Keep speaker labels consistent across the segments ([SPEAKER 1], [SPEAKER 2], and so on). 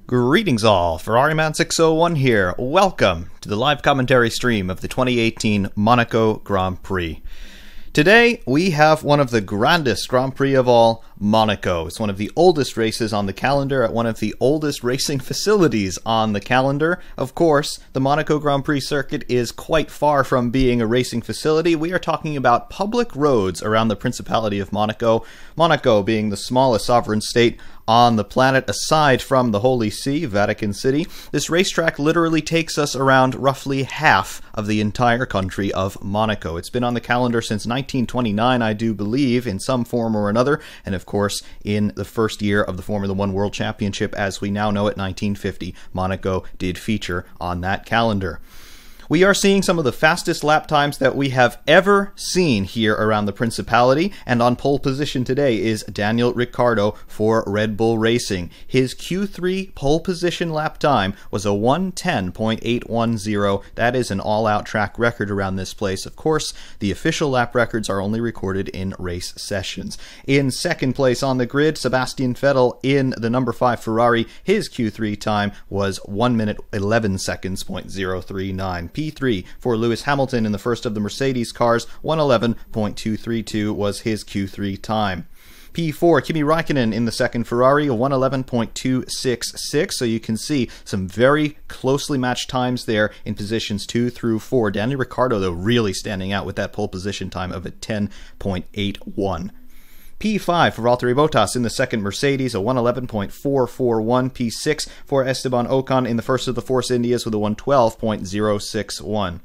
[SPEAKER 1] Greetings all, Ferrariman601 here. Welcome to the live commentary stream of the 2018 Monaco Grand Prix. Today, we have one of the grandest Grand Prix of all, Monaco. It's one of the oldest races on the calendar at one of the oldest racing facilities on the calendar. Of course, the Monaco Grand Prix circuit is quite far from being a racing facility. We are talking about public roads around the Principality of Monaco, Monaco being the smallest sovereign state on the planet aside from the Holy See, Vatican City. This racetrack literally takes us around roughly half of the entire country of Monaco. It's been on the calendar since 1929, I do believe, in some form or another, and of course, in the first year of the Formula One World Championship, as we now know it, 1950, Monaco did feature on that calendar. We are seeing some of the fastest lap times that we have ever seen here around the Principality, and on pole position today is Daniel Ricciardo for Red Bull Racing. His Q3 pole position lap time was a 1:10.810. That is an all-out track record around this place. Of course, the official lap records are only recorded in race sessions. In second place on the grid, Sebastian Vettel in the number 5 Ferrari. His Q3 time was 1 minute 11 seconds.039. P3 for Lewis Hamilton in the first of the Mercedes cars, 1:11.232 was his Q3 time. P4, Kimi Räikkönen in the second Ferrari, 1:11.266, so you can see some very closely matched times there in positions 2 through 4. Daniel Ricciardo, though, really standing out with that pole position time of a 10.81. P5 for Valtteri Bottas in the second Mercedes, a 1:11.441. P6 for Esteban Ocon in the first of the Force Indias with a 1:12.061.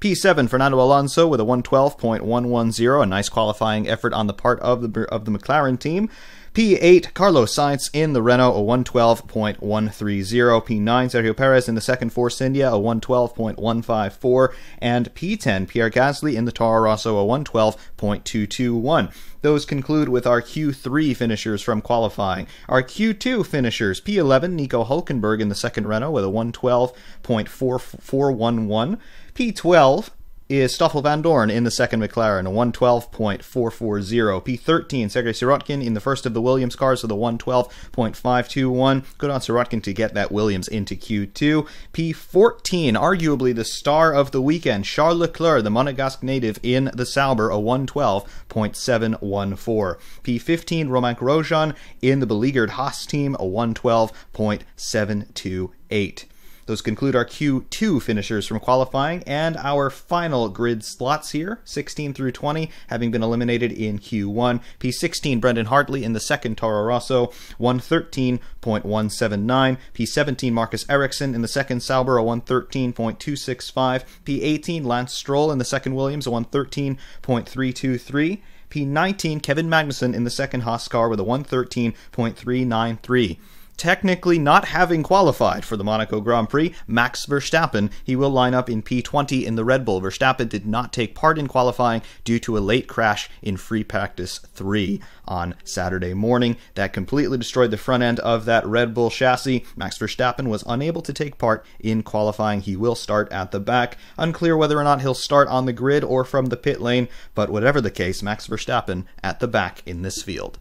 [SPEAKER 1] P7 Fernando Alonso with a 1:12.110, a nice qualifying effort on the part of the McLaren team. P8, Carlos Sainz in the Renault, a 1:12.130. P9, Sergio Perez in the second Force India, a 1:12.154. And P10, Pierre Gasly in the Toro Rosso, a 1:12.221. Those conclude with our Q3 finishers from qualifying. Our Q2 finishers, P11, Nico Hülkenberg in the second Renault with a 1:12.4411. P12 is Stoffel van Dorn in the second McLaren, a 1:12.440. P13, Sergei Sirotkin in the first of the Williams cars with a 1:12.521. Good on Sirotkin to get that Williams into Q2. P14, arguably the star of the weekend, Charles Leclerc, the Monegasque native in the Sauber, a 1:12.714. P15, Romain Grosjean in the beleaguered Haas team, a 1:12.728. Those conclude our Q2 finishers from qualifying, and our final grid slots here, 16 through 20, having been eliminated in Q1. P16, Brendan Hartley in the second Toro Rosso, 1:13.179. P17, Marcus Ericsson in the second Sauber, a 1:13.265. P18, Lance Stroll in the second Williams, a 1:13.323. P19, Kevin Magnussen in the second Haas car with a 1:13.393. Technically not having qualified for the Monaco Grand Prix, Max Verstappen, he will line up in P20 in the Red Bull. Verstappen did not take part in qualifying due to a late crash in free practice 3 on Saturday morning. That completely destroyed the front end of that Red Bull chassis. Max Verstappen was unable to take part in qualifying. He will start at the back. Unclear whether or not he'll start on the grid or from the pit lane, but whatever the case, Max Verstappen at the back in this field.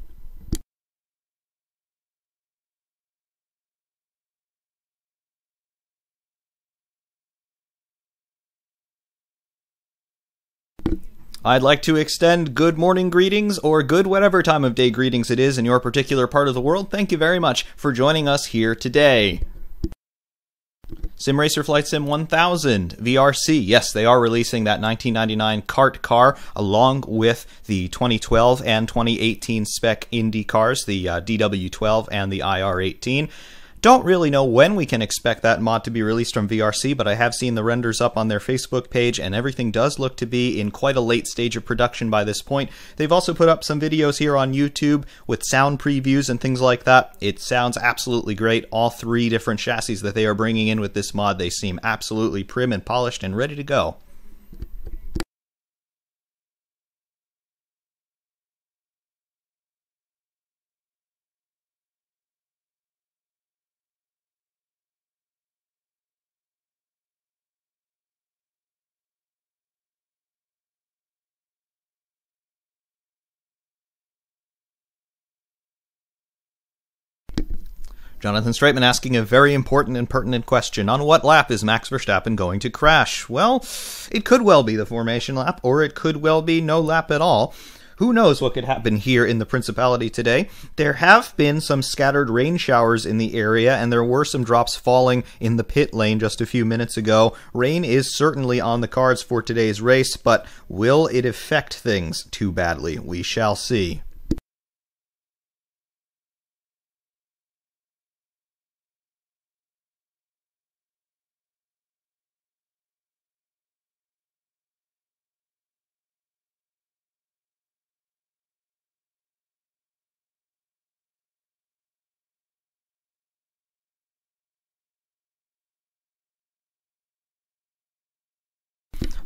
[SPEAKER 1] I'd like to extend good morning greetings, or good whatever time of day greetings it is in your particular part of the world. Thank you very much for joining us here today. SimRacer Flight Sim 1000, VRC. Yes, they are releasing that 1999 kart car along with the 2012 and 2018 spec Indy cars, the DW12 and the IR18. Don't really know when we can expect that mod to be released from VRC, but I have seen the renders up on their Facebook page, and everything does look to be in quite a late stage of production by this point. They've also put up some videos here on YouTube with sound previews and things like that. It sounds absolutely great. All 3 different chassis that they are bringing in with this mod, they seem absolutely prim and polished and ready to go. Jonathan Straitman asking a very important and pertinent question. On what lap is Max Verstappen going to crash? Well, it could well be the formation lap, or it could well be no lap at all. Who knows what could happen here in the Principality today? There have been some scattered rain showers in the area, and there were some drops falling in the pit lane just a few minutes ago. Rain is certainly on the cards for today's race, but will it affect things too badly? We shall see.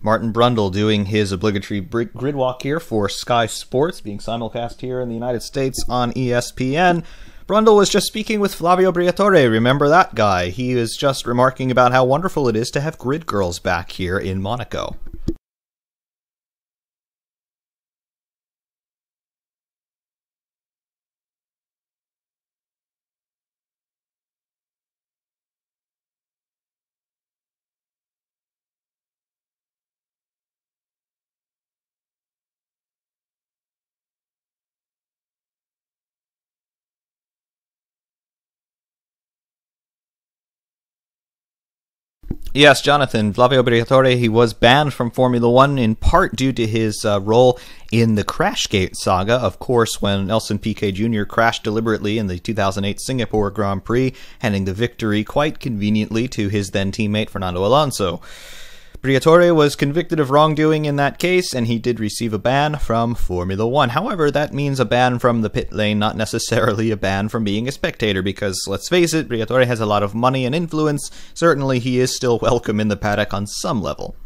[SPEAKER 1] Martin Brundle doing his obligatory grid walk here for Sky Sports, being simulcast here in the United States on ESPN. Brundle was just speaking with Flavio Briatore. Remember that guy? He was just remarking about how wonderful it is to have grid girls back here in Monaco. Yes, Jonathan, Flavio Briatore, he was banned from Formula One in part due to his role in the Crashgate saga. Of course, when Nelson Piquet Jr. crashed deliberately in the 2008 Singapore Grand Prix, handing the victory quite conveniently to his then teammate Fernando Alonso. Briatore was convicted of wrongdoing in that case, and he did receive a ban from Formula One. However, that means a ban from the pit lane, not necessarily a ban from being a spectator, because, let's face it, Briatore has a lot of money and influence. Certainly, he is still welcome in the paddock on some level.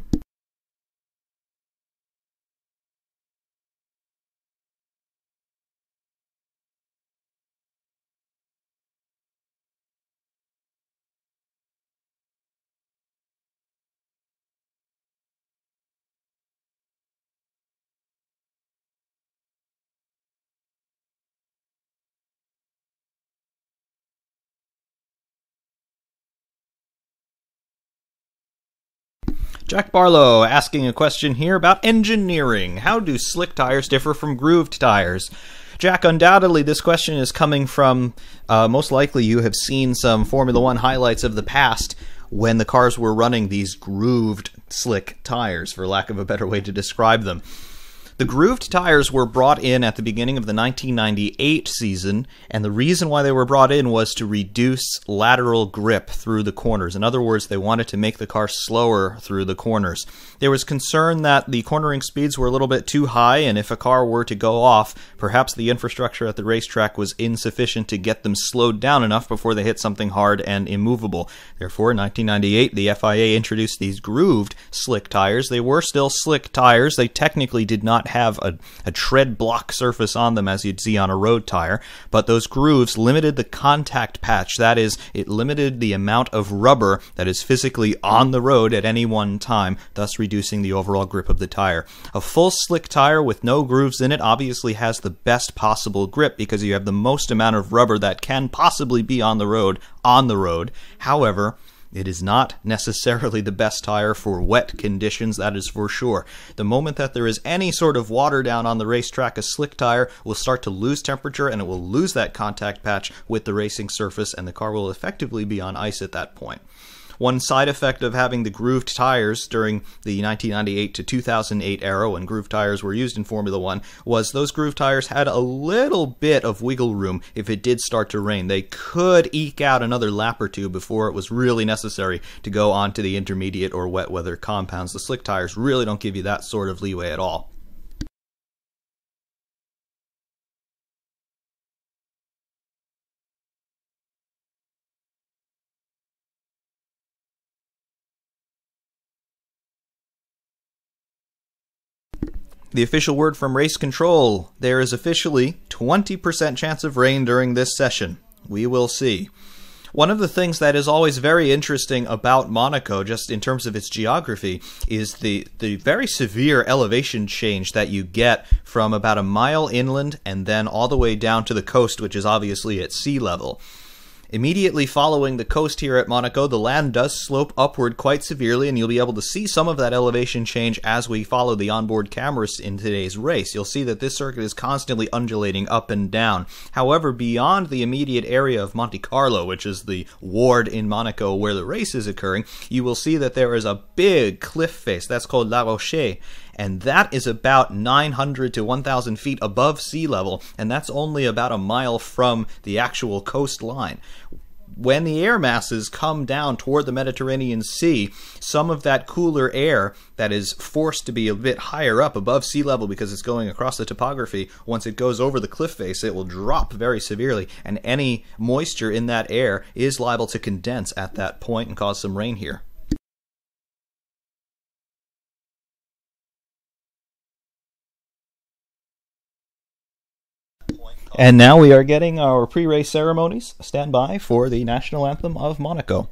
[SPEAKER 1] Jack Barlow asking a question here about engineering. How do slick tires differ from grooved tires? Jack, undoubtedly this question is coming from, most likely you have seen some Formula One highlights of the past when the cars were running these grooved slick tires, for lack of a better way to describe them. The grooved tires were brought in at the beginning of the 1998 season, and the reason why they were brought in was to reduce lateral grip through the corners. In other words, they wanted to make the car slower through the corners. There was concern that the cornering speeds were a little bit too high, and if a car were to go off, perhaps the infrastructure at the racetrack was insufficient to get them slowed down enough before they hit something hard and immovable. Therefore, in 1998, the FIA introduced these grooved slick tires. They were still slick tires. They technically did not have a tread block surface on them as you'd see on a road tire, but those grooves limited the contact patch. That is, it limited the amount of rubber that is physically on the road at any one time, thus reducing the overall grip of the tire. A full slick tire with no grooves in it obviously has the best possible grip because you have the most amount of rubber that can possibly be on the road. However, it is not necessarily the best tire for wet conditions, that is for sure. The moment that there is any sort of water down on the racetrack, a slick tire will start to lose temperature and it will lose that contact patch with the racing surface, and the car will effectively be on ice at that point. One side effect of having the grooved tires during the 1998 to 2008 era, when grooved tires were used in Formula One, was those grooved tires had a little bit of wiggle room if it did start to rain. They could eke out another lap or two before it was really necessary to go on to the intermediate or wet weather compounds. The slick tires really don't give you that sort of leeway at all. The official word from race control: there is officially 20% chance of rain during this session. We will see. One of the things that is always very interesting about Monaco, just in terms of its geography, is the very severe elevation change that you get from about a mile inland and then all the way down to the coast, which is obviously at sea level. Immediately following the coast here at Monaco, the land does slope upward quite severely, and you'll be able to see some of that elevation change as we follow the onboard cameras in today's race. You'll see that this circuit is constantly undulating up and down. However, beyond the immediate area of Monte Carlo, which is the ward in Monaco where the race is occurring, you will see that there is a big cliff face. That's called La Roche, and that is about 900 to 1,000 feet above sea level, and that's only about a mile from the actual coastline. When the air masses come down toward the Mediterranean Sea, some of that cooler air that is forced to be a bit higher up above sea level because it's going across the topography, once it goes over the cliff face, it will drop very severely, and any moisture in that air is liable to condense at that point and cause some rain here. And now we are getting our pre-race ceremonies. Stand by for the national anthem of Monaco.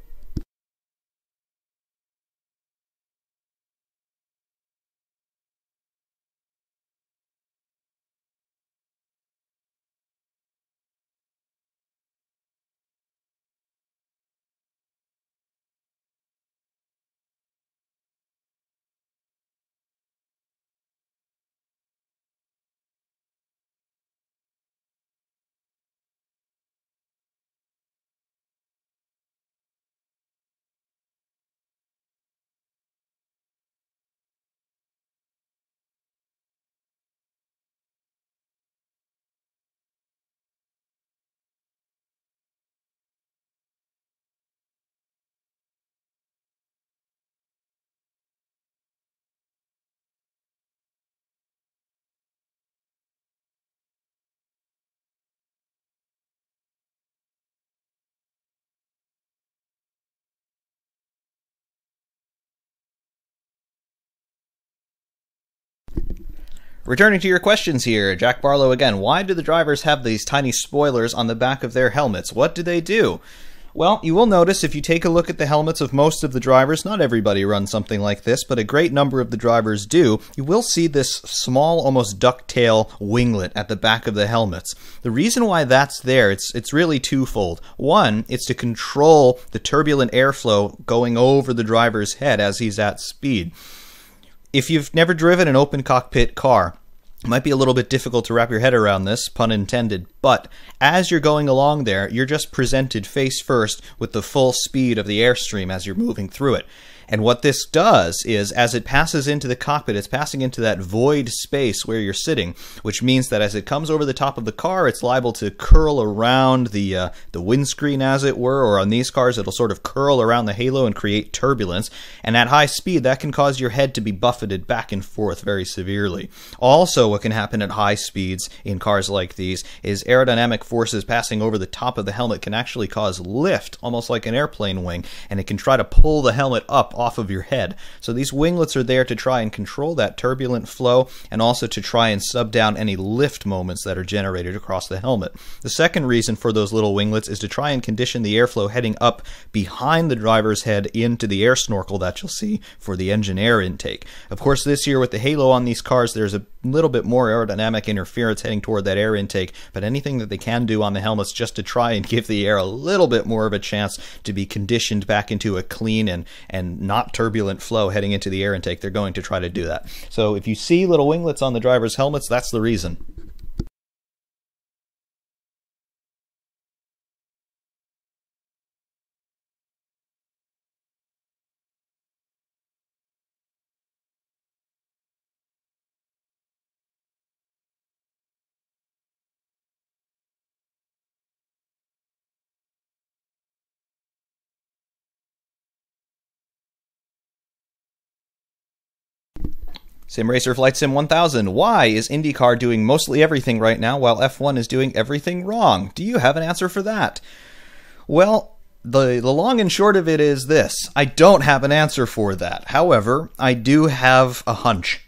[SPEAKER 1] Returning to your questions here, Jack Barlow again. Why do the drivers have these tiny spoilers on the back of their helmets? What do they do? Well, you will notice if you take a look at the helmets of most of the drivers, not everybody runs something like this, but a great number of the drivers do, you will see this small, almost ducktail winglet at the back of the helmets. The reason why that's there, it's really twofold. One, it's to control the turbulent airflow going over the driver's head as he's at speed. If you've never driven an open cockpit car, it might be a little bit difficult to wrap your head around this, pun intended, but as you're going along there, you're just presented face first with the full speed of the airstream as you're moving through it. And what this does is, as it passes into the cockpit, it's passing into that void space where you're sitting, which means that as it comes over the top of the car, it's liable to curl around the windscreen, as it were, or on these cars, it'll sort of curl around the halo and create turbulence. And at high speed, that can cause your head to be buffeted back and forth very severely. Also, what can happen at high speeds in cars like these is aerodynamic forces passing over the top of the helmet can actually cause lift, almost like an airplane wing, and it can try to pull the helmet up off of your head. So these winglets are there to try and control that turbulent flow and also to try and sub down any lift moments that are generated across the helmet. The second reason for those little winglets is to try and condition the airflow heading up behind the driver's head into the air snorkel that you'll see for the engine air intake. Of course, this year with the halo on these cars, there's a little bit more aerodynamic interference heading toward that air intake, but anything that they can do on the helmets just to try and give the air a little bit more of a chance to be conditioned back into a clean and not turbulent flow heading into the air intake, they're going to try to do that. So if you see little winglets on the driver's helmets, that's the reason. SimRacer Flight Sim 1000. Why is IndyCar doing mostly everything right now while F1 is doing everything wrong? Do you have an answer for that? Well, the long and short of it is this. I don't have an answer for that. However, I do have a hunch.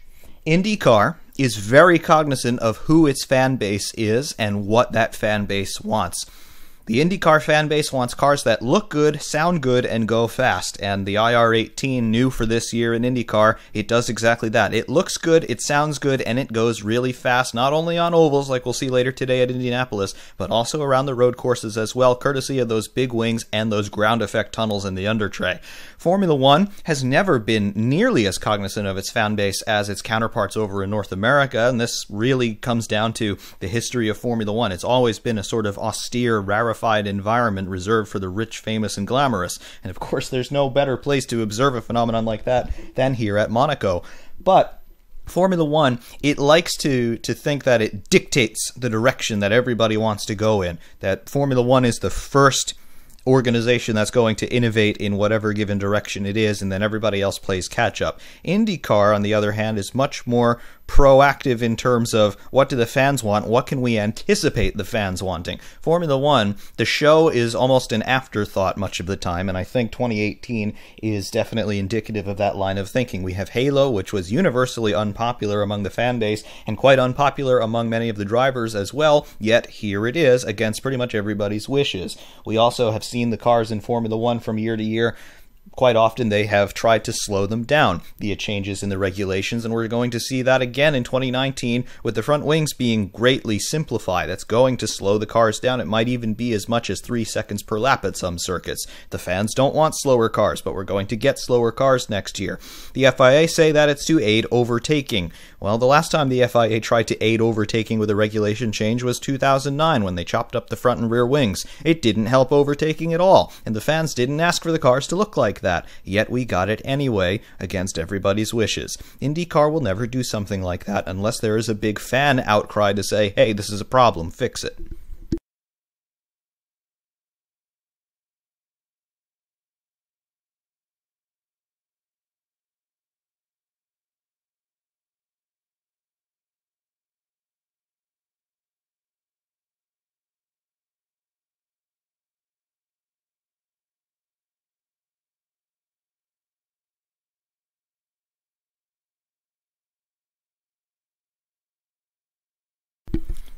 [SPEAKER 1] IndyCar is very cognizant of who its fan base is and what that fan base wants. The IndyCar fan base wants cars that look good, sound good, and go fast, and the IR18 new for this year in IndyCar, it does exactly that. It looks good, it sounds good, and it goes really fast, not only on ovals like we'll see later today at Indianapolis, but also around the road courses as well, courtesy of those big wings and those ground effect tunnels in the undertray. Formula One has never been nearly as cognizant of its fan base as its counterparts over in North America, and this really comes down to the history of Formula One. It's always been a sort of austere, rarefied environment reserved for the rich, famous, and glamorous. And of course, there's no better place to observe a phenomenon like that than here at Monaco. But Formula One, it likes to think that it dictates the direction that everybody wants to go in. That Formula One is the first organization that's going to innovate in whatever given direction it is, and then everybody else plays catch-up. IndyCar, on the other hand, is much more proactive in terms of what do the fans want, what can we anticipate the fans wanting. Formula One, the show is almost an afterthought much of the time, and I think 2018 is definitely indicative of that line of thinking. We have Halo, which was universally unpopular among the fan base, and quite unpopular among many of the drivers as well, yet here it is, against pretty much everybody's wishes. We also have seen the cars in Formula One from year to year. Quite often they have tried to slow them down via changes in the regulations, and we're going to see that again in 2019 with the front wings being greatly simplified. That's going to slow the cars down. It might even be as much as 3 seconds per lap at some circuits. The fans don't want slower cars, but we're going to get slower cars next year. The FIA say that it's to aid overtaking. Well, the last time the FIA tried to aid overtaking with a regulation change was 2009 when they chopped up the front and rear wings. It didn't help overtaking at all, and the fans didn't ask for the cars to look like that, yet we got it anyway, against everybody's wishes. IndyCar will never do something like that unless there is a big fan outcry to say, hey, this is a problem, fix it.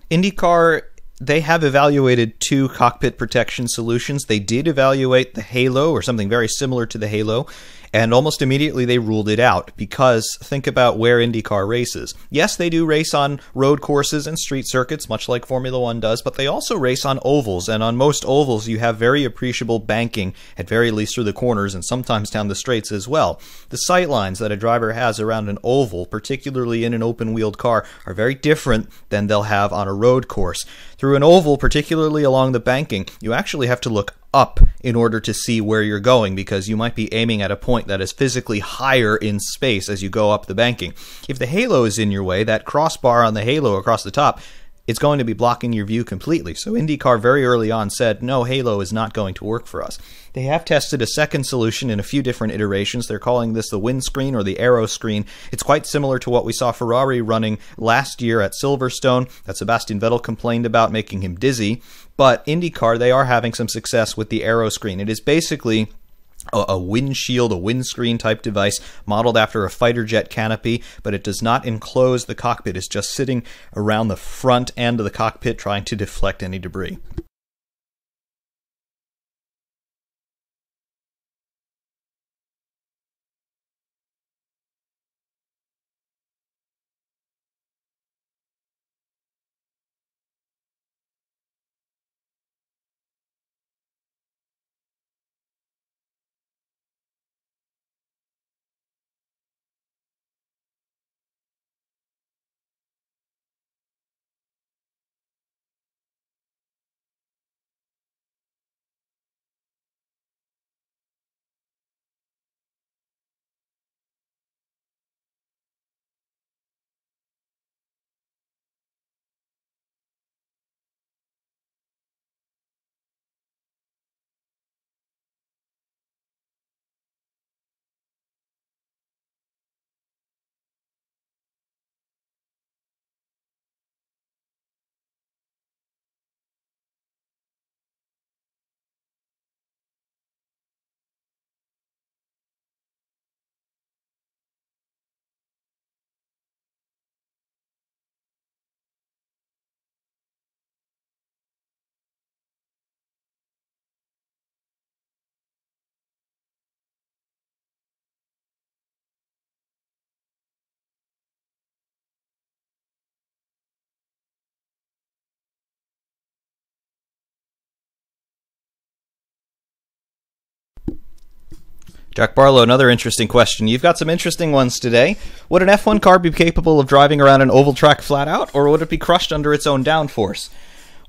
[SPEAKER 1] IndyCar, they have evaluated 2 cockpit protection solutions. They did evaluate the Halo, or something very similar to the Halo, and almost immediately they ruled it out, because think about where IndyCar races. Yes, they do race on road courses and street circuits, much like Formula One does, but they also race on ovals, and on most ovals you have very appreciable banking, at very least through the corners and sometimes down the straights as well. The sight lines that a driver has around an oval, particularly in an open-wheeled car, are very different than they'll have on a road course. Through an oval, particularly along the banking, you actually have to look up in order to see where you're going, because you might be aiming at a point that is physically higher in space as you go up the banking. If the halo is in your way, that crossbar on the halo across the top, it's going to be blocking your view completely. So IndyCar very early on said, no, halo is not going to work for us. They have tested a second solution in a few different iterations. They're calling this the windscreen or the aero screen. It's quite similar to what we saw Ferrari running last year at Silverstone that Sebastian Vettel complained about making him dizzy. But IndyCar, they are having some success with the aero screen. It is basically a windshield, a windscreen type device modeled after a fighter jet canopy, but it does not enclose the cockpit. It's just sitting around the front end of the cockpit trying to deflect any debris. Jack Barlow, another interesting question. You've got some interesting ones today. Would an F1 car be capable of driving around an oval track flat out, or would it be crushed under its own downforce?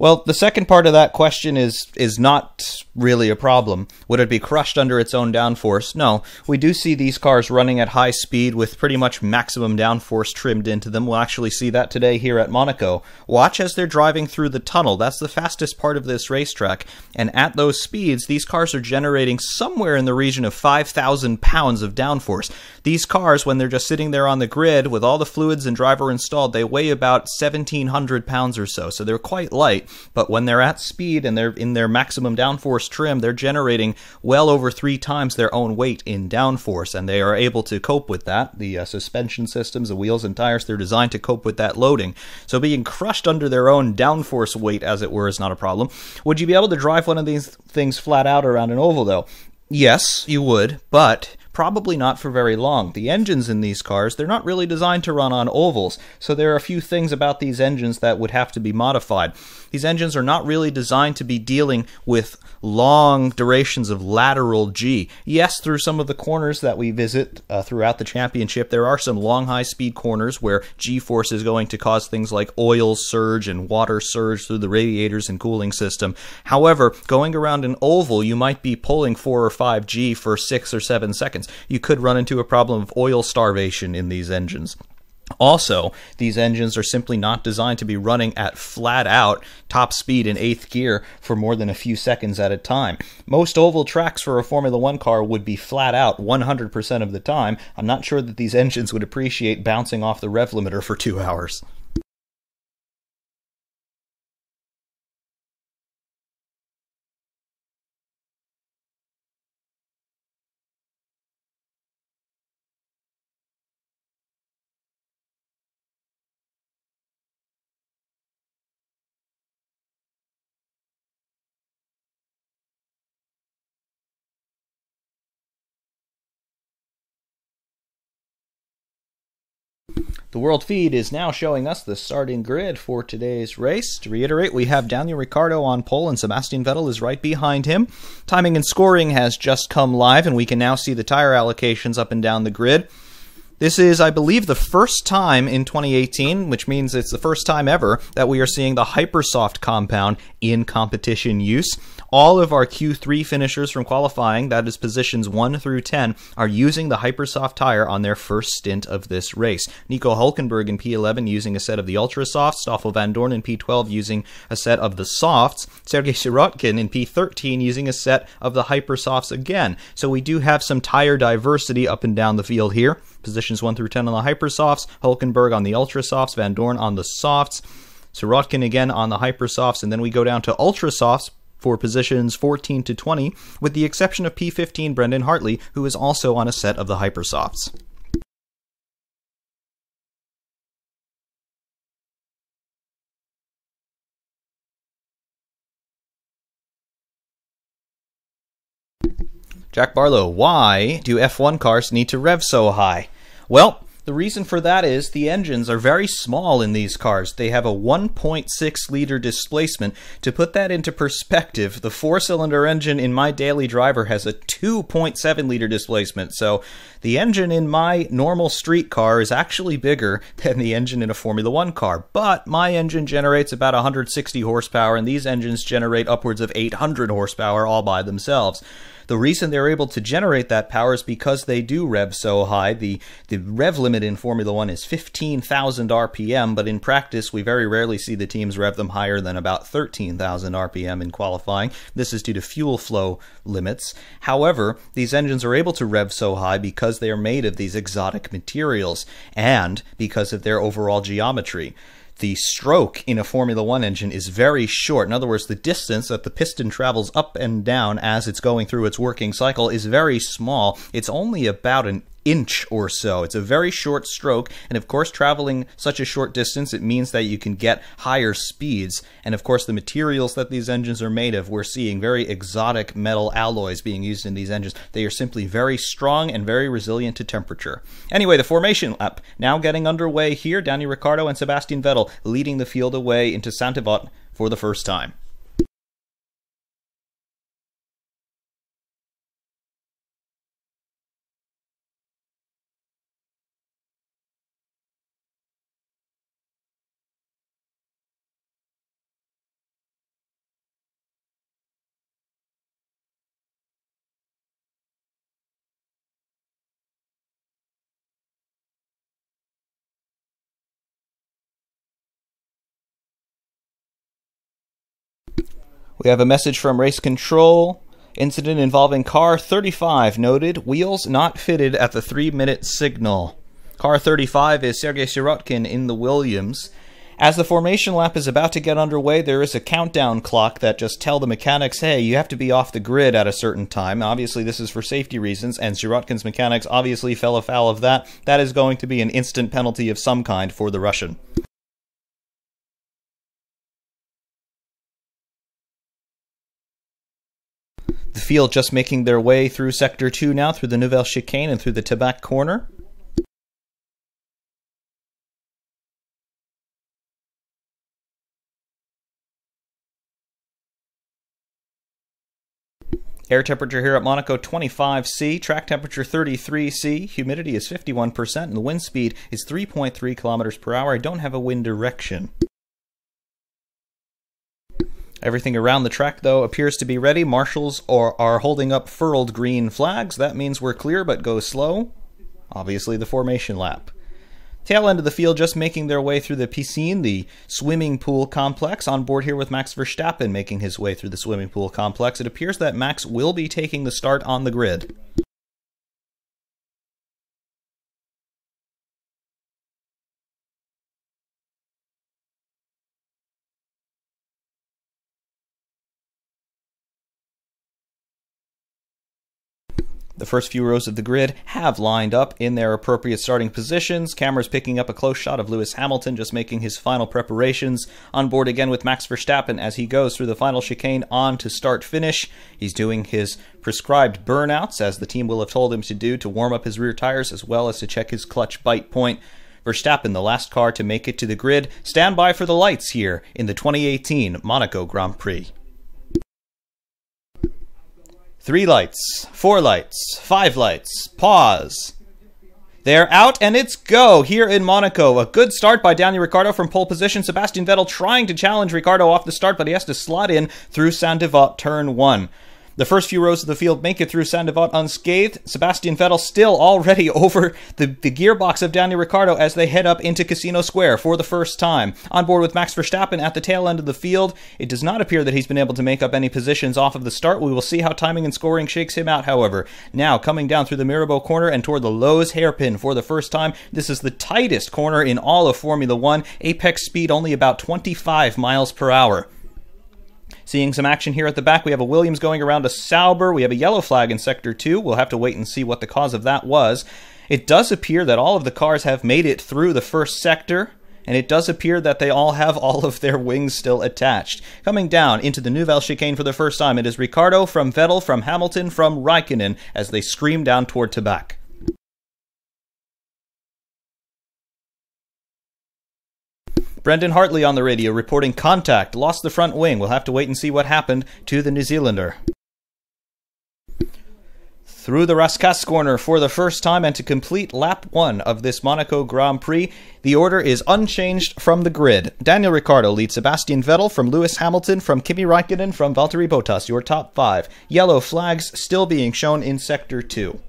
[SPEAKER 1] Well, the second part of that question is not really a problem. Would it be crushed under its own downforce? No. We do see these cars running at high speed with pretty much maximum downforce trimmed into them. We'll actually see that today here at Monaco. Watch as they're driving through the tunnel. That's the fastest part of this racetrack. And at those speeds, these cars are generating somewhere in the region of 5,000 pounds of downforce. These cars, when they're just sitting there on the grid with all the fluids and driver installed, they weigh about 1,700 pounds or so. So they're quite light. But when they're at speed and they're in their maximum downforce trim, they're generating well over 3 times their own weight in downforce, and they are able to cope with that. The suspension systems, the wheels and tires, they're designed to cope with that loading. So being crushed under their own downforce weight, as it were, is not a problem. Would you be able to drive one of these things flat out around an oval, though? Yes, you would, but probably not for very long. The engines in these cars, they're not really designed to run on ovals, so there are a few things about these engines that would have to be modified. These engines are not really designed to be dealing with long durations of lateral G. Yes, through some of the corners that we visit throughout the championship, there are some long high-speed corners where G-force is going to cause things like oil surge and water surge through the radiators and cooling system. However, going around an oval, you might be pulling 4 or 5 G for 6 or 7 seconds. You could run into a problem of oil starvation in these engines. Also, these engines are simply not designed to be running at flat-out top speed in 8th gear for more than a few seconds at a time. Most oval tracks for a Formula 1 car would be flat-out 100% of the time. I'm not sure that these engines would appreciate bouncing off the rev limiter for 2 hours. The world feed is now showing us the starting grid for today's race. To reiterate, we have Daniel Ricciardo on pole and Sebastian Vettel is right behind him. Timing and scoring has just come live, and we can now see the tire allocations up and down the grid. This is, I believe, the first time in 2018, which means it's the first time ever, that we are seeing the Hypersoft compound in competition use. All of our Q3 finishers from qualifying, that is positions 1 through 10, are using the Hypersoft tire on their first stint of this race. Nico Hülkenberg in P11 using a set of the Ultrasofts, Stoffel Vandoorne in P12 using a set of the Softs, Sergei Sirotkin in P13 using a set of the Hypersofts again. So we do have some tire diversity up and down the field here. Positions 1 through 10 on the Hypersofts, Hülkenberg on the Ultrasofts, Vandoorne on the Softs, Sirotkin again on the Hypersofts, and then we go down to Ultrasofts for positions 14 to 20, with the exception of P15 Brendan Hartley, who is also on a set of the Hypersofts. Jack Barlow, why do F1 cars need to rev so high? Well, the reason for that is the engines are very small in these cars. They have a 1.6 liter displacement. To put that into perspective, the 4-cylinder engine in my daily driver has a 2.7 liter displacement. So the engine in my normal street car is actually bigger than the engine in a Formula 1 car. But my engine generates about 160 horsepower, and these engines generate upwards of 800 horsepower all by themselves. The reason they're able to generate that power is because they do rev so high. The rev limit in Formula 1 is 15,000 RPM, but in practice we very rarely see the teams rev them higher than about 13,000 RPM in qualifying. This is due to fuel flow limits. However, these engines are able to rev so high because they are made of these exotic materials and because of their overall geometry. The stroke in a Formula 1 engine is very short. In other words, the distance that the piston travels up and down as it's going through its working cycle is very small. It's only about an inch or so. It's a very short stroke, and of course traveling such a short distance, it means that you can get higher speeds. And of course the materials that these engines are made of, we're seeing very exotic metal alloys being used in these engines. They are simply very strong and very resilient to temperature. Anyway, the formation lap now getting underway here. Daniel Ricciardo and Sebastian Vettel leading the field away into Saint-Yvon for the first time. We have a message from race control. Incident involving car 35 noted. Wheels not fitted at the 3-minute signal. Car 35 is Sergei Sirotkin in the Williams. As the formation lap is about to get underway, there is a countdown clock that just tell the mechanics, hey, you have to be off the grid at a certain time. Obviously, this is for safety reasons, and Sirotkin's mechanics obviously fell afoul of that. That is going to be an instant penalty of some kind for the Russian. The field just making their way through Sector 2 now, through the Nouvelle Chicane and through the Tabac corner. Air temperature here at Monaco, 25°C. Track temperature, 33°C. Humidity is 51%, and the wind speed is 3.3 kilometers per hour. I don't have a wind direction. Everything around the track, though, appears to be ready. Marshals are holding up furled green flags. That means we're clear, but go slow. Obviously, the formation lap. Tail end of the field just making their way through the piscine, the swimming pool complex. On board here with Max Verstappen making his way through the swimming pool complex. It appears that Max will be taking the start on the grid. The first few rows of the grid have lined up in their appropriate starting positions. Cameras picking up a close shot of Lewis Hamilton just making his final preparations. On board again with Max Verstappen as he goes through the final chicane on to start-finish. He's doing his prescribed burnouts, as the team will have told him to do, to warm up his rear tires as well as to check his clutch bite point. Verstappen, the last car to make it to the grid. Stand by for the lights here in the 2018 Monaco Grand Prix. 3 lights, 4 lights, 5 lights, pause. They're out and it's go here in Monaco. A good start by Daniel Ricciardo from pole position. Sebastian Vettel trying to challenge Ricciardo off the start, but he has to slot in through Saint-Devote turn 1. The first few rows of the field make it through Saint-Devote unscathed. Sebastian Vettel still already over the gearbox of Daniel Ricciardo as they head up into Casino Square for the first time. On board with Max Verstappen at the tail end of the field. It does not appear that he's been able to make up any positions off of the start. We will see how timing and scoring shakes him out, however. Now, coming down through the Mirabeau corner and toward the Lowe's hairpin for the first time. This is the tightest corner in all of Formula 1. Apex speed only about 25 miles per hour. Seeing some action here at the back, we have a Williams going around a Sauber. We have a yellow flag in Sector 2. We'll have to wait and see what the cause of that was. It does appear that all of the cars have made it through the first sector, and it does appear that they all have all of their wings still attached. Coming down into the Nouvelle Chicane for the first time, it is Ricciardo from Vettel, from Hamilton, from Raikkonen, as they scream down toward Tabac. Brendan Hartley on the radio reporting contact, lost the front wing. We'll have to wait and see what happened to the New Zealander. Through the Rascasse corner for the first time and to complete lap 1 of this Monaco Grand Prix, the order is unchanged from the grid. Daniel Ricciardo leads Sebastian Vettel, from Lewis Hamilton, from Kimi Raikkonen, from Valtteri Bottas, your top 5. Yellow flags still being shown in Sector 2.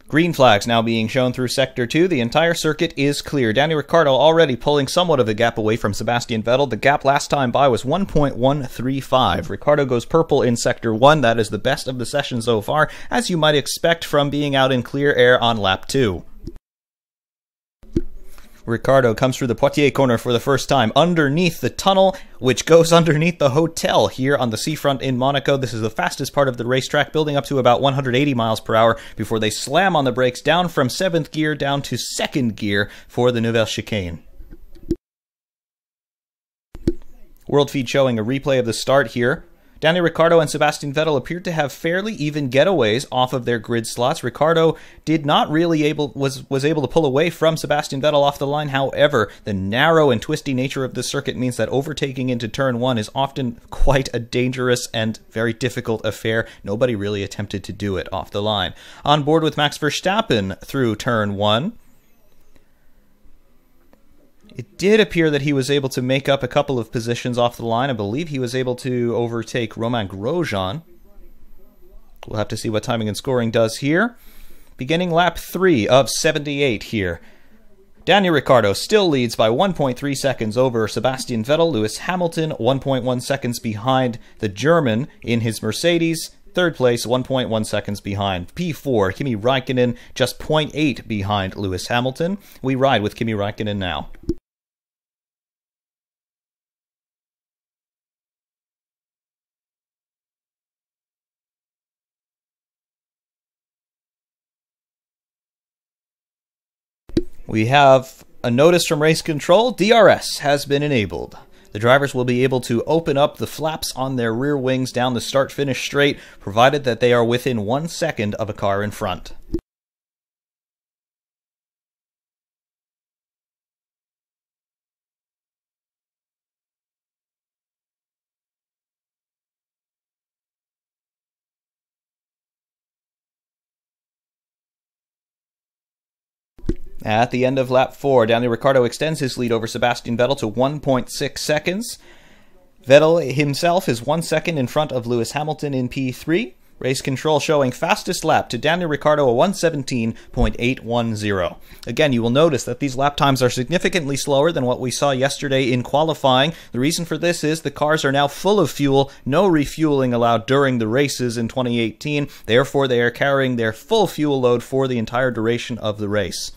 [SPEAKER 1] Green flags now being shown through Sector 2. The entire circuit is clear. Daniel Ricciardo already pulling somewhat of a gap away from Sebastian Vettel. The gap last time by was 1.135. Ricciardo goes purple in Sector 1. That is the best of the session so far, as you might expect from being out in clear air on lap 2. Ricciardo comes through the Poitiers corner for the first time underneath the tunnel, which goes underneath the hotel here on the seafront in Monaco. This is the fastest part of the racetrack, building up to about 180 miles per hour before they slam on the brakes down from 7th gear down to 2nd gear for the Nouvelle Chicane. World feed showing a replay of the start here. Daniel Ricciardo and Sebastian Vettel appeared to have fairly even getaways off of their grid slots. Ricciardo did not really was able to pull away from Sebastian Vettel off the line. However, the narrow and twisty nature of this circuit means that overtaking into turn 1 is often quite a dangerous and very difficult affair. Nobody really attempted to do it off the line. On board with Max Verstappen through turn 1. It did appear that he was able to make up a couple of positions off the line. I believe he was able to overtake Romain Grosjean. We'll have to see what timing and scoring does here. beginning lap 3 of 78 here. Daniel Ricciardo still leads by 1.3 seconds over Sebastian Vettel. Lewis Hamilton 1.1 seconds behind the German in his Mercedes. Third place, 1.1 seconds behind. P4, Kimi Räikkönen just 0.8 behind Lewis Hamilton. We ride with Kimi Räikkönen now. We have a notice from race control. DRS has been enabled. The drivers will be able to open up the flaps on their rear wings down the start-finish straight, provided that they are within 1 second of a car in front. At the end of lap 4, Daniel Ricciardo extends his lead over Sebastian Vettel to 1.6 seconds. Vettel himself is 1 second in front of Lewis Hamilton in P3. Race control showing fastest lap to Daniel Ricciardo, a 1:17.810. Again, you will notice that these lap times are significantly slower than what we saw yesterday in qualifying. The reason for this is the cars are now full of fuel, no refueling allowed during the races in 2018. Therefore, they are carrying their full fuel load for the entire duration of the race.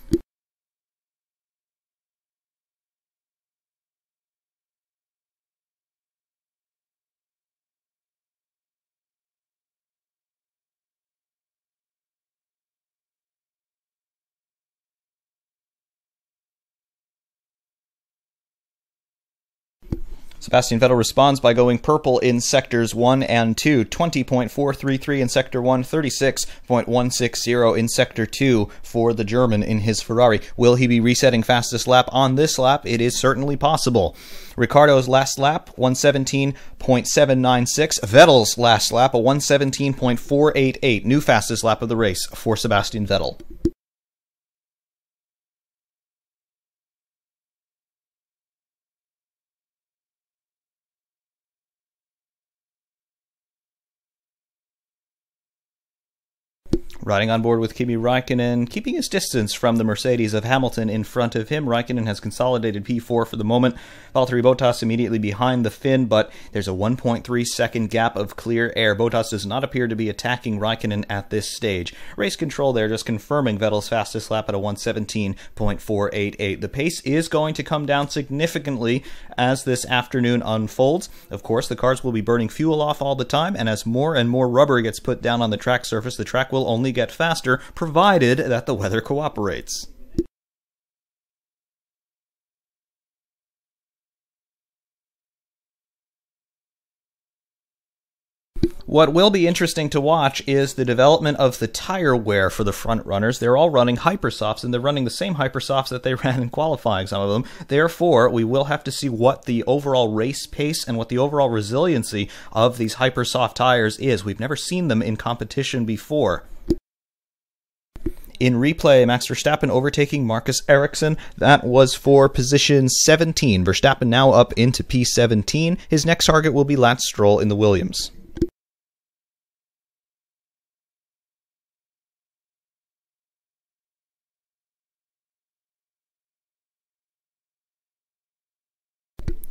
[SPEAKER 1] Sebastian Vettel responds by going purple in sectors 1 and 2, 20.433 in sector 1, 36.160 in sector 2 for the German in his Ferrari. Will he be resetting fastest lap on this lap? It is certainly possible. Ricciardo's last lap, 1:17.796. Vettel's last lap, a 1:17.488. New fastest lap of the race for Sebastian Vettel. Riding on board with Kimi Räikkönen, keeping his distance from the Mercedes of Hamilton in front of him. Räikkönen has consolidated P4 for the moment. Valtteri Bottas immediately behind the Finn, but there's a 1.3 second gap of clear air. Bottas does not appear to be attacking Räikkönen at this stage. Race control there just confirming Vettel's fastest lap at a 1:17.488. The pace is going to come down significantly as this afternoon unfolds. Of course, the cars will be burning fuel off all the time, and as more and more rubber gets put down on the track surface, the track will only get faster, provided that the weather cooperates. What will be interesting to watch is the development of the tire wear for the front runners. They're all running Hypersofts, and they're running the same Hypersofts that they ran in qualifying, some of them. Therefore, we will have to see what the overall race pace and what the overall resiliency of these Hypersoft tires is. We've never seen them in competition before. In replay, Max Verstappen overtaking Marcus Ericsson. That was for position 17. Verstappen now up into P17. His next target will be Lance Stroll in the Williams.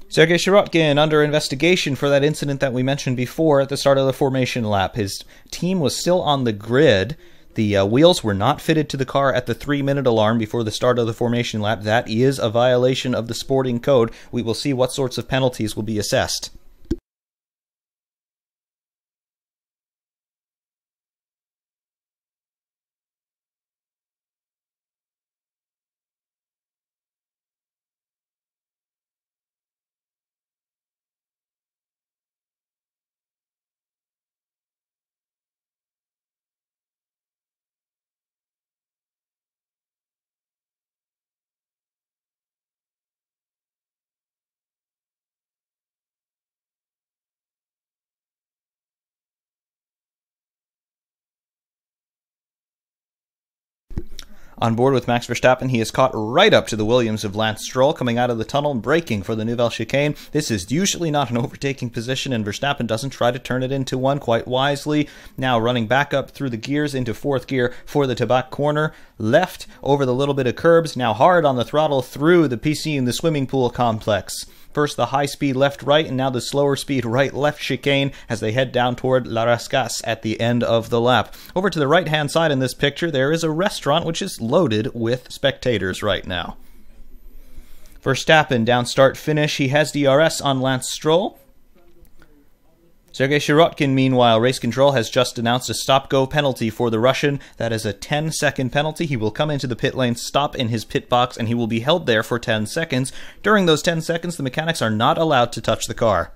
[SPEAKER 1] Sergei Sirotkin under investigation for that incident that we mentioned before at the start of the formation lap. His team was still on the grid. The wheels were not fitted to the car at the 3-minute alarm before the start of the formation lap. That is a violation of the sporting code. We will see what sorts of penalties will be assessed. On board with Max Verstappen, he is caught right up to the Williams of Lance Stroll, coming out of the tunnel, braking for the Nouvelle Chicane. This is usually not an overtaking position, and Verstappen doesn't try to turn it into one quite wisely. Now running back up through the gears into fourth gear for the Tabac corner, left over the little bit of curbs, now hard on the throttle through the PC in the swimming pool complex. First the high-speed left-right, and now the slower-speed right-left chicane as they head down toward La Rascasse at the end of the lap. Over to the right-hand side in this picture, there is a restaurant which is loaded with spectators right now. Verstappen down start-finish. He has DRS on Lance Stroll. Sergei Sirotkin, meanwhile, race control has just announced a stop-go penalty for the Russian. That is a 10-second penalty. He will come into the pit lane, stop in his pit box, and he will be held there for 10 seconds. During those 10 seconds, the mechanics are not allowed to touch the car.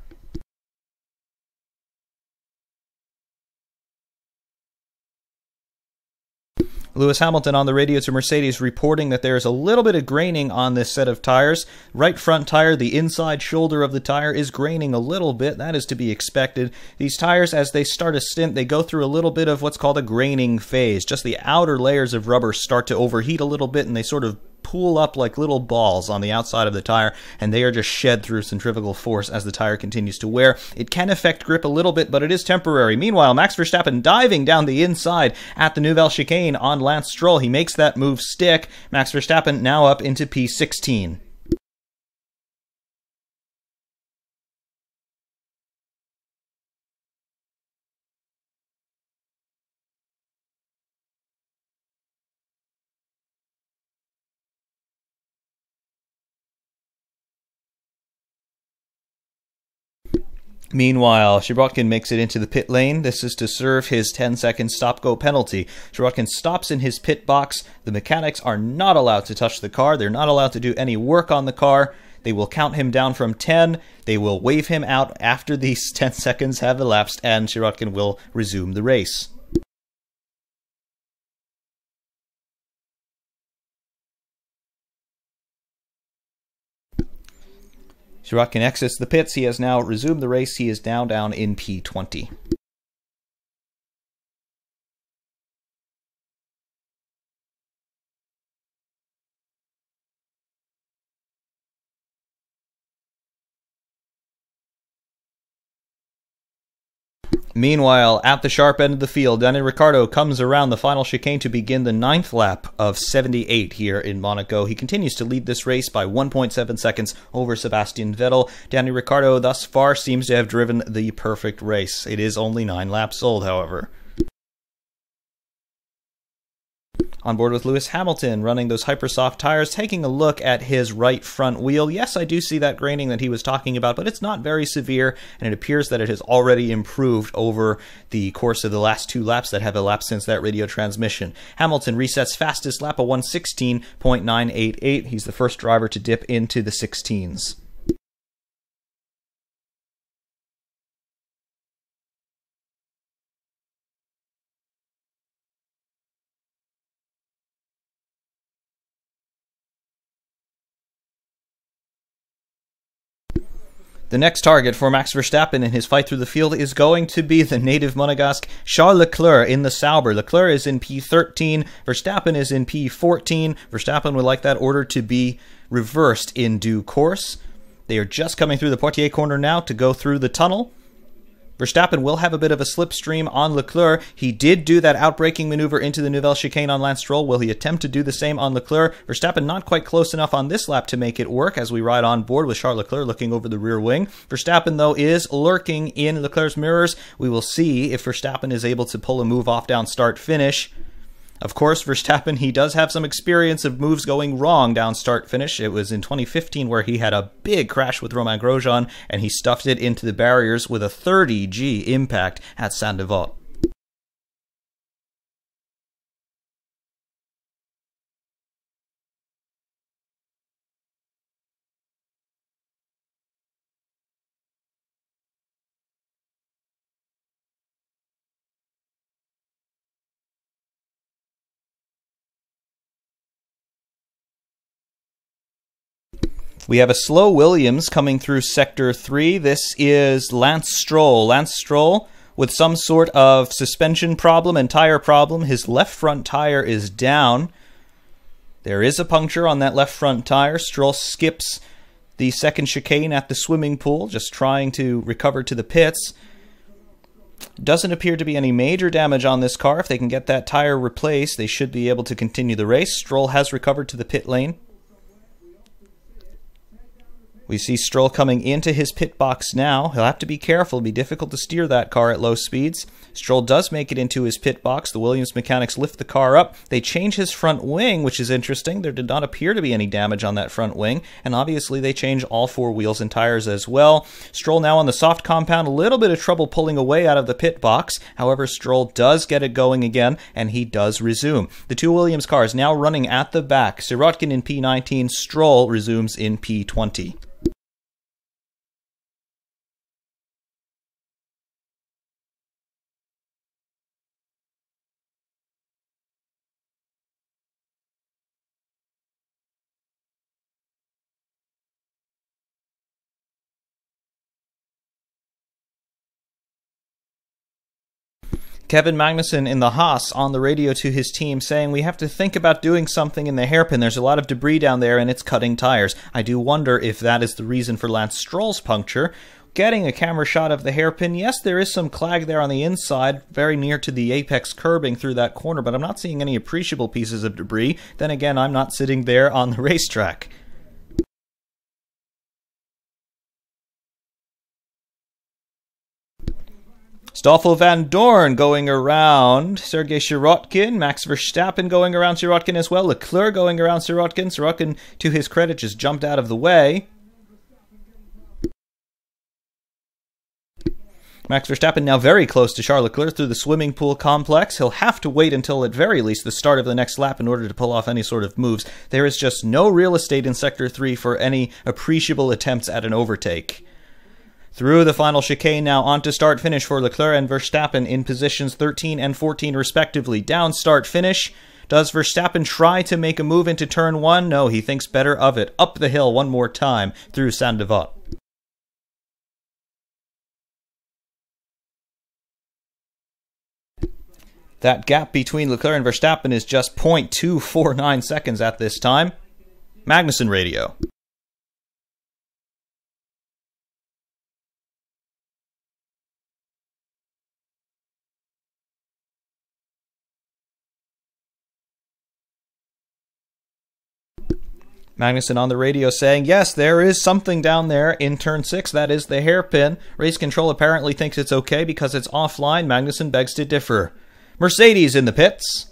[SPEAKER 1] Lewis Hamilton on the radio to Mercedes reporting that there is a little bit of graining on this set of tires. Right front tire, the inside shoulder of the tire is graining a little bit. That is to be expected. These tires, as they start a stint, they go through a little bit of what's called a graining phase. Just the outer layers of rubber start to overheat a little bit, and they sort of pool up like little balls on the outside of the tire, and they are just shed through centrifugal force as the tire continues to wear. It can affect grip a little bit, but it is temporary. Meanwhile, Max Verstappen diving down the inside at the Nouvelle Chicane on Lance Stroll. He makes that move stick. Max Verstappen now up into P16. Meanwhile, Sirotkin makes it into the pit lane. This is to serve his 10-second stop-go penalty. Sirotkin stops in his pit box. The mechanics are not allowed to touch the car. They're not allowed to do any work on the car. They will count him down from 10. They will wave him out after these 10 seconds have elapsed, and Sirotkin will resume the race. Sirotkin exits the pits. He has now resumed the race. He is now down in P20. Meanwhile, at the sharp end of the field, Daniel Ricciardo comes around the final chicane to begin the 9th lap of 78 here in Monaco. He continues to lead this race by 1.7 seconds over Sebastian Vettel. Daniel Ricciardo thus far seems to have driven the perfect race. It is only 9 laps old, however. On board with Lewis Hamilton, running those Hypersoft tires, taking a look at his right front wheel. Yes, I do see that graining that he was talking about, but it's not very severe, and it appears that it has already improved over the course of the last 2 laps that have elapsed since that radio transmission. Hamilton resets fastest lap, a 1:16.988. He's the first driver to dip into the 16s. The next target for Max Verstappen in his fight through the field is going to be the native Monegasque Charles Leclerc in the Sauber. Leclerc is in P13, Verstappen is in P14. Verstappen would like that order to be reversed in due course. They are just coming through the Poitiers corner now to go through the tunnel. Verstappen will have a bit of a slipstream on Leclerc. He did do that outbraking maneuver into the Nouvelle Chicane on Lance Stroll. Will he attempt to do the same on Leclerc? Verstappen not quite close enough on this lap to make it work as we ride on board with Charles Leclerc looking over the rear wing. Verstappen, though, is lurking in Leclerc's mirrors. We will see if Verstappen is able to pull a move off down start-finish. Of course, Verstappen, he does have some experience of moves going wrong down start-finish. It was in 2015 where he had a big crash with Romain Grosjean, and he stuffed it into the barriers with a 30G impact at Saint-Devote. We have a slow Williams coming through Sector 3. This is Lance Stroll. Lance Stroll with some sort of suspension problem and tire problem. His left front tire is down. There is a puncture on that left front tire. Stroll skips the second chicane at the swimming pool, just trying to recover to the pits. Doesn't appear to be any major damage on this car. If they can get that tire replaced, they should be able to continue the race. Stroll has recovered to the pit lane. We see Stroll coming into his pit box now. He'll have to be careful. It'll be difficult to steer that car at low speeds. Stroll does make it into his pit box. The Williams mechanics lift the car up. They change his front wing, which is interesting. There did not appear to be any damage on that front wing. And obviously they change all four wheels and tires as well. Stroll now on the soft compound. A little bit of trouble pulling away out of the pit box. However, Stroll does get it going again, and he does resume. The two Williams cars now running at the back. Sirotkin in P19. Stroll resumes in P20. Kevin Magnussen in the Haas on the radio to his team saying, we have to think about doing something in the hairpin. There's a lot of debris down there and it's cutting tires. I do wonder if that is the reason for Lance Stroll's puncture. Getting a camera shot of the hairpin, yes, there is some clag there on the inside, very near to the apex curbing through that corner, but I'm not seeing any appreciable pieces of debris. Then again, I'm not sitting there on the racetrack. Stoffel van Dorn going around Sergei Sirotkin. Max Verstappen going around Sirotkin as well. Leclerc going around Sirotkin. Sirotkin, to his credit, just jumped out of the way. Max Verstappen now very close to Charles Leclerc through the swimming pool complex. He'll have to wait until, at very least, the start of the next lap in order to pull off any sort of moves. There is just no real estate in Sector 3 for any appreciable attempts at an overtake. Through the final chicane now, on to start-finish for Leclerc and Verstappen in positions 13 and 14 respectively. Down start-finish. Does Verstappen try to make a move into turn 1? No, he thinks better of it. Up the hill one more time through Saint-Devote. That gap between Leclerc and Verstappen is just 0.249 seconds at this time. Magnussen radio. Magnussen on the radio saying, yes, there is something down there in turn 6. That is the hairpin. Race control apparently thinks it's okay because it's offline. Magnussen begs to differ. Mercedes in the pits.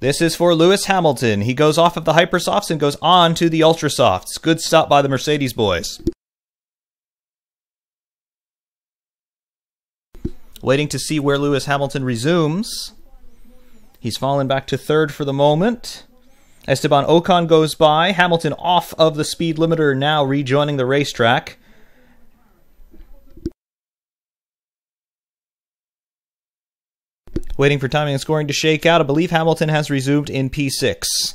[SPEAKER 1] This is for Lewis Hamilton. He goes off of the Hypersofts and goes on to the Ultrasofts. Good stop by the Mercedes boys. Waiting to see where Lewis Hamilton resumes. He's fallen back to third for the moment. Esteban Ocon goes by. Hamilton off of the speed limiter now, rejoining the racetrack. Waiting for timing and scoring to shake out. I believe Hamilton has resumed in P6.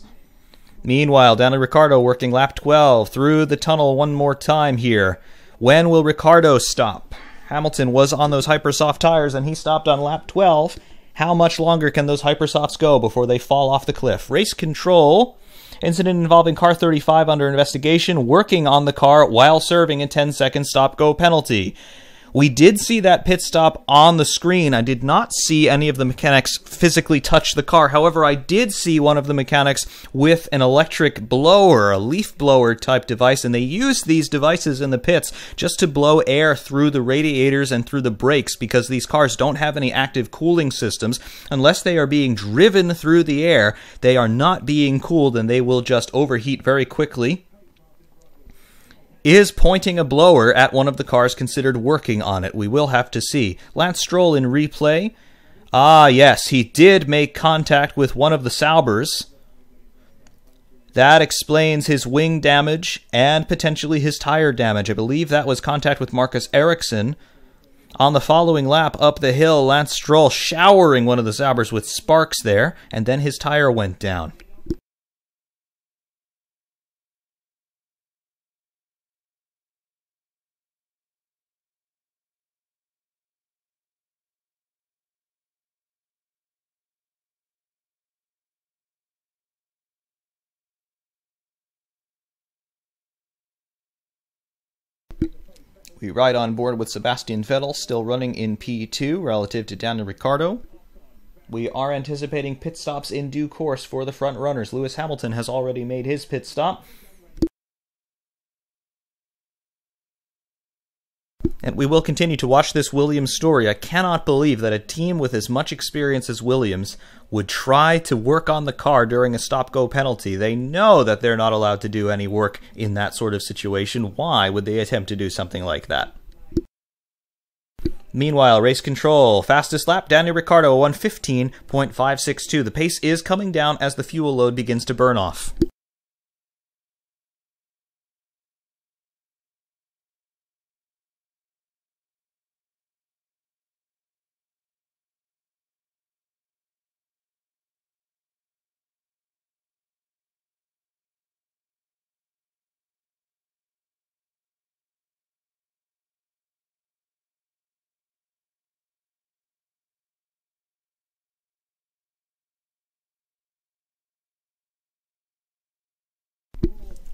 [SPEAKER 1] Meanwhile, Daniel Ricciardo working lap 12 through the tunnel one more time here. When will Ricciardo stop? Hamilton was on those Hypersoft tires and he stopped on lap 12. How much longer can those Hypersofts go before they fall off the cliff? Race control. Incident involving car 35 under investigation. Working on the car while serving a 10-second stop-go penalty. We did see that pit stop on the screen. I did not see any of the mechanics physically touch the car. However, I did see one of the mechanics with an electric blower, a leaf blower type device, and they use these devices in the pits just to blow air through the radiators and through the brakes because these cars don't have any active cooling systems. Unless they are being driven through the air, they are not being cooled and they will just overheat very quickly. Is pointing a blower at one of the cars considered working on it? We will have to see. Lance Stroll in replay. Ah, yes, he did make contact with one of the Saubers. That explains his wing damage and potentially his tire damage. I believe that was contact with Marcus Ericsson. On the following lap up the hill, Lance Stroll showering one of the Saubers with sparks there, and then his tire went down. We ride on board with Sebastian Vettel, still running in P2 relative to Daniel Ricciardo. We are anticipating pit stops in due course for the front runners. Lewis Hamilton has already made his pit stop. And we will continue to watch this Williams story. I cannot believe that a team with as much experience as Williams would try to work on the car during a stop-go penalty. They know that they're not allowed to do any work in that sort of situation. Why would they attempt to do something like that? Meanwhile, race control. Fastest lap, Daniel Ricciardo, 1:15.562. The pace is coming down as the fuel load begins to burn off.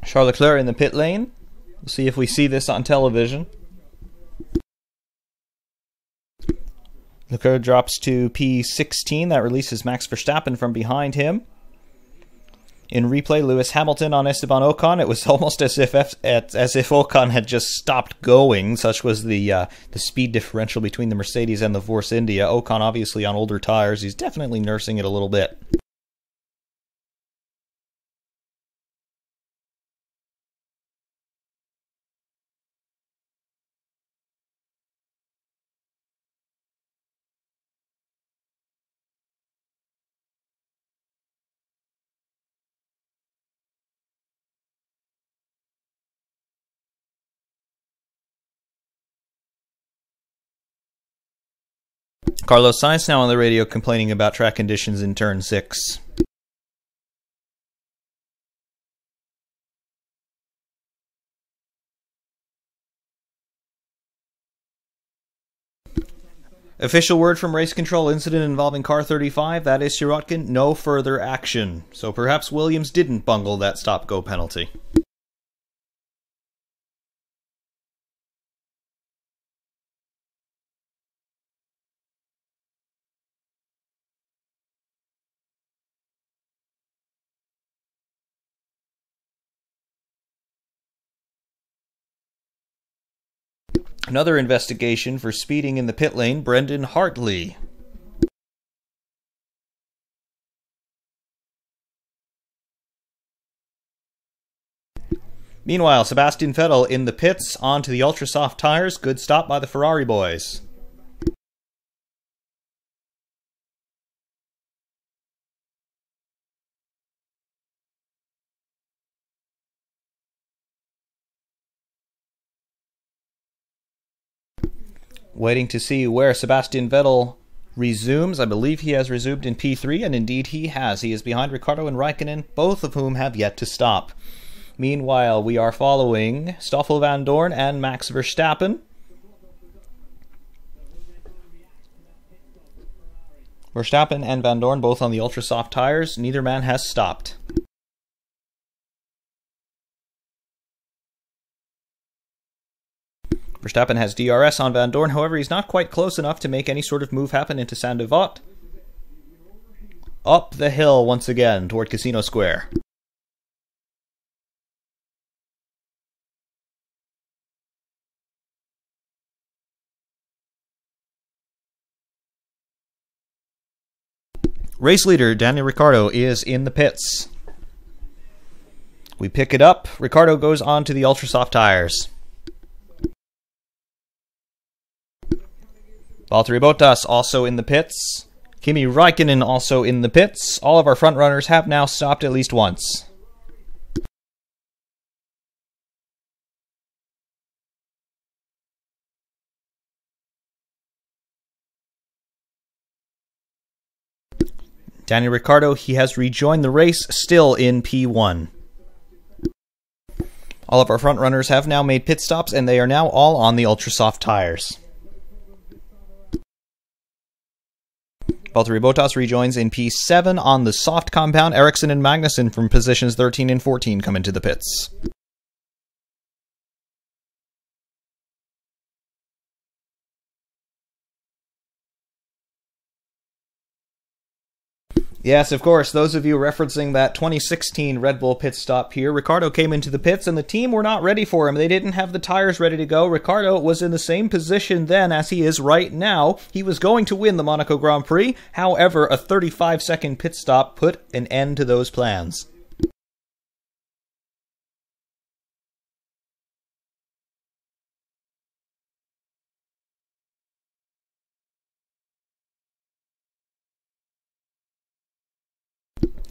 [SPEAKER 1] Charles Leclerc in the pit lane. We'll see if we see this on television. Leclerc drops to P16. That releases Max Verstappen from behind him. In replay, Lewis Hamilton on Esteban Ocon. It was almost as if Ocon had just stopped going. Such was the speed differential between the Mercedes and the Force India. Ocon obviously on older tires. He's definitely nursing it a little bit. Carlos Sainz now on the radio complaining about track conditions in turn 6. Official word from race control: incident involving car 35, that is Sirotkin, no further action. So perhaps Williams didn't bungle that stop-go penalty. Another investigation for speeding in the pit lane, Brendan Hartley. Meanwhile, Sebastian Vettel in the pits, onto the ultra-soft tires. Good stop by the Ferrari boys. Waiting to see where Sebastian Vettel resumes. I believe he has resumed in P3, and indeed he has. He is behind Ricciardo and Raikkonen, both of whom have yet to stop. Meanwhile, we are following Stoffel Van Dorn and Max Verstappen. Verstappen and Van Dorn both on the ultra-soft tires. Neither man has stopped. Verstappen has DRS on Van Dorn, however he's not quite close enough to make any sort of move happen into Saint-Devote. Up the hill once again toward Casino Square. Race leader Daniel Ricciardo is in the pits. We pick it up. Ricciardo goes on to the ultra-soft tires. Valtteri Bottas also in the pits. Kimi Räikkönen also in the pits. All of our front runners have now stopped at least once. Daniel Ricciardo, he has rejoined the race, still in P1. All of our front runners have now made pit stops, and they are now all on the ultra-soft tires. Valtteri Bottas rejoins in P7 on the soft compound. Ericsson and Magnussen from positions 13 and 14 come into the pits. Yes, of course, those of you referencing that 2016 Red Bull pit stop here, Ricciardo came into the pits and the team were not ready for him. They didn't have the tires ready to go. Ricciardo was in the same position then as he is right now. He was going to win the Monaco Grand Prix. However, a 35-second pit stop put an end to those plans.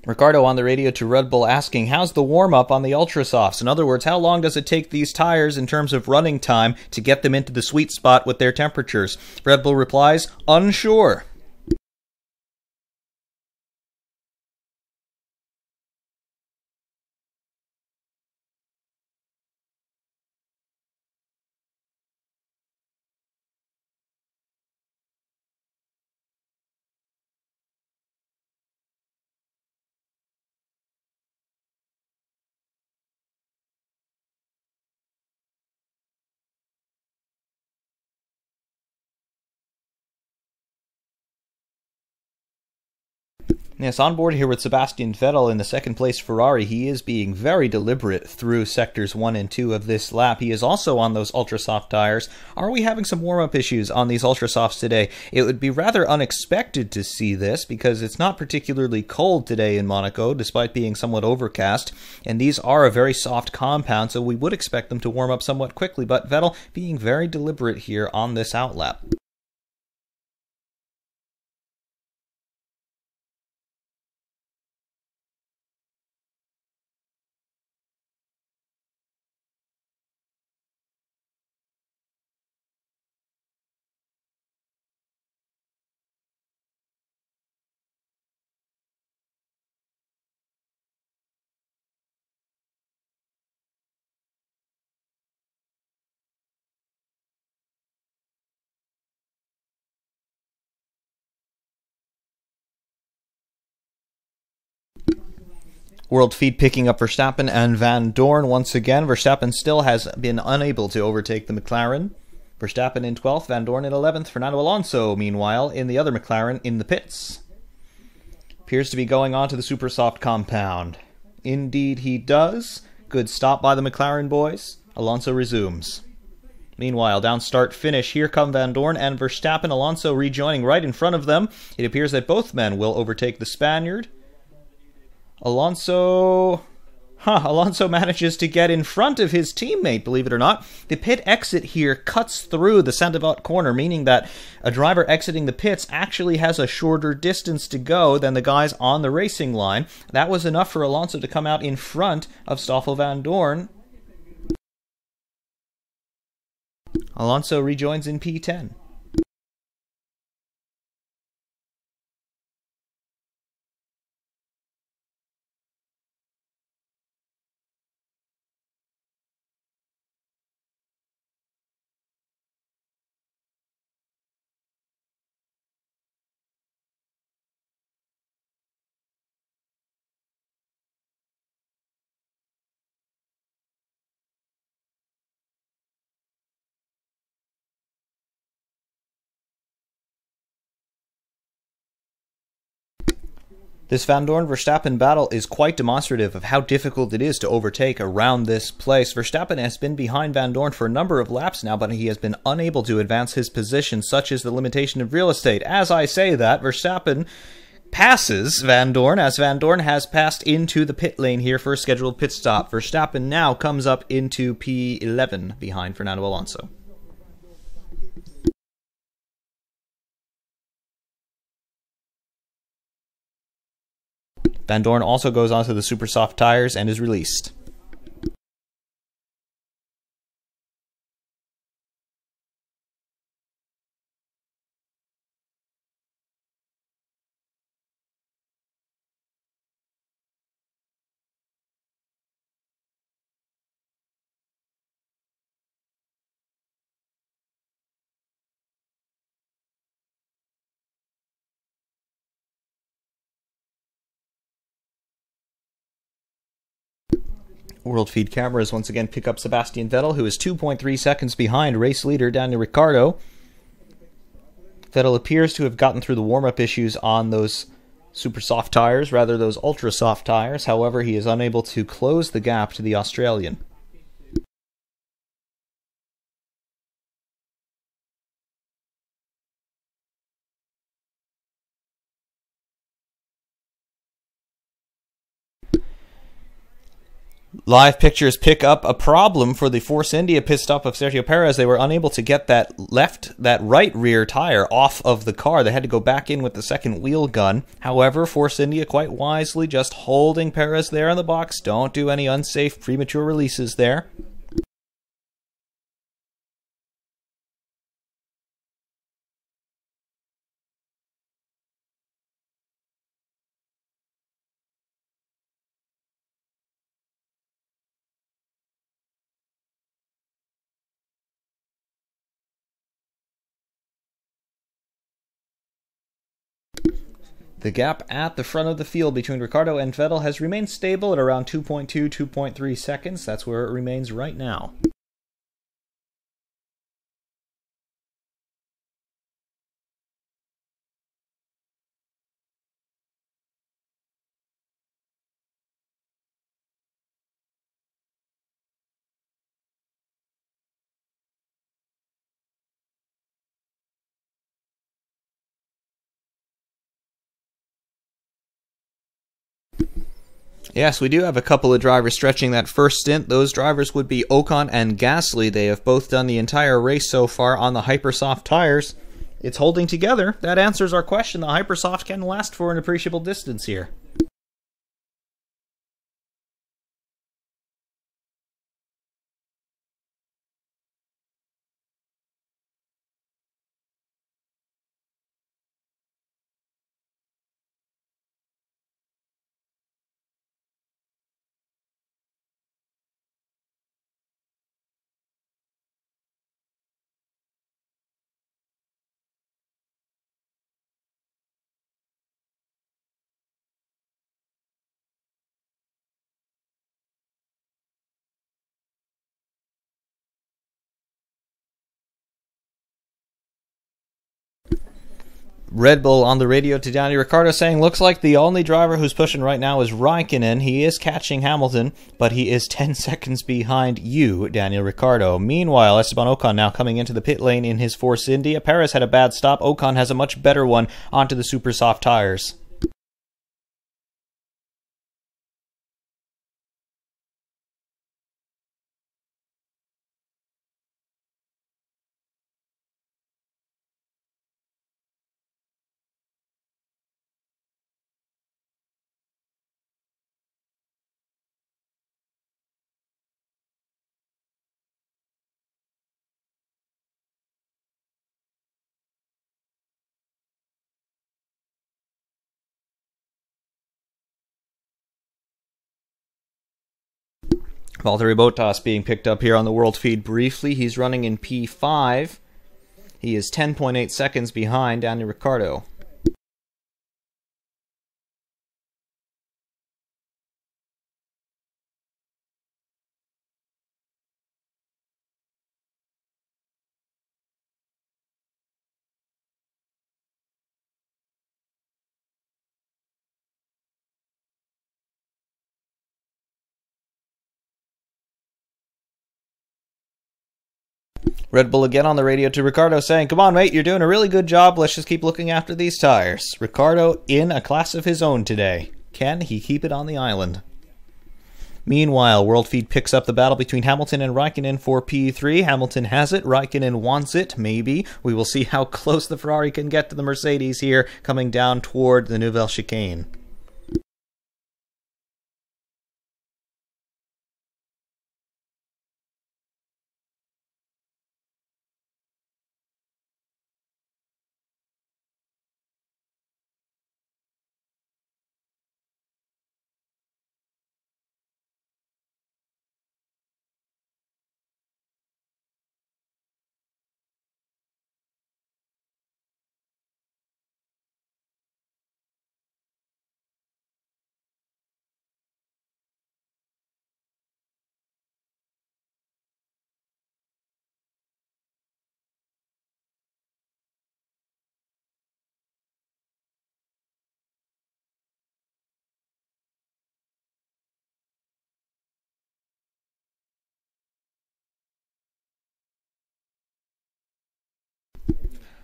[SPEAKER 1] Ricciardo on the radio to Red Bull asking, how's the warm-up on the Ultrasofts? In other words, how long does it take these tires in terms of running time to get them into the sweet spot with their temperatures? Red Bull replies, unsure. Yes, on board here with Sebastian Vettel in the second place Ferrari, he is being very deliberate through sectors 1 and 2 of this lap. He is also on those ultra-soft tires. Are we having some warm-up issues on these ultra-softs today? It would be rather unexpected to see this because it's not particularly cold today in Monaco, despite being somewhat overcast, and these are a very soft compound, so we would expect them to warm up somewhat quickly, but Vettel being very deliberate here on this outlap. World feed picking up Verstappen and Van Dorn once again. Verstappen still has been unable to overtake the McLaren. Verstappen in 12th, Van Dorn in 11th. Fernando Alonso, meanwhile, in the other McLaren in the pits. Appears to be going on to the super soft compound. Indeed he does. Good stop by the McLaren boys. Alonso resumes. Meanwhile, down start finish, here come Van Dorn and Verstappen. Alonso rejoining right in front of them. It appears that both men will overtake the Spaniard. Alonso manages to get in front of his teammate, believe it or not. The pit exit here cuts through the Sandoval corner, meaning that a driver exiting the pits actually has a shorter distance to go than the guys on the racing line. That was enough for Alonso to come out in front of Stoffel Van Dorn. Alonso rejoins in P10. This Van Dorn-Verstappen battle is quite demonstrative of how difficult it is to overtake around this place. Verstappen has been behind Van Dorn for a number of laps now, but he has been unable to advance his position. Such is the limitation of real estate. As I say that, Verstappen passes Van Dorn, as Van Dorn has passed into the pit lane here for a scheduled pit stop. Verstappen now comes up into P11 behind Fernando Alonso. Van Dorn also goes onto the super soft tires and is released. World feed cameras once again pick up Sebastian Vettel, who is 2.3 seconds behind race leader Daniel Ricciardo. Vettel appears to have gotten through the warm-up issues on those super soft tires, rather those ultra soft tires. However, he is unable to close the gap to the Australian. Live pictures pick up a problem for the Force India pit stop of Sergio Perez. They were unable to get that right rear tire off of the car. They had to go back in with the second wheel gun. However, Force India quite wisely just holding Perez there in the box. Don't do any unsafe premature releases there. The gap at the front of the field between Ricciardo and Vettel has remained stable at around 2.2, 2.3 seconds. That's where it remains right now. Yes, we do have a couple of drivers stretching that first stint. Those drivers would be Ocon and Gasly. They have both done the entire race so far on the Hypersoft tires. It's holding together. That answers our question. The Hypersoft can last for an appreciable distance here. Red Bull on the radio to Daniel Ricciardo saying, looks like the only driver who's pushing right now is Raikkonen. He is catching Hamilton, but he is 10 seconds behind you, Daniel Ricciardo. Meanwhile, Esteban Ocon now coming into the pit lane in his Force India. Perez had a bad stop. Ocon has a much better one onto the super soft tires. Valtteri Bottas being picked up here on the world feed briefly. He's running in P5. He is 10.8 seconds behind Daniel Ricciardo. Red Bull again on the radio to Ricciardo saying, come on, mate, you're doing a really good job. Let's just keep looking after these tires. Ricciardo in a class of his own today. Can he keep it on the island? Meanwhile, World Feed picks up the battle between Hamilton and Raikkonen for P3. Hamilton has it. Raikkonen wants it, maybe. We will see how close the Ferrari can get to the Mercedes here, coming down toward the Nouvelle Chicane.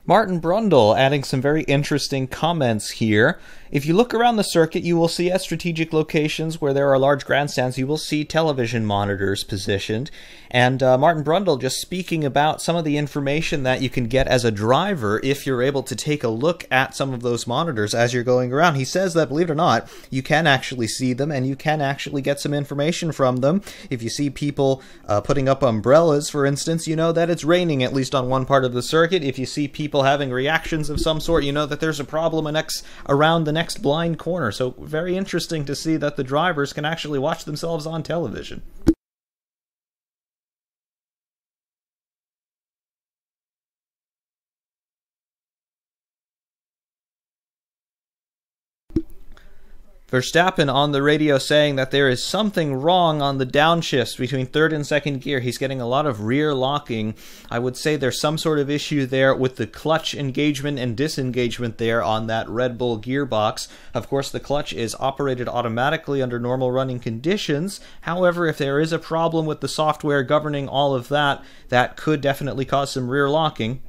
[SPEAKER 1] Martin Brundle adding some very interesting comments here. If you look around the circuit, you will see at strategic locations where there are large grandstands, you will see television monitors positioned. And Martin Brundle just speaking about some of the information that you can get as a driver if you're able to take a look at some of those monitors as you're going around. He says that, believe it or not, you can actually see them and you can actually get some information from them. If you see people putting up umbrellas, for instance, you know that it's raining, at least on one part of the circuit. If you see people having reactions of some sort, you know that there's a problem around the next blind corner. So very interesting to see that the drivers can actually watch themselves on television. Verstappen on the radio saying that there is something wrong on the downshifts between third and second gear. He's getting a lot of rear locking. I would say there's some sort of issue there with the clutch engagement and disengagement there on that Red Bull gearbox. Of course, the clutch is operated automatically under normal running conditions. However, if there is a problem with the software governing all of that, that could definitely cause some rear locking.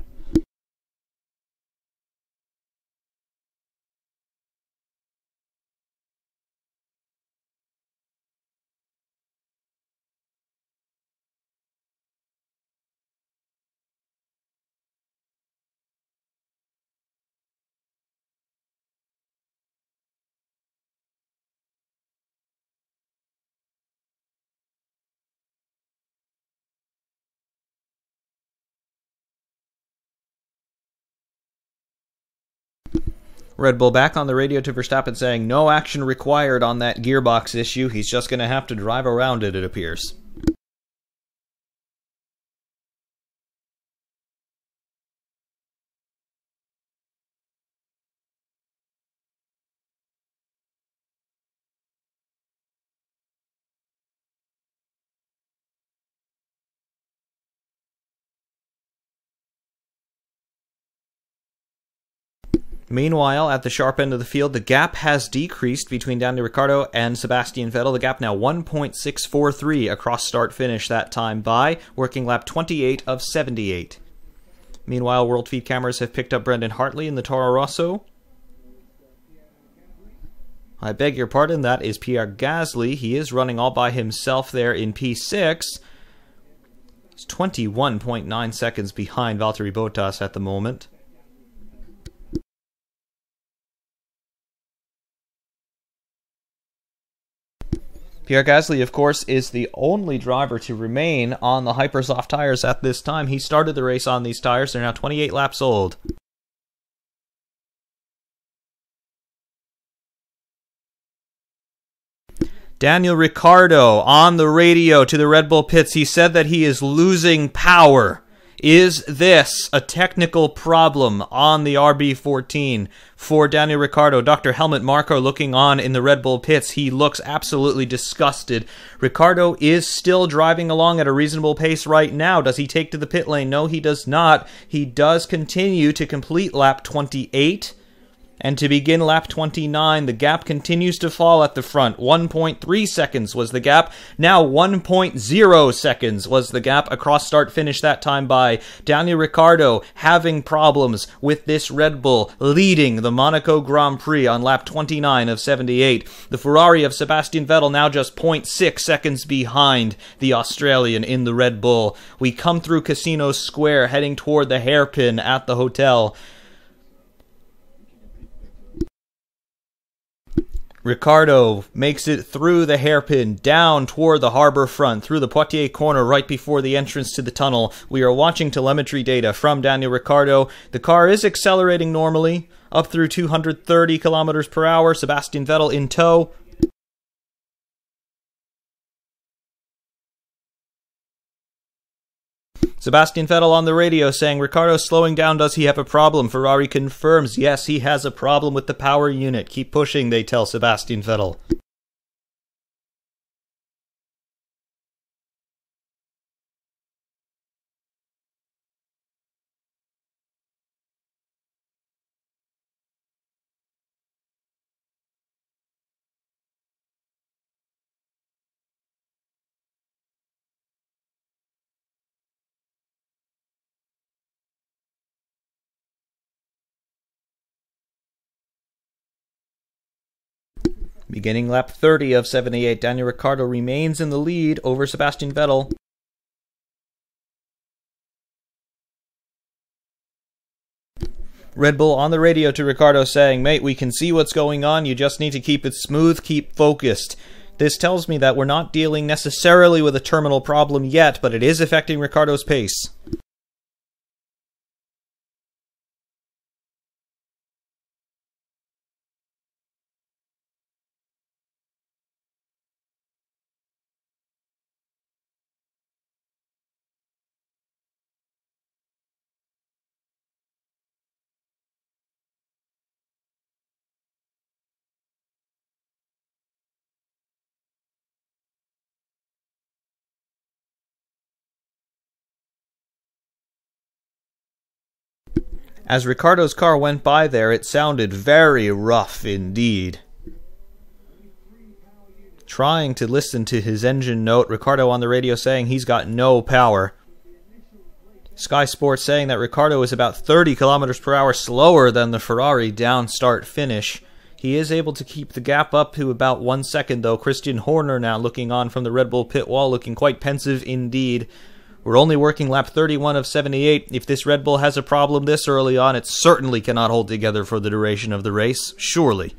[SPEAKER 1] Red Bull back on the radio to Verstappen saying no action required on that gearbox issue. He's just going to have to drive around it, it appears. Meanwhile, at the sharp end of the field, the gap has decreased between Daniel Ricciardo and Sebastian Vettel. The gap now 1.643 across start-finish that time by working lap 28 of 78. Meanwhile, World Feed cameras have picked up Brendan Hartley in the Toro Rosso. I beg your pardon, that is Pierre Gasly. He is running all by himself there in P6. He's 21.9 seconds behind Valtteri Bottas at the moment. Pierre Gasly, of course, is the only driver to remain on the Hypersoft tires at this time. He started the race on these tires. They're now 28 laps old. Daniel Ricciardo on the radio to the Red Bull pits. He said that he is losing power. Is this a technical problem on the RB14 for Daniel Ricciardo? Dr. Helmut Marko looking on in the Red Bull pits. He looks absolutely disgusted. Ricciardo is still driving along at a reasonable pace right now. Does he take to the pit lane? No, he does not. He does continue to complete lap 28. And to begin lap 29, the gap continues to fall at the front. 1.3 seconds was the gap. Now 1.0 seconds was the gap across start-finish that time by Daniel Ricciardo having problems with this Red Bull, leading the Monaco Grand Prix on lap 29 of 78. The Ferrari of Sebastian Vettel now just 0.6 seconds behind the Australian in the Red Bull. We come through Casino Square heading toward the hairpin at the hotel. Ricciardo makes it through the hairpin, down toward the harbor front, through the Poitiers corner right before the entrance to the tunnel. We are watching telemetry data from Daniel Ricciardo. The car is accelerating normally, up through 230 kilometers per hour. Sebastian Vettel in tow. Sebastian Vettel on the radio saying, Ricciardo's slowing down, does he have a problem? Ferrari confirms, yes, he has a problem with the power unit. Keep pushing, they tell Sebastian Vettel. Beginning lap 30 of 78, Daniel Ricciardo remains in the lead over Sebastian Vettel. Red Bull on the radio to Ricciardo saying, "Mate, we can see what's going on, you just need to keep it smooth, keep focused." This tells me that we're not dealing necessarily with a terminal problem yet, but it is affecting Ricciardo's pace. As Ricciardo's car went by there, it sounded very rough indeed. Trying to listen to his engine note, Ricciardo on the radio saying he's got no power. Sky Sports saying that Ricciardo is about 30 kilometers per hour slower than the Ferrari down start finish. He is able to keep the gap up to about 1 second though. Christian Horner now looking on from the Red Bull pit wall, looking quite pensive indeed. We're only working lap 31 of 78. If this Red Bull has a problem this early on, it certainly cannot hold together for the duration of the race. Surely.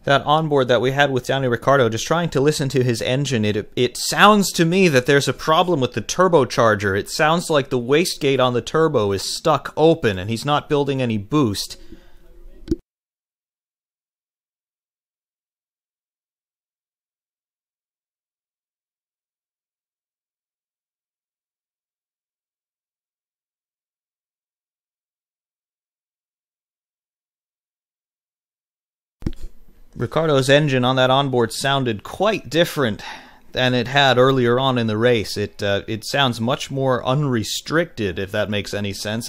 [SPEAKER 1] That onboard that we had with Daniel Ricciardo, just trying to listen to his engine, it sounds to me that there's a problem with the turbocharger. It sounds like the wastegate on the turbo is stuck open and he's not building any boost. Ricciardo's engine on that onboard sounded quite different than it had earlier on in the race. It sounds much more unrestricted, if that makes any sense.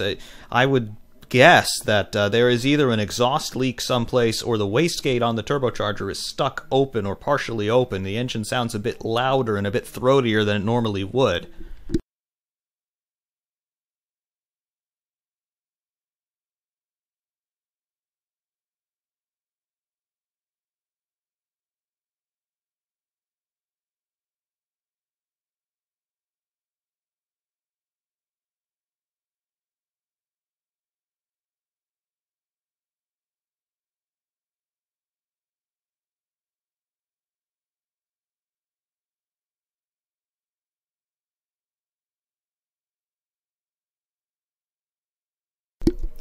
[SPEAKER 1] I would guess that there is either an exhaust leak someplace or the wastegate on the turbocharger is stuck open or partially open. The engine sounds a bit louder and a bit throatier than it normally would.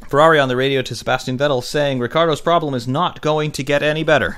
[SPEAKER 1] Ferrari on the radio to Sebastian Vettel saying Ricciardo's problem is not going to get any better.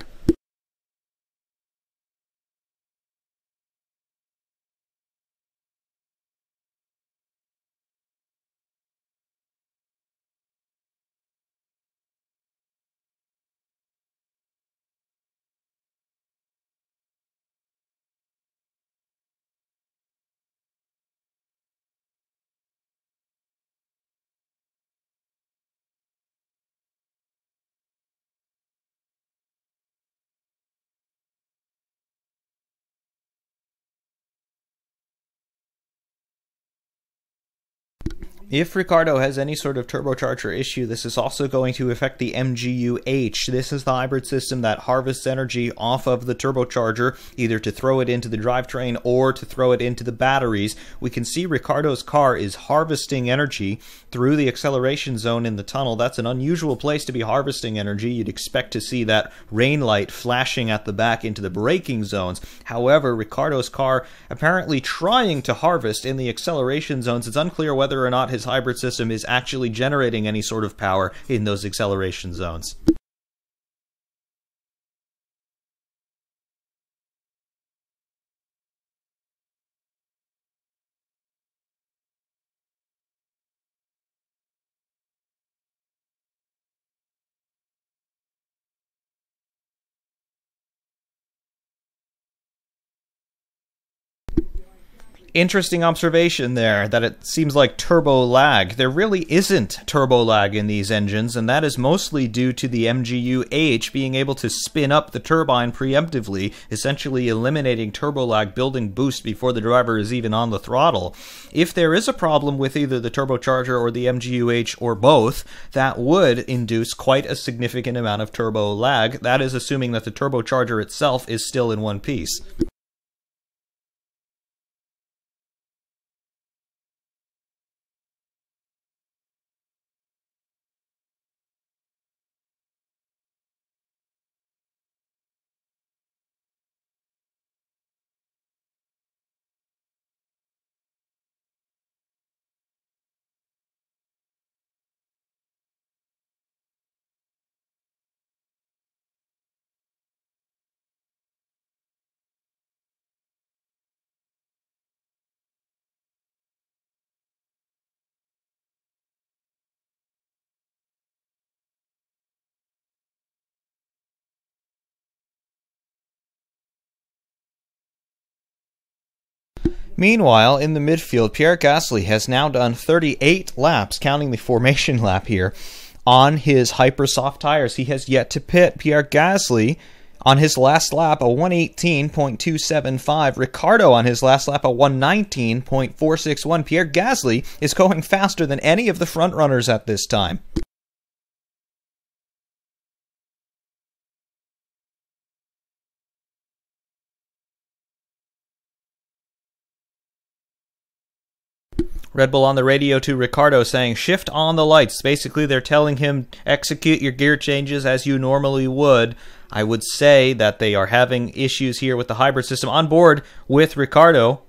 [SPEAKER 1] If Ricciardo has any sort of turbocharger issue, this is also going to affect the MGU-H. This is the hybrid system that harvests energy off of the turbocharger, either to throw it into the drivetrain or to throw it into the batteries. We can see Ricciardo's car is harvesting energy through the acceleration zone in the tunnel. That's an unusual place to be harvesting energy. You'd expect to see that rain light flashing at the back into the braking zones. However, Ricciardo's car apparently trying to harvest in the acceleration zones. It's unclear whether or not his hybrid system is actually generating any sort of power in those acceleration zones. Interesting observation there, that it seems like turbo lag. There really isn't turbo lag in these engines, and that is mostly due to the MGU-H being able to spin up the turbine preemptively, essentially eliminating turbo lag, building boost before the driver is even on the throttle. If there is a problem with either the turbocharger or the MGU-H or both, that would induce quite a significant amount of turbo lag. That is assuming that the turbocharger itself is still in one piece. Meanwhile, in the midfield, Pierre Gasly has now done 38 laps, counting the formation lap here, on his hypersoft tires. He has yet to pit. Pierre Gasly on his last lap, a 118.275. Ricciardo on his last lap, a 119.461. Pierre Gasly is going faster than any of the front runners at this time. Red Bull on the radio to Ricciardo saying, shift on the lights. Basically, they're telling him, execute your gear changes as you normally would. I would say that they are having issues here with the hybrid system on board with Ricciardo.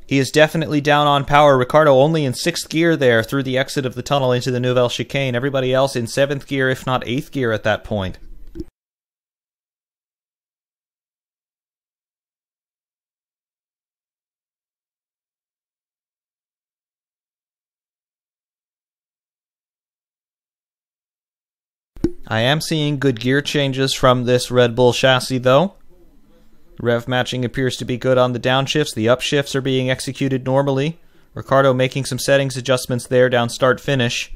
[SPEAKER 1] He is definitely down on power. Ricciardo only in 6th gear there through the exit of the tunnel into the Nouvelle Chicane. Everybody else in 7th gear, if not 8th gear at that point. I am seeing good gear changes from this Red Bull chassis, though. Rev matching appears to be good on the downshifts. The upshifts are being executed normally. Ricciardo making some settings adjustments there down start-finish.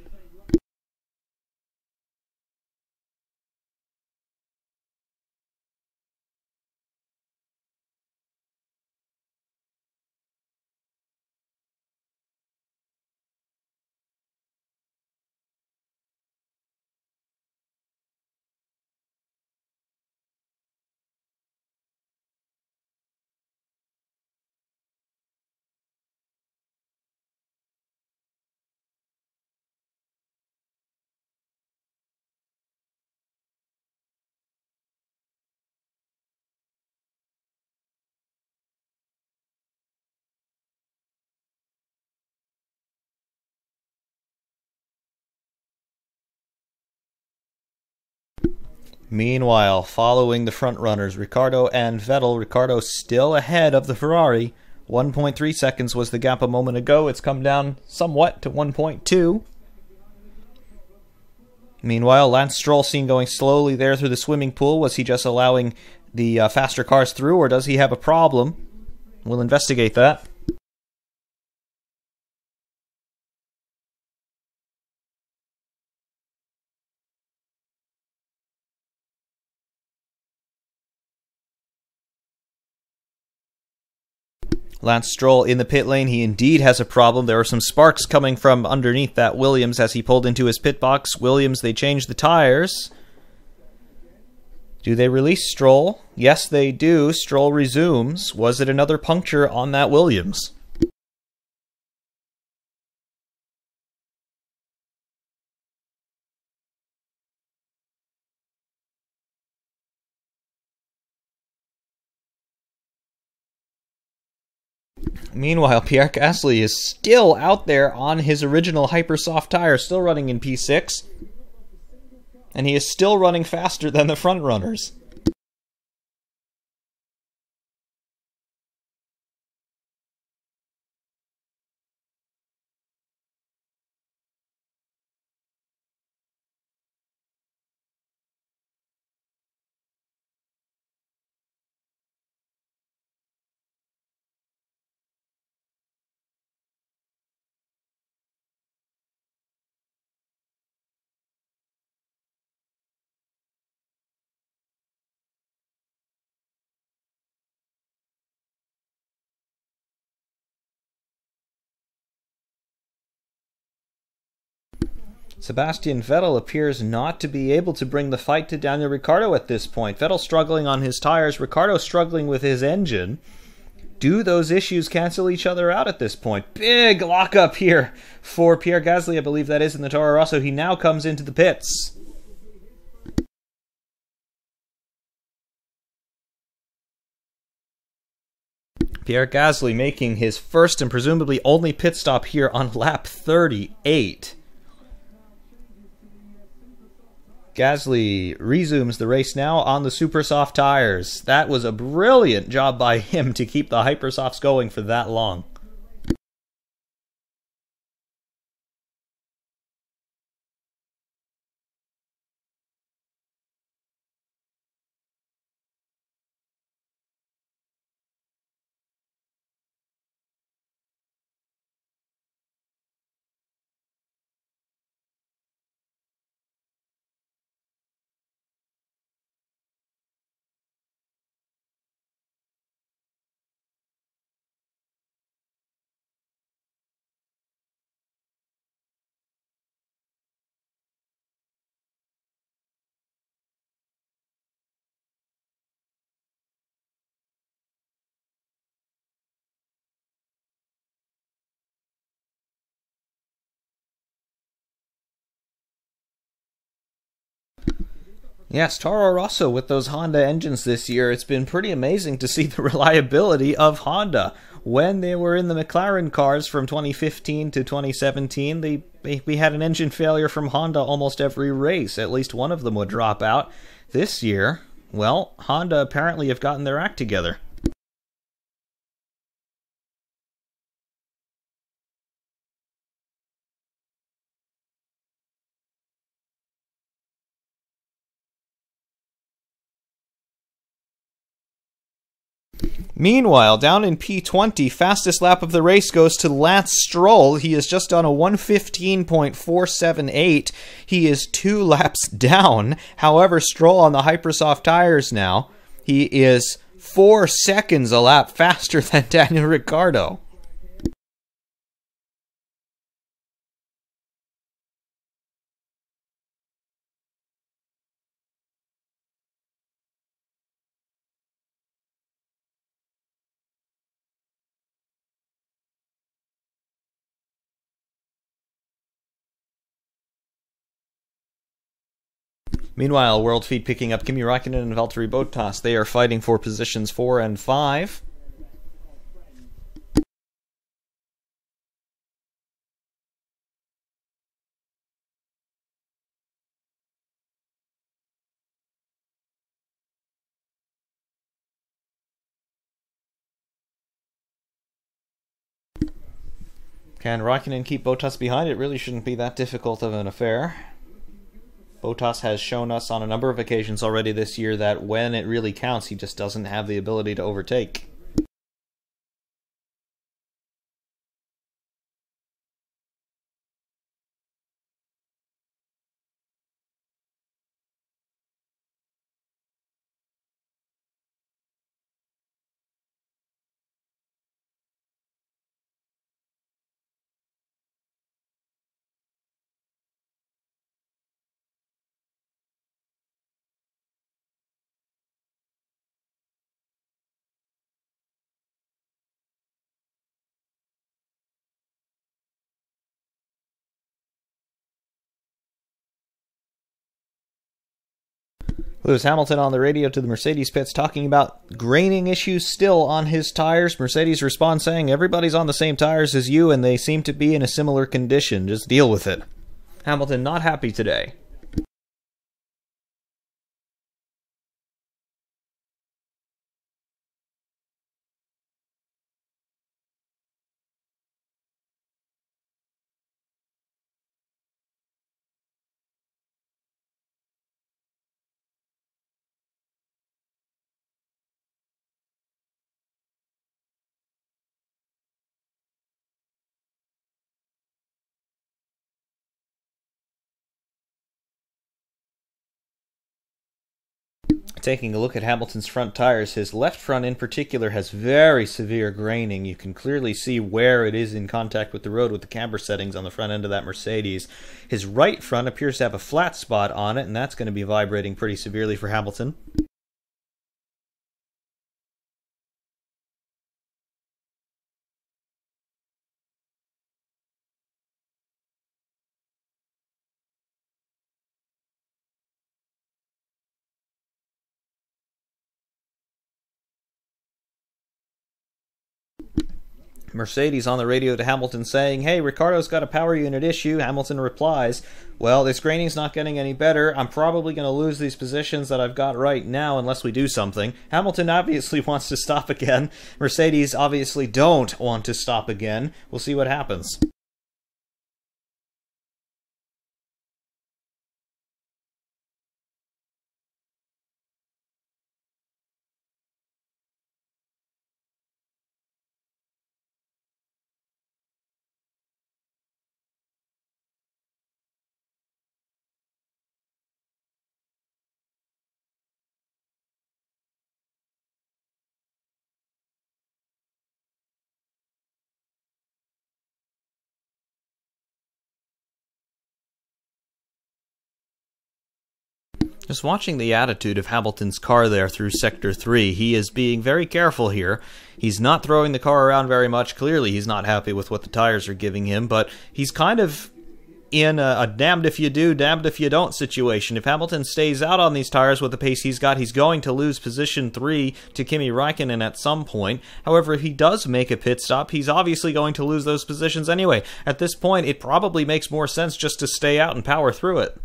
[SPEAKER 1] Meanwhile, following the front runners, Ricciardo and Vettel. Ricciardo still ahead of the Ferrari. 1.3 seconds was the gap a moment ago. It's come down somewhat to 1.2. Meanwhile, Lance Stroll seen going slowly there through the swimming pool. Was he just allowing the faster cars through, or does he have a problem? We'll investigate that. Lance Stroll in the pit lane. He indeed has a problem. There are some sparks coming from underneath that Williams as he pulled into his pit box. Williams, they changed the tires. Do they release Stroll? Yes, they do. Stroll resumes. Was it another puncture on that Williams? Meanwhile, Pierre Gasly is still out there on his original hypersoft tire, still running in P6. And he is still running faster than the front runners. Sebastian Vettel appears not to be able to bring the fight to Daniel Ricciardo at this point. Vettel struggling on his tires, Ricciardo struggling with his engine. Do those issues cancel each other out at this point? Big lockup here for Pierre Gasly, I believe that is, in the Toro Rosso. He now comes into the pits. Pierre Gasly making his first and presumably only pit stop here on lap 38. Gasly resumes the race now on the super soft tires. That was a brilliant job by him to keep the hypersofts going for that long. Yes, Toro Rosso with those Honda engines this year, it's been pretty amazing to see the reliability of Honda. When they were in the McLaren cars from 2015 to 2017, we had an engine failure from Honda almost every race. At least one of them would drop out. This year, well, Honda apparently have gotten their act together. Meanwhile, down in P20, fastest lap of the race goes to Lance Stroll. He has just done a 1:15.478. He is 2 laps down. However, Stroll on the hypersoft tires now, he is 4 seconds a lap faster than Daniel Ricciardo. Meanwhile, World Feed picking up Kimi Räikkönen and Valtteri Bottas. They are fighting for positions 4 and 5. Can Räikkönen keep Bottas behind? It really shouldn't be that difficult of an affair. Bottas has shown us on a number of occasions already this year that when it really counts, he just doesn't have the ability to overtake. Lewis Hamilton on the radio to the Mercedes pits talking about graining issues still on his tires. Mercedes responds saying, everybody's on the same tires as you and they seem to be in a similar condition. Just deal with it. Hamilton not happy today. Taking a look at Hamilton's front tires, his left front in particular has very severe graining. You can clearly see where it is in contact with the road with the camber settings on the front end of that Mercedes. His right front appears to have a flat spot on it, and that's going to be vibrating pretty severely for Hamilton. Mercedes on the radio to Hamilton saying, "Hey, Ricciardo's got a power unit issue." Hamilton replies, "Well, this graining's not getting any better. I'm probably going to lose these positions that I've got right now unless we do something." Hamilton obviously wants to stop again. Mercedes obviously don't want to stop again. We'll see what happens. Just watching the attitude of Hamilton's car there through Sector 3, he is being very careful here. He's not throwing the car around very much. Clearly he's not happy with what the tires are giving him, but he's kind of in a damned if you do, damned if you don't situation. If Hamilton stays out on these tires with the pace he's got, he's going to lose position 3 to Kimi Räikkönen at some point. However, if he does make a pit stop, he's obviously going to lose those positions anyway. At this point, it probably makes more sense just to stay out and power through it.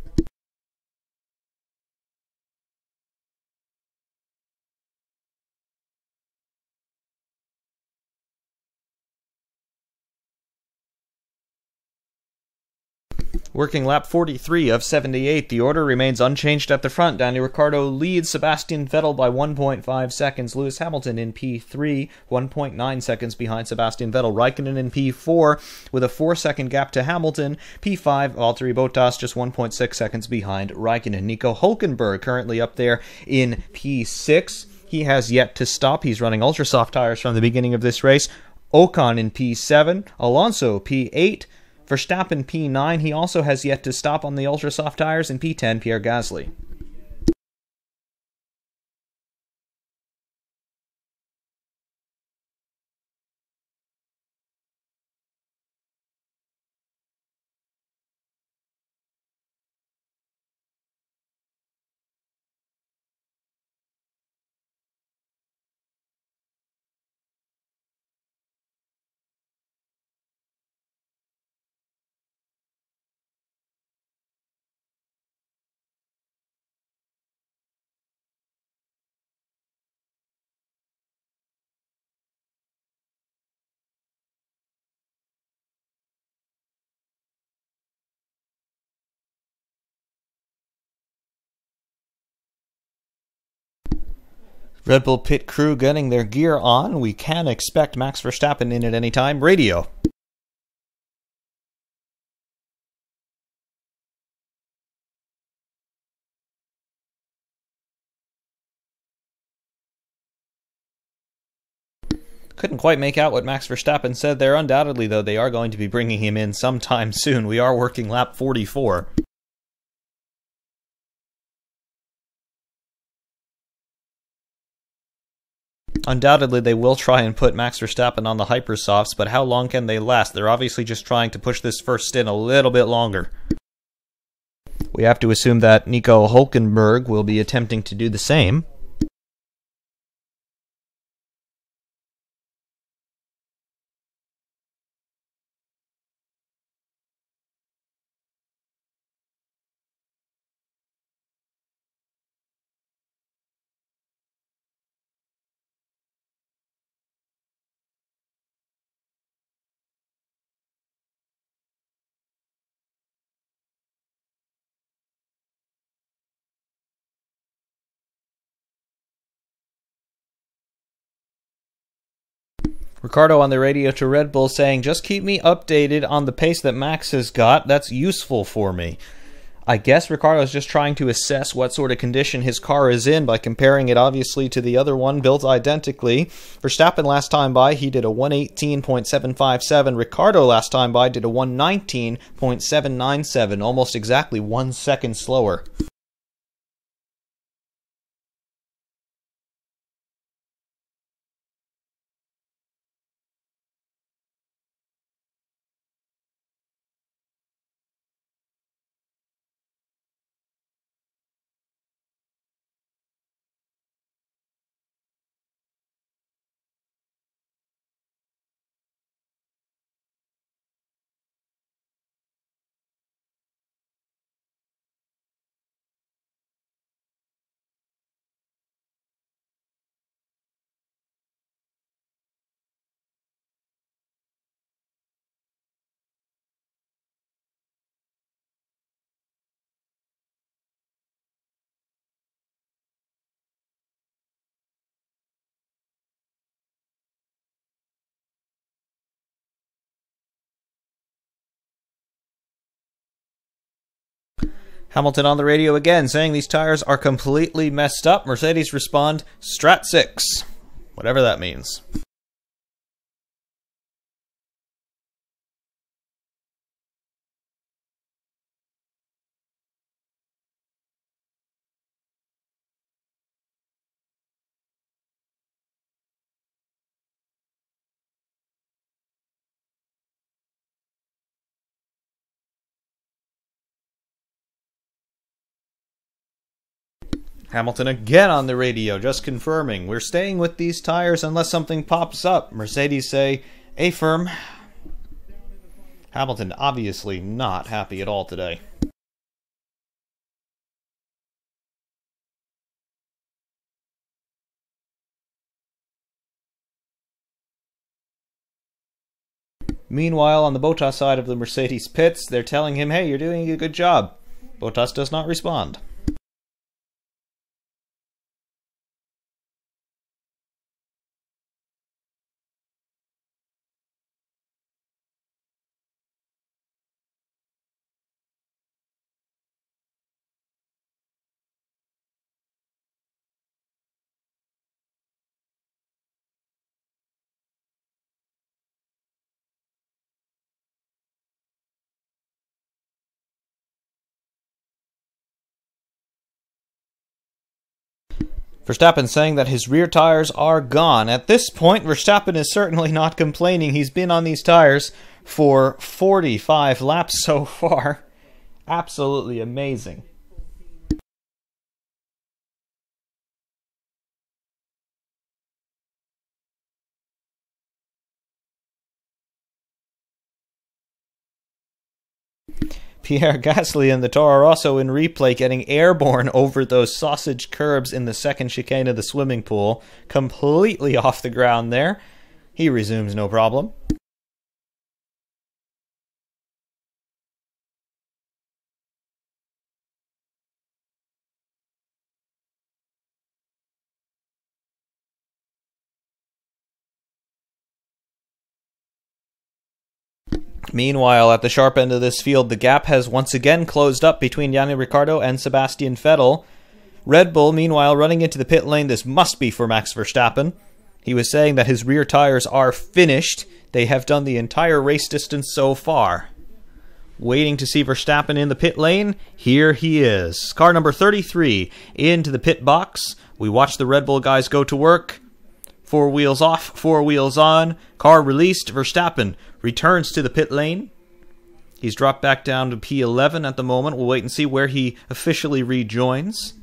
[SPEAKER 1] Working lap 43 of 78, the order remains unchanged at the front. Daniel Ricciardo leads Sebastian Vettel by 1.5 seconds. Lewis Hamilton in P3, 1.9 seconds behind Sebastian Vettel. Raikkonen in P4 with a 4-second gap to Hamilton. P5, Valtteri Bottas just 1.6 seconds behind Raikkonen. Nico Hülkenberg currently up there in P6. He has yet to stop. He's running ultra soft tires from the beginning of this race. Ocon in P7, Alonso P8, Verstappen P9, he also has yet to stop on the ultra-soft tires, and P10, Pierre Gasly. Red Bull pit crew getting their gear on. We can expect Max Verstappen in at any time. Radio. Couldn't quite make out what Max Verstappen said there. Undoubtedly, though, they are going to be bringing him in sometime soon. We are working lap 44. Undoubtedly, they will try and put Max Verstappen on the hypersofts, but how long can they last? They're obviously just trying to push this first stint a little bit longer. We have to assume that Nico Hülkenberg will be attempting to do the same. Ricciardo on the radio to Red Bull saying, "Just keep me updated on the pace that Max has got. That's useful for me." I guess Ricciardo's just trying to assess what sort of condition his car is in by comparing it obviously to the other one built identically. Verstappen last time by, he did a 118.757. Ricciardo last time by did a 119.797, almost exactly 1 second slower. Hamilton on the radio again, saying these tires are completely messed up. Mercedes respond, Strat 6. Whatever that means. Hamilton again on the radio, just confirming, we're staying with these tires unless something pops up. Mercedes say, A firm. Hamilton obviously not happy at all today. Meanwhile, on the Bottas side of the Mercedes pits, they're telling him, hey, you're doing a good job. Bottas does not respond. Verstappen saying that his rear tires are gone. At this point, Verstappen is certainly not complaining. He's been on these tires for 45 laps so far. Absolutely amazing. Pierre Gasly and the Toro Rosso in replay getting airborne over those sausage curbs in the second chicane of the swimming pool. Completely off the ground there. He resumes no problem. Meanwhile, at the sharp end of this field, the gap has once again closed up between Daniel Ricciardo and Sebastian Vettel. Red Bull, meanwhile, running into the pit lane. This must be for Max Verstappen. He was saying that his rear tires are finished. They have done the entire race distance so far. Waiting to see Verstappen in the pit lane. Here he is. Car number 33 into the pit box. We watch the Red Bull guys go to work. 4 wheels off, 4 wheels on. Car released. Verstappen returns to the pit lane. He's dropped back down to P11 at the moment. We'll wait and see where he officially rejoins.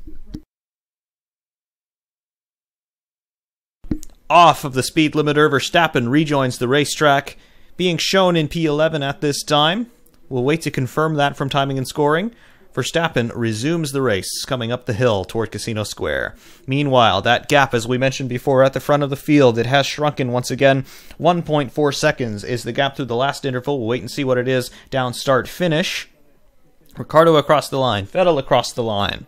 [SPEAKER 1] Off of the speed limiter, Verstappen rejoins the racetrack, being shown in P11 at this time. We'll wait to confirm that from timing and scoring. Verstappen resumes the race, coming up the hill toward Casino Square. Meanwhile, that gap, as we mentioned before, at the front of the field, it has shrunken once again. 1.4 seconds is the gap through the last interval. We'll wait and see what it is down start finish. Ricciardo across the line, Vettel across the line.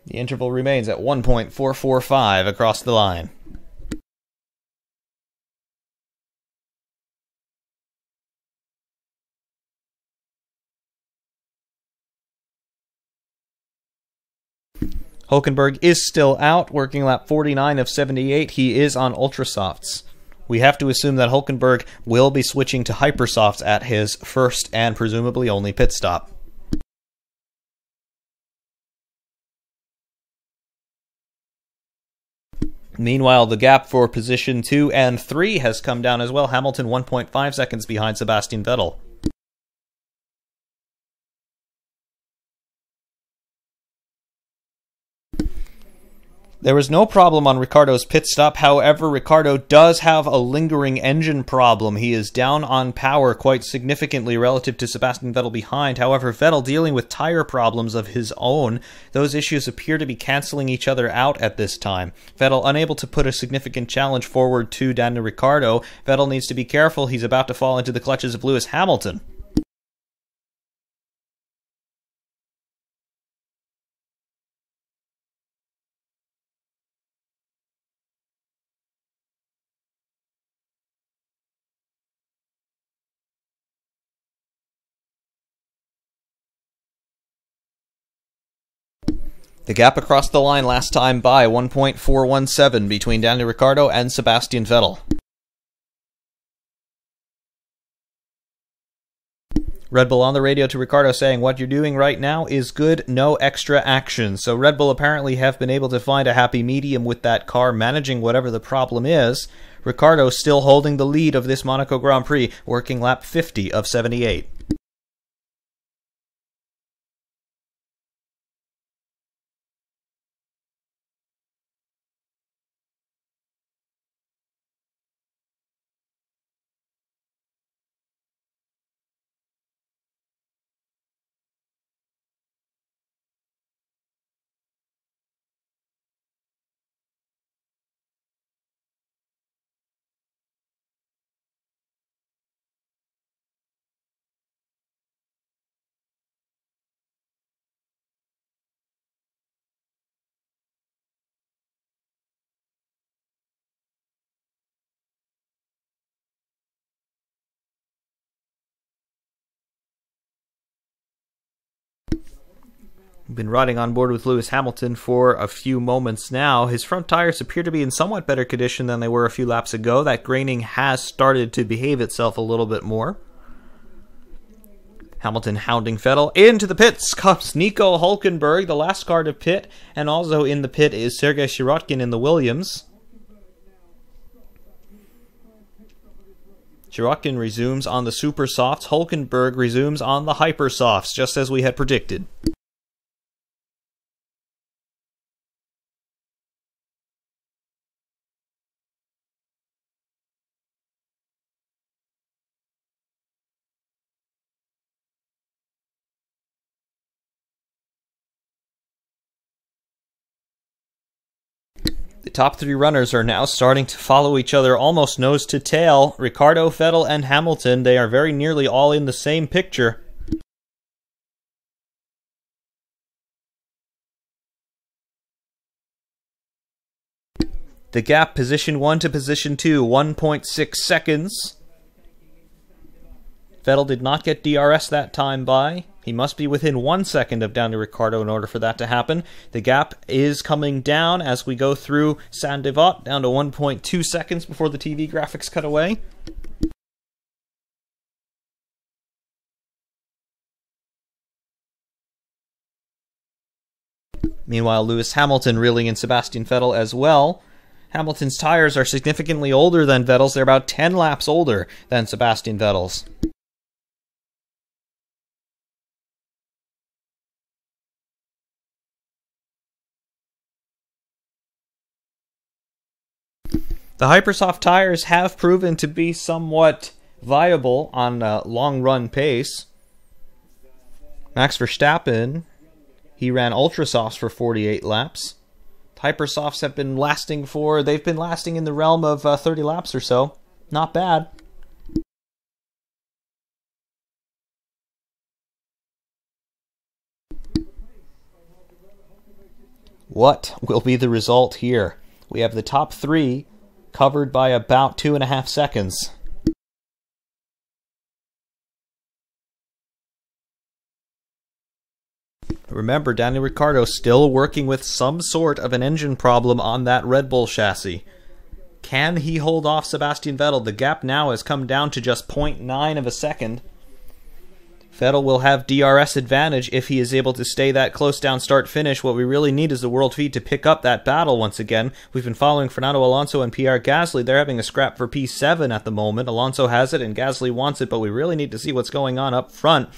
[SPEAKER 1] The interval remains at 1.445 across the line. Hulkenberg is still out, working lap 49 of 78. He is on Ultrasofts. We have to assume that Hulkenberg will be switching to Hypersofts at his first and presumably only pit stop. Meanwhile, the gap for position 2 and 3 has come down as well. Hamilton 1.5 seconds behind Sebastian Vettel. There was no problem on Ricciardo's pit stop. However, Ricciardo does have a lingering engine problem. He is down on power quite significantly relative to Sebastian Vettel behind. However, Vettel dealing with tire problems of his own. Those issues appear to be cancelling each other out at this time. Vettel unable to put a significant challenge forward to Daniel Ricciardo. Vettel needs to be careful. He's about to fall into the clutches of Lewis Hamilton. The gap across the line last time by 1.417 between Daniel Ricciardo and Sebastian Vettel. Red Bull on the radio to Ricciardo saying, "What you're doing right now is good, no extra action." So Red Bull apparently have been able to find a happy medium with that car, managing whatever the problem is. Ricciardo still holding the lead of this Monaco Grand Prix, working lap 50 of 78. Been riding on board with Lewis Hamilton for a few moments now. His front tires appear to be in somewhat better condition than they were a few laps ago. That graining has started to behave itself a little bit more. Hamilton hounding Vettel. Into the pits comes Nico Hulkenberg, the last car to pit, and also in the pit is Sergei Sirotkin in the Williams. Sirotkin resumes on the Super Softs. Hulkenberg resumes on the Hyper Softs, just as we had predicted. The top three runners are now starting to follow each other almost nose to tail. Ricciardo, Vettel, and Hamilton, they are very nearly all in the same picture. The gap, position 1 to position 2, 1.6 seconds. Vettel did not get DRS that time by. He must be within 1 second of Daniel Ricciardo in order for that to happen. The gap is coming down as we go through Saint-Devote, down to 1.2 seconds before the TV graphics cut away. Meanwhile, Lewis Hamilton reeling in Sebastian Vettel as well. Hamilton's tires are significantly older than Vettel's. They're about 10 laps older than Sebastian Vettel's. The Hypersoft tires have proven to be somewhat viable on a long-run pace. Max Verstappen, he ran Ultrasofts for 48 laps. Hypersofts have been lasting they've been lasting in the realm of 30 laps or so. Not bad. What will be the result here? We have the top three covered by about 2.5 seconds. Remember, Daniel Ricciardo still working with some sort of an engine problem on that Red Bull chassis. Can he hold off Sebastian Vettel? The gap now has come down to just 0.9 of a second. Vettel will have DRS advantage if he is able to stay that close down start-finish. What we really need is the world feed to pick up that battle once again. We've been following Fernando Alonso and Pierre Gasly. They're having a scrap for P7 at the moment. Alonso has it and Gasly wants it, but we really need to see what's going on up front.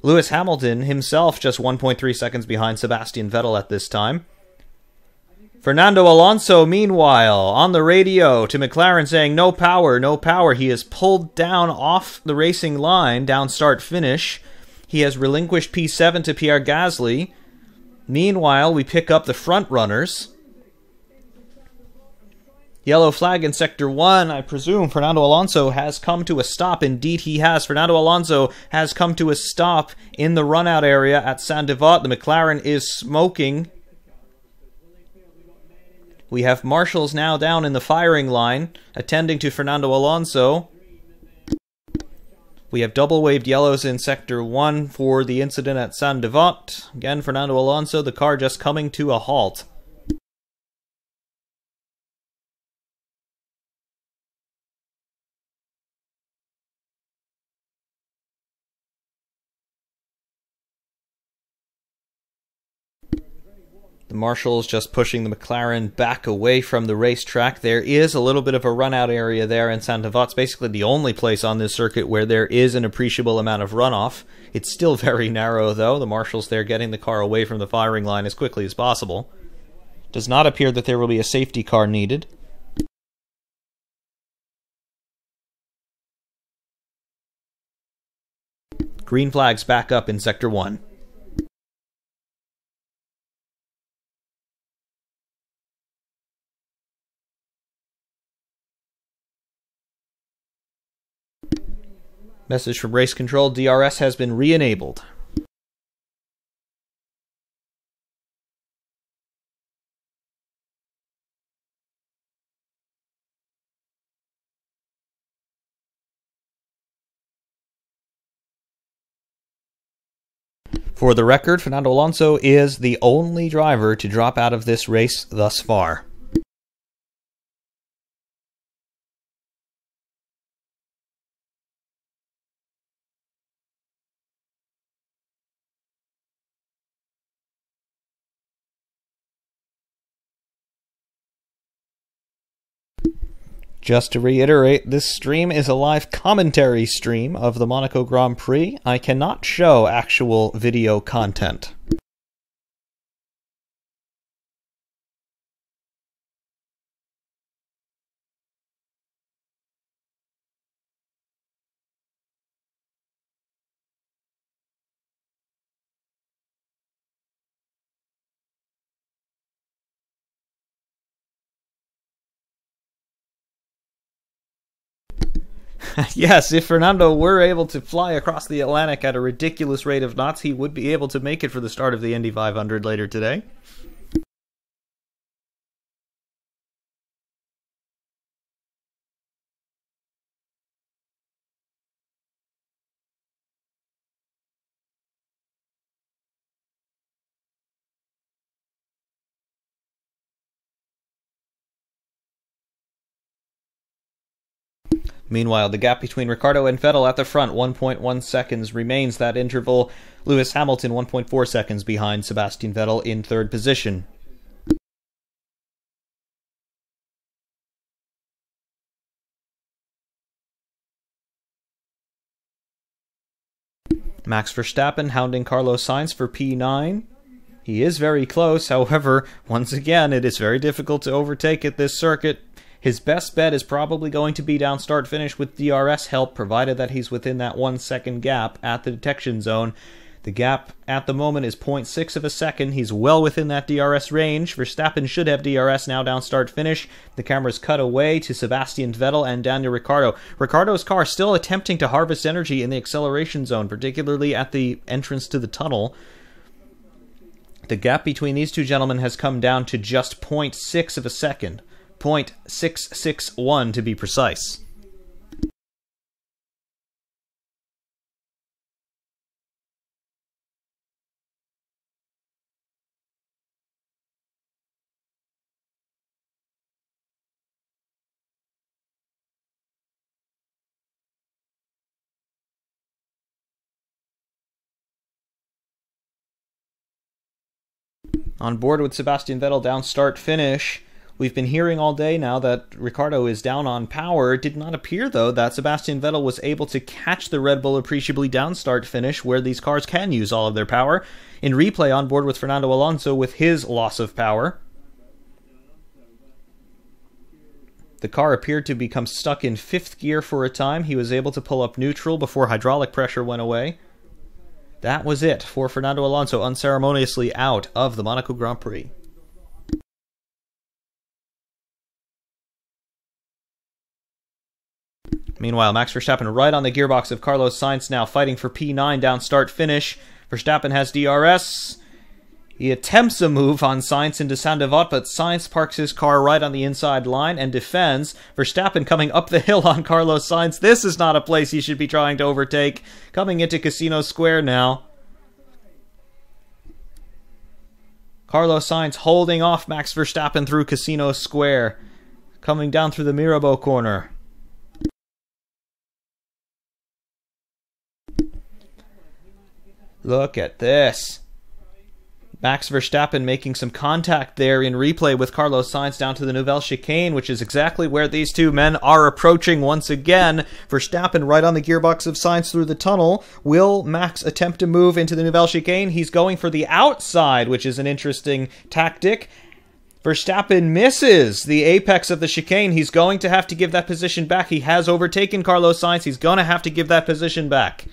[SPEAKER 1] Lewis Hamilton himself just 1.3 seconds behind Sebastian Vettel at this time. Fernando Alonso, meanwhile, on the radio to McLaren saying, no power, no power. He is pulled down off the racing line, down start-finish. He has relinquished P7 to Pierre Gasly. Meanwhile, we pick up the front runners. Yellow flag in Sector 1. I presume Fernando Alonso has come to a stop. Indeed, he has. Fernando Alonso has come to a stop in the run-out area at Saint-Devote. The McLaren is smoking. We have marshals now down in the firing line, attending to Fernando Alonso. We have double-waved yellows in Sector 1 for the incident at Saint-Devote. Again, Fernando Alonso, the car just coming to a halt. The marshals just pushing the McLaren back away from the racetrack. There is a little bit of a run-out area there in Saint-Devote. It's basically the only place on this circuit where there is an appreciable amount of runoff. It's still very narrow, though. The marshals there getting the car away from the firing line as quickly as possible. Does not appear that there will be a safety car needed. Green flags back up in Sector 1. Message from race control, DRS has been re-enabled. For the record, Fernando Alonso is the only driver to drop out of this race thus far. Just to reiterate, this stream is a live commentary stream of the Monaco Grand Prix. I cannot show actual video content. Yes, if Fernando were able to fly across the Atlantic at a ridiculous rate of knots, he would be able to make it for the start of the Indy 500 later today. Meanwhile, the gap between Ricciardo and Vettel at the front, 1.1 seconds, remains that interval. Lewis Hamilton, 1.4 seconds behind Sebastian Vettel in third position. Max Verstappen hounding Carlos Sainz for P9. He is very close, however, once again, it is very difficult to overtake at this circuit. His best bet is probably going to be down start-finish with DRS help, provided that he's within that 1 second gap at the detection zone. The gap at the moment is 0.6 of a second. He's well within that DRS range. Verstappen should have DRS now down start-finish. The camera's cut away to Sebastian Vettel and Daniel Ricciardo. Ricciardo's car still attempting to harvest energy in the acceleration zone, particularly at the entrance to the tunnel. The gap between these two gentlemen has come down to just 0.6 of a second. 0.661 to be precise. On board with Sebastian Vettel down start finish. We've been hearing all day now that Ricciardo is down on power. It did not appear, though, that Sebastian Vettel was able to catch the Red Bull appreciably down start finish where these cars can use all of their power. In replay, on board with Fernando Alonso with his loss of power. The car appeared to become stuck in 5th gear for a time. He was able to pull up neutral before hydraulic pressure went away. That was it for Fernando Alonso, unceremoniously out of the Monaco Grand Prix. Meanwhile, Max Verstappen right on the gearbox of Carlos Sainz now, fighting for P9 down start finish. Verstappen has DRS. He attempts a move on Sainz into Saint-Devote, but Sainz parks his car right on the inside line and defends. Verstappen coming up the hill on Carlos Sainz. This is not a place he should be trying to overtake. Coming into Casino Square now. Carlos Sainz holding off Max Verstappen through Casino Square. Coming down through the Mirabeau corner. Look at this. Max Verstappen making some contact there in replay with Carlos Sainz down to the Nouvelle Chicane, which is exactly where these two men are approaching once again. Verstappen right on the gearbox of Sainz through the tunnel. Will Max attempt to move into the Nouvelle Chicane? He's going for the outside, which is an interesting tactic. Verstappen misses the apex of the chicane. He's going to have to give that position back. He has overtaken Carlos Sainz. He's going to have to give that position back.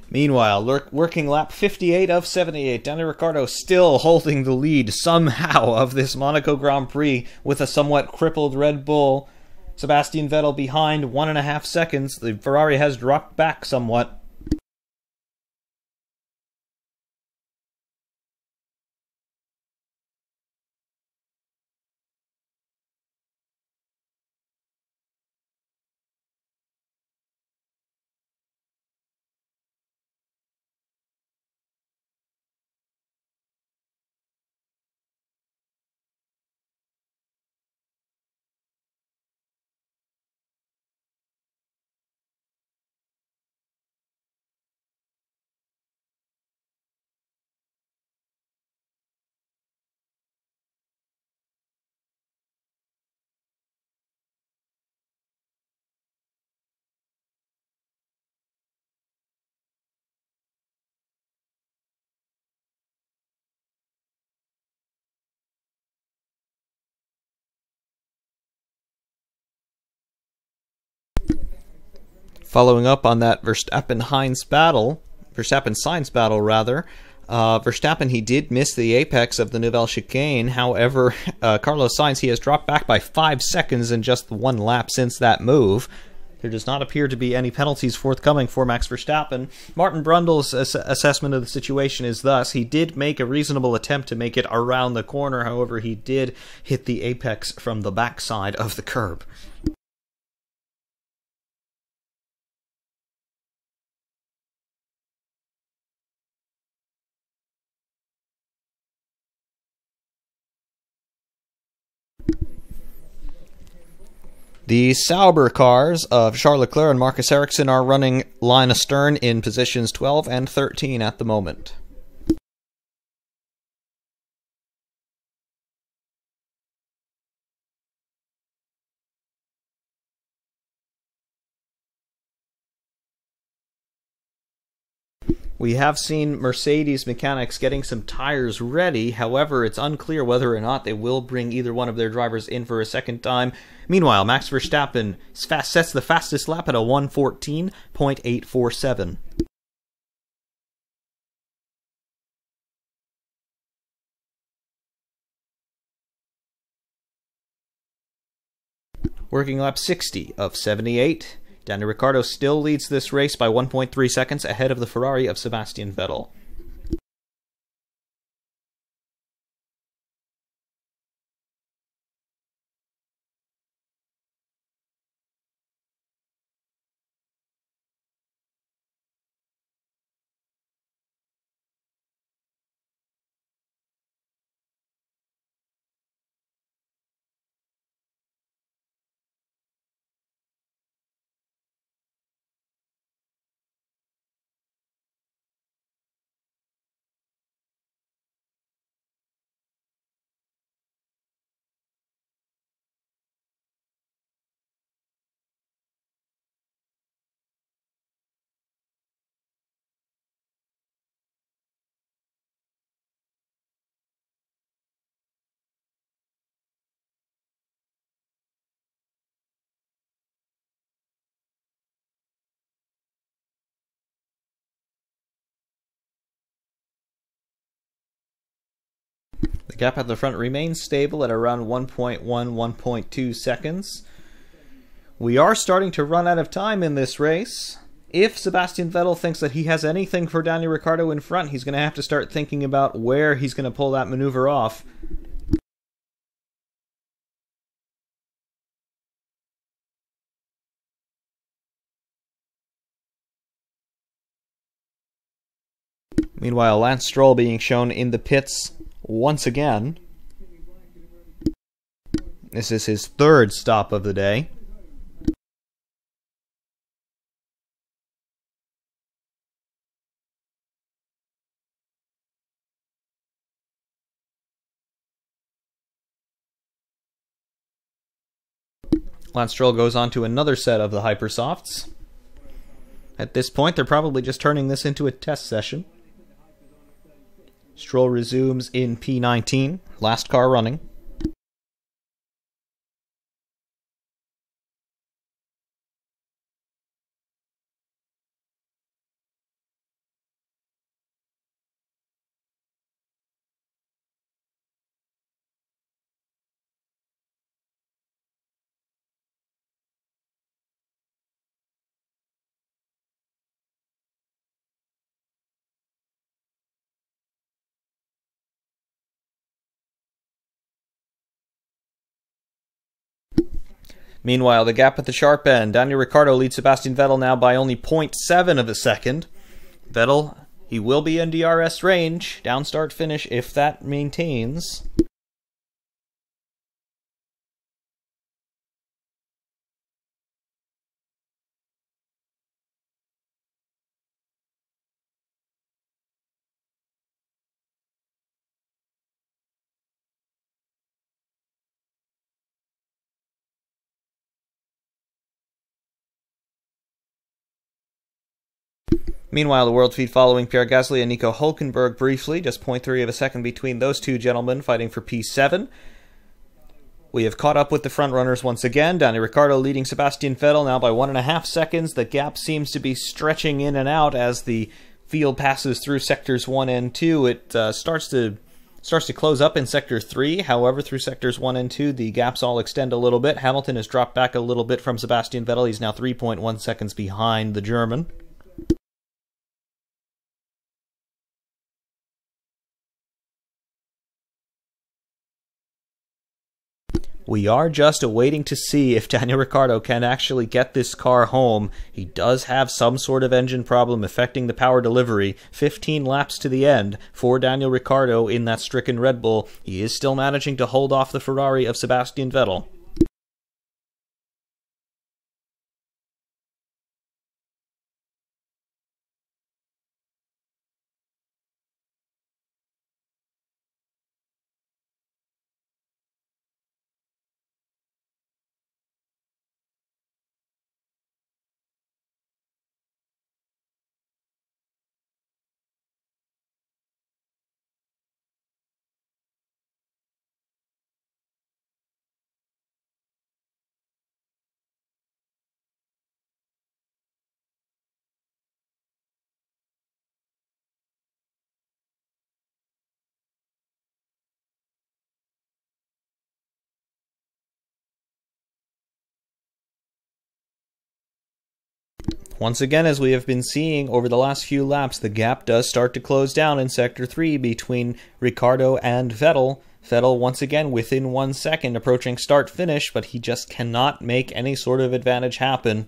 [SPEAKER 1] Meanwhile, working lap 58 of 78, Daniel Ricciardo still holding the lead somehow of this Monaco Grand Prix with a somewhat crippled Red Bull. Sebastian Vettel behind 1.5 seconds. The Ferrari has dropped back somewhat. Following up on that Verstappen-Sainz battle, Verstappen, he did miss the apex of the Nouvelle Chicane. However, Carlos Sainz, he has dropped back by 5 seconds in just one lap since that move. There does not appear to be any penalties forthcoming for Max Verstappen. Martin Brundle's assessment of the situation is thus: he did make a reasonable attempt to make it around the corner, however he did hit the apex from the backside of the curb. The Sauber cars of Charles Leclerc and Marcus Ericsson are running line astern in positions 12 and 13 at the moment. We have seen Mercedes mechanics getting some tires ready. However, it's unclear whether or not they will bring either one of their drivers in for a second time. Meanwhile, Max Verstappen sets the fastest lap at a 1:14.847. Working lap 60 of 78. Daniel Ricciardo still leads this race by 1.3 seconds ahead of the Ferrari of Sebastian Vettel. The gap at the front remains stable at around 1.1, 1.2 seconds. We are starting to run out of time in this race. If Sebastian Vettel thinks that he has anything for Daniel Ricciardo in front, he's going to have to start thinking about where he's going to pull that maneuver off. Meanwhile, Lance Stroll being shown in the pits once again. This is his third stop of the day. Lance Stroll goes on to another set of the Hypersofts. At this point, they're probably just turning this into a test session. Stroll resumes in P19, last car running. Meanwhile, the gap at the sharp end. Daniel Ricciardo leads Sebastian Vettel now by only 0.7 of a second. Vettel, he will be in DRS range. Down start finish if that maintains. Meanwhile, the world feed following Pierre Gasly and Nico Hülkenberg briefly, just 0.3 of a second between those two gentlemen fighting for P7. We have caught up with the front runners once again. Daniel Ricciardo leading Sebastian Vettel now by 1.5 seconds. The gap seems to be stretching in and out as the field passes through sectors 1 and 2. It starts to close up in sector 3. However, through sectors 1 and 2, the gaps all extend a little bit. Hamilton has dropped back a little bit from Sebastian Vettel. He's now 3.1 seconds behind the German. We are just waiting to see if Daniel Ricciardo can actually get this car home. He does have some sort of engine problem affecting the power delivery. 15 laps to the end for Daniel Ricciardo in that stricken Red Bull. He is still managing to hold off the Ferrari of Sebastian Vettel. Once again, as we have been seeing over the last few laps, the gap does start to close down in Sector 3 between Ricciardo and Vettel. Vettel once again within 1 second approaching start-finish, but he just cannot make any sort of advantage happen.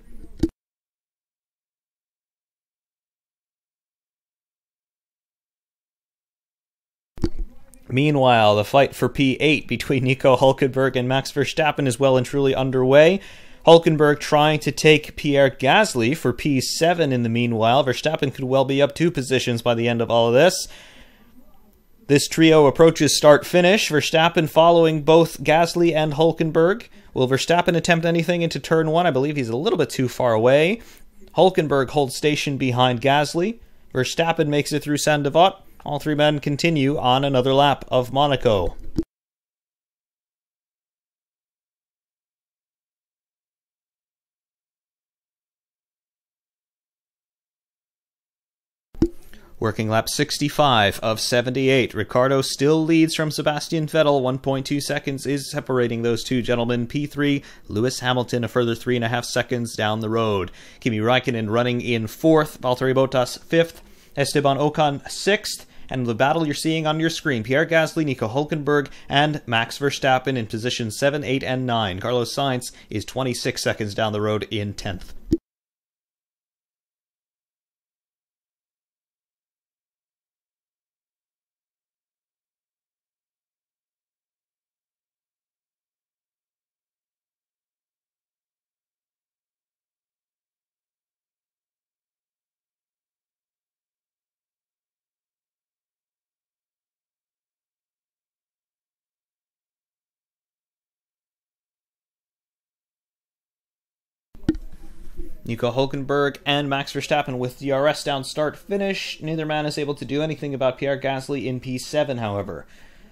[SPEAKER 1] Meanwhile, the fight for P8 between Nico Hülkenberg and Max Verstappen is well and truly underway. Hülkenberg trying to take Pierre Gasly for P7 in the meanwhile. Verstappen could well be up 2 positions by the end of all of this. This trio approaches start-finish. Verstappen following both Gasly and Hülkenberg. Will Verstappen attempt anything into turn 1? I believe he's a little bit too far away. Hülkenberg holds station behind Gasly. Verstappen makes it through Saint-Devote. All 3 men continue on another lap of Monaco. Working lap 65 of 78. Ricciardo still leads from Sebastian Vettel. 1.2 seconds is separating those 2 gentlemen. P3, Lewis Hamilton a further 3.5 seconds down the road. Kimi Räikkönen running in 4th. Valtteri Bottas 5th. Esteban Ocon 6th. And the battle you're seeing on your screen, Pierre Gasly, Nico Hülkenberg, and Max Verstappen in positions 7, 8, and 9. Carlos Sainz is 26 seconds down the road in 10th. Nico Hülkenberg and Max Verstappen with DRS down start-finish. Neither man is able to do anything about Pierre Gasly in P7, however.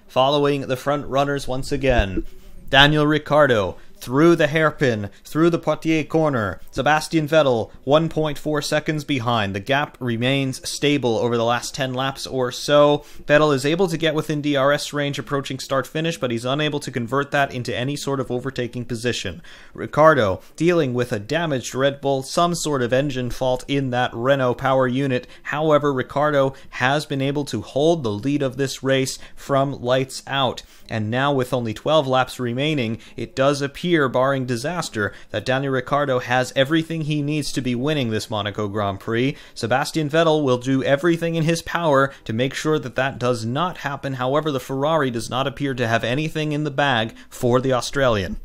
[SPEAKER 1] Following the front runners once again, Daniel Ricciardo through the hairpin, through the Poitiers corner. Sebastian Vettel 1.4 seconds behind. The gap remains stable over the last 10 laps or so. Vettel is able to get within DRS range approaching start-finish, but he's unable to convert that into any sort of overtaking position. Ricciardo dealing with a damaged Red Bull, some sort of engine fault in that Renault power unit. However, Ricciardo has been able to hold the lead of this race from lights out. And now with only 12 laps remaining, it does appear, barring disaster, that Daniel Ricciardo has everything he needs to be winning this Monaco Grand Prix. Sebastian Vettel will do everything in his power to make sure that that does not happen. However, the Ferrari does not appear to have anything in the bag for the Australian.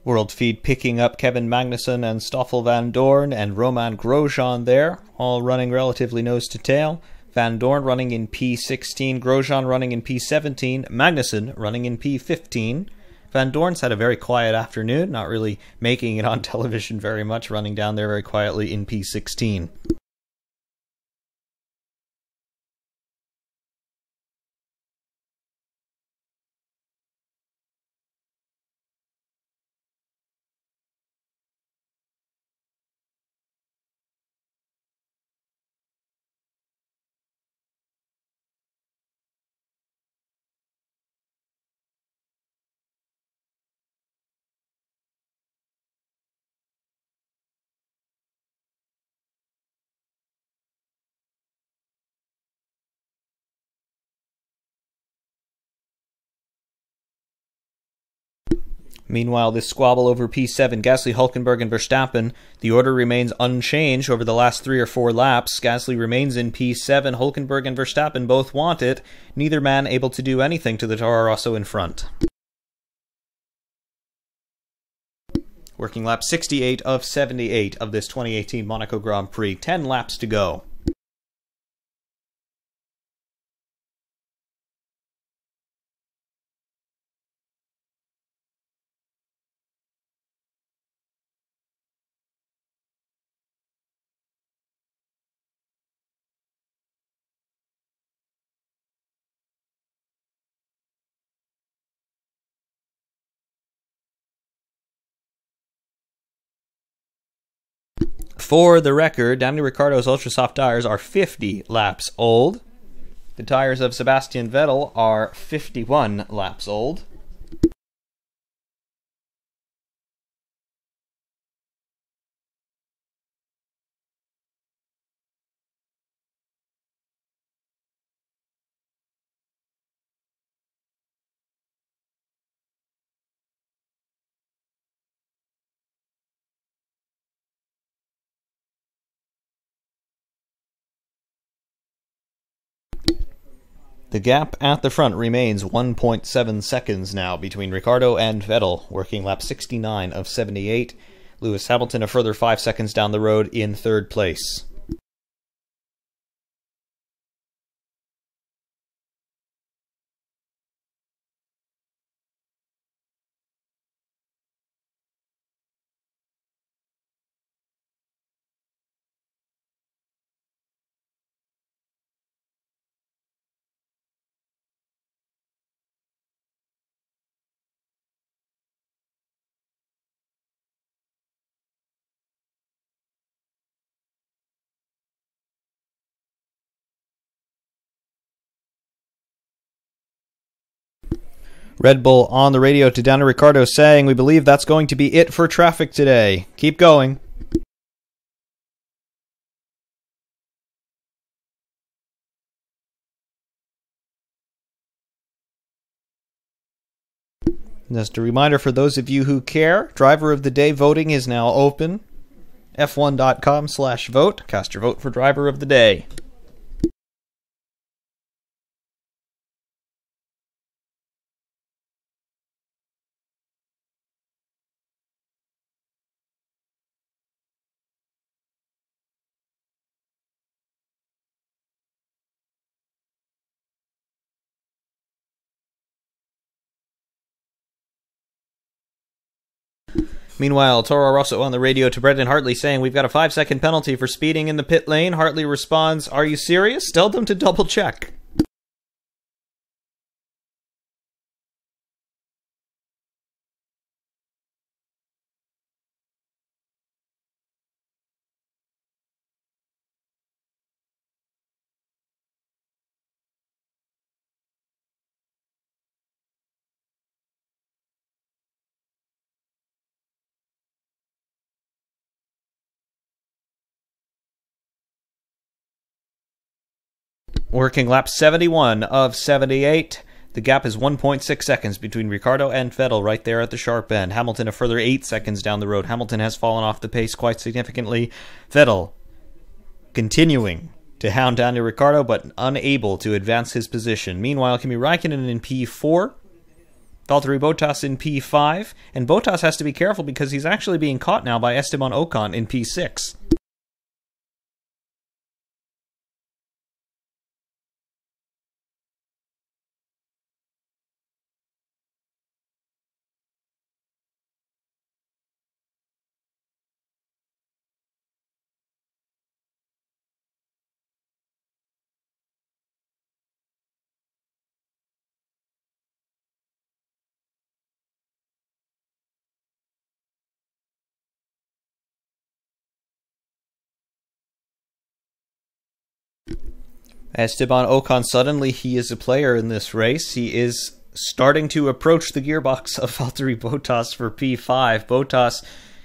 [SPEAKER 1] World Feed picking up Kevin Magnussen and Stoffel Van Dorn and Romain Grosjean there, all running relatively nose to tail. Van Dorn running in P16, Grosjean running in P17, Magnussen running in P15. Van Dorn's had a very quiet afternoon, not really making it on television very much, running down there very quietly in P16. Meanwhile, this squabble over P7, Gasly, Hülkenberg, and Verstappen, the order remains unchanged over the last 3 or 4 laps. Gasly remains in P7, Hülkenberg and Verstappen both want it, neither man able to do anything to the Toro Rosso in front. Working lap 68 of 78 of this 2018 Monaco Grand Prix, 10 laps to go. For the record, Daniel Ricciardo's Ultra Soft tires are 50 laps old. The tires of Sebastian Vettel are 51 laps old. The gap at the front remains 1.7 seconds now between Ricciardo and Vettel, working lap 69 of 78. Lewis Hamilton a further 5 seconds down the road in third place. Red Bull on the radio to Daniel Ricciardo saying, "We believe that's going to be it for traffic today. Keep going." Just a reminder for those of you who care, Driver of the Day voting is now open. F1.com/vote. Cast your vote for Driver of the Day. Meanwhile, Toro Rosso on the radio to Brendan Hartley saying, "We've got a 5-second penalty for speeding in the pit lane." Hartley responds, "Are you serious? Tell them to double check." Working lap 71 of 78. The gap is 1.6 seconds between Ricciardo and Vettel right there at the sharp end. Hamilton a further 8 seconds down the road. Hamilton has fallen off the pace quite significantly. Vettel continuing to hound Daniel Ricciardo, but unable to advance his position. Meanwhile, Kimi Räikkönen in P4. Valtteri Bottas in P5. And Bottas has to be careful because he's actually being caught now by Esteban Ocon in P6. Esteban Ocon, suddenly he is a player in this race. He is starting to approach the gearbox of Valtteri Bottas for P5. Bottas,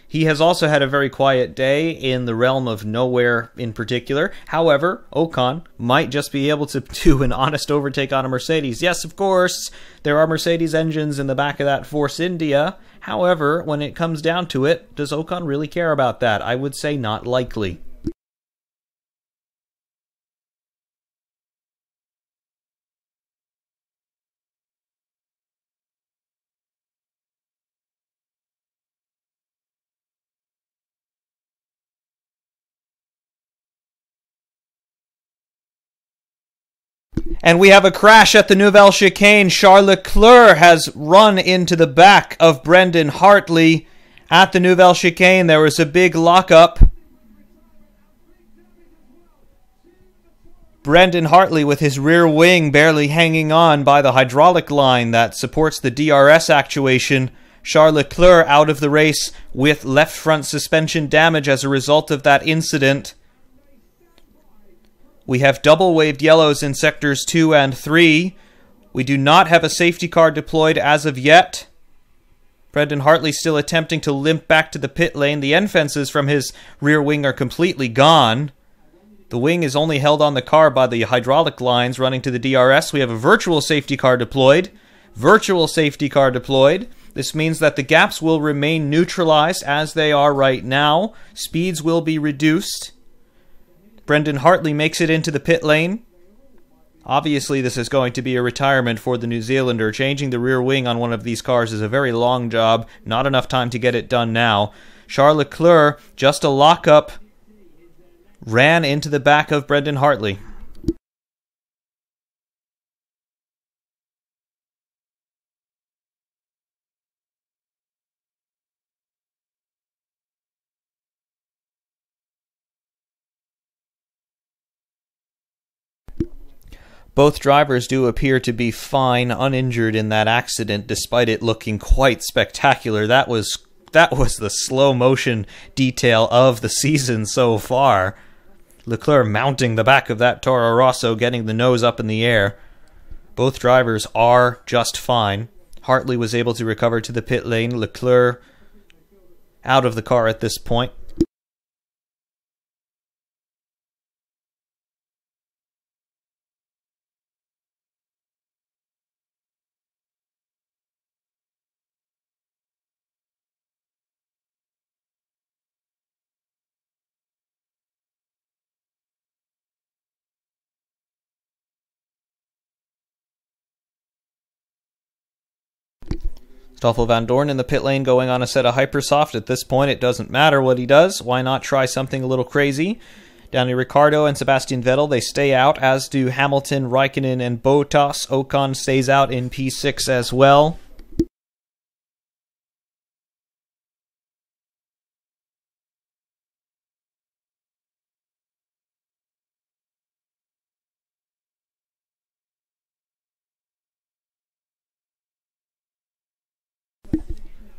[SPEAKER 1] he has also had a very quiet day in the realm of nowhere in particular. However, Ocon might just be able to do an honest overtake on a Mercedes. Yes, of course, there are Mercedes engines in the back of that Force India. However, when it comes down to it, does Ocon really care about that? I would say not likely. And we have a crash at the Nouvelle Chicane. Charles Leclerc has run into the back of Brendan Hartley at the Nouvelle Chicane. There was a big lockup. Brendan Hartley with his rear wing barely hanging on by the hydraulic line that supports the DRS actuation. Charles Leclerc out of the race with left front suspension damage as a result of that incident. We have double waved yellows in sectors 2 and 3. We do not have a safety car deployed as of yet. Brendan Hartley still attempting to limp back to the pit lane. The end fences from his rear wing are completely gone. The wing is only held on the car by the hydraulic lines running to the DRS. We have a virtual safety car deployed. Virtual safety car deployed. This means that the gaps will remain neutralized as they are right now. Speeds will be reduced. Brendan Hartley makes it into the pit lane. Obviously, this is going to be a retirement for the New Zealander. Changing the rear wing on one of these cars is a very long job. Not enough time to get it done now. Charles Leclerc, just a lockup, ran into the back of Brendan Hartley. Both drivers do appear to be fine, uninjured in that accident, despite it looking quite spectacular. That was the slow motion detail of the season so far. Leclerc mounting the back of that Toro Rosso, getting the nose up in the air. Both drivers are just fine. Hartley was able to recover to the pit lane. Leclerc out of the car at this point. Stoffel Vandoorne in the pit lane going on a set of Hypersoft. At this point, it doesn't matter what he does. Why not try something a little crazy? Daniel Ricciardo and Sebastian Vettel, they stay out, as do Hamilton, Raikkonen, and Bottas. Ocon stays out in P6 as well.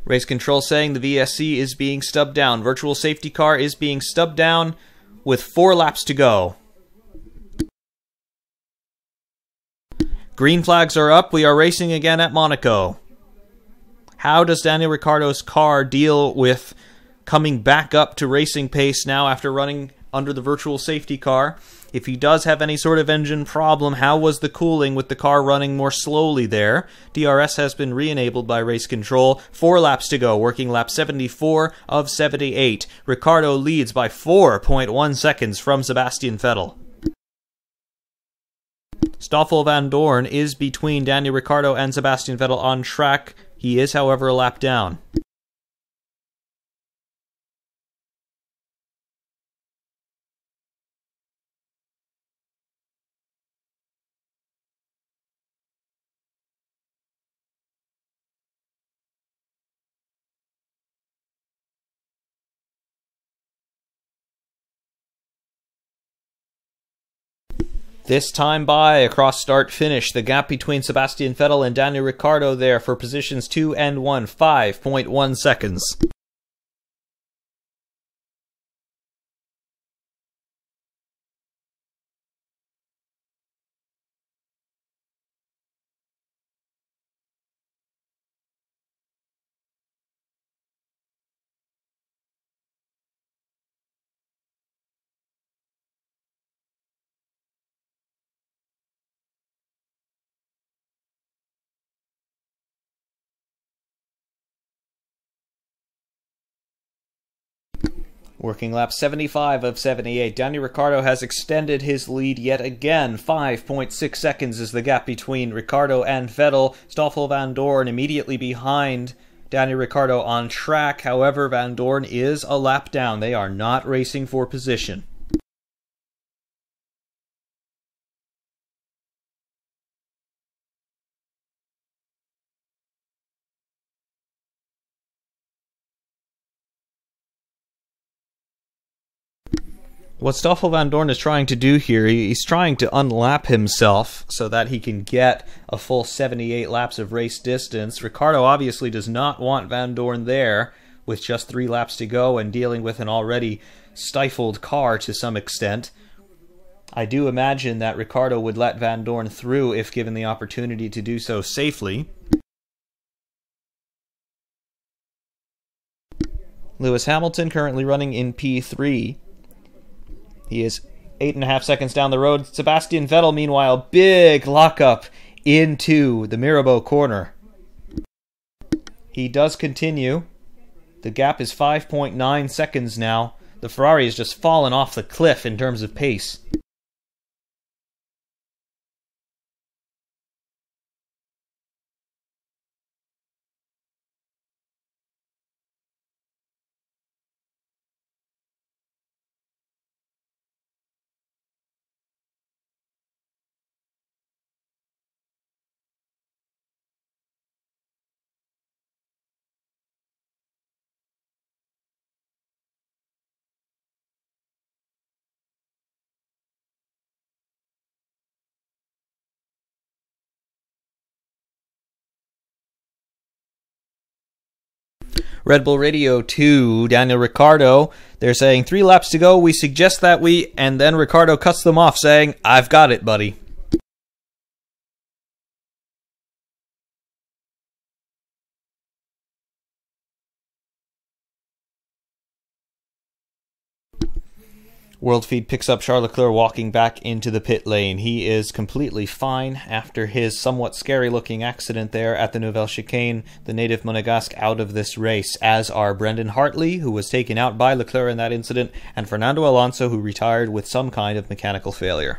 [SPEAKER 1] Race control saying the VSC is being stubbed down. Virtual safety car is being stubbed down with 4 laps to go. Green flags are up. We are racing again at Monaco. How does Daniel Ricciardo's car deal with coming back up to racing pace now after running under the virtual safety car? If he does have any sort of engine problem, how was the cooling with the car running more slowly there? DRS has been re-enabled by race control. 4 laps to go, working lap 74 of 78. Ricciardo leads by 4.1 seconds from Sebastian Vettel. Stoffel Vandoorne is between Daniel Ricciardo and Sebastian Vettel on track. He is, however, a lap down. This time by across start finish. The gap between Sebastian Vettel and Daniel Ricciardo there for positions 2 and 1, 5.1 seconds. Working lap 75 of 78. Daniel Ricciardo has extended his lead yet again. 5.6 seconds is the gap between Ricciardo and Vettel. Stoffel Vandoorne immediately behind Daniel Ricciardo on track. However, Vandoorne is a lap down. They are not racing for position. What Stoffel Van Dorn is trying to do here, he's trying to unlap himself so that he can get a full 78 laps of race distance. Ricciardo obviously does not want Van Dorn there with just 3 laps to go and dealing with an already stifled car to some extent. I do imagine that Ricciardo would let Van Dorn through if given the opportunity to do so safely. Lewis Hamilton currently running in P3. He is 8.5 seconds down the road. Sebastian Vettel, meanwhile, big lockup into the Mirabeau corner. He does continue. The gap is 5.9 seconds now. The Ferrari has just fallen off the cliff in terms of pace. Red Bull Radio 2, Daniel Ricciardo, they're saying 3 laps to go, we suggest that we, and then Ricciardo cuts them off saying, I've got it, buddy. World Feed picks up Charles Leclerc walking back into the pit lane. He is completely fine after his somewhat scary-looking accident there at the Nouvelle Chicane. The native Monegasque out of this race, as are Brendan Hartley, who was taken out by Leclerc in that incident, and Fernando Alonso, who retired with some kind of mechanical failure.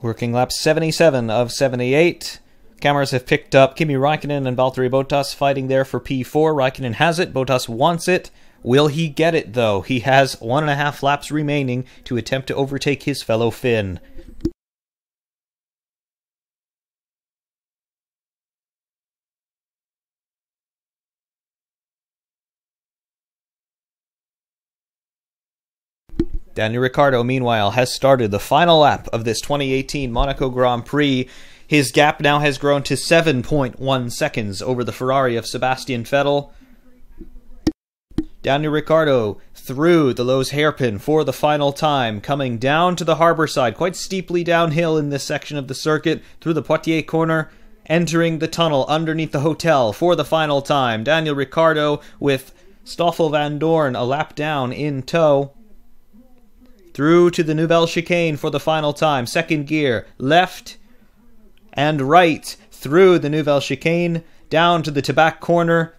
[SPEAKER 1] Working lap 77 of 78. Cameras have picked up Kimi Räikkönen and Valtteri Bottas fighting there for P4. Räikkönen has it. Bottas wants it. Will he get it, though? He has 1.5 laps remaining to attempt to overtake his fellow Finn. Daniel Ricciardo, meanwhile, has started the final lap of this 2018 Monaco Grand Prix. His gap now has grown to 7.1 seconds over the Ferrari of Sebastian Vettel. Daniel Ricciardo through the Lowe's hairpin for the final time, coming down to the harbour side, quite steeply downhill in this section of the circuit, through the Poitiers corner, entering the tunnel underneath the hotel for the final time. Daniel Ricciardo with Stoffel Van Dorn a lap down in tow. Through to the Nouvelle Chicane for the final time. Second gear, left and right through the Nouvelle Chicane, down to the Tabac corner.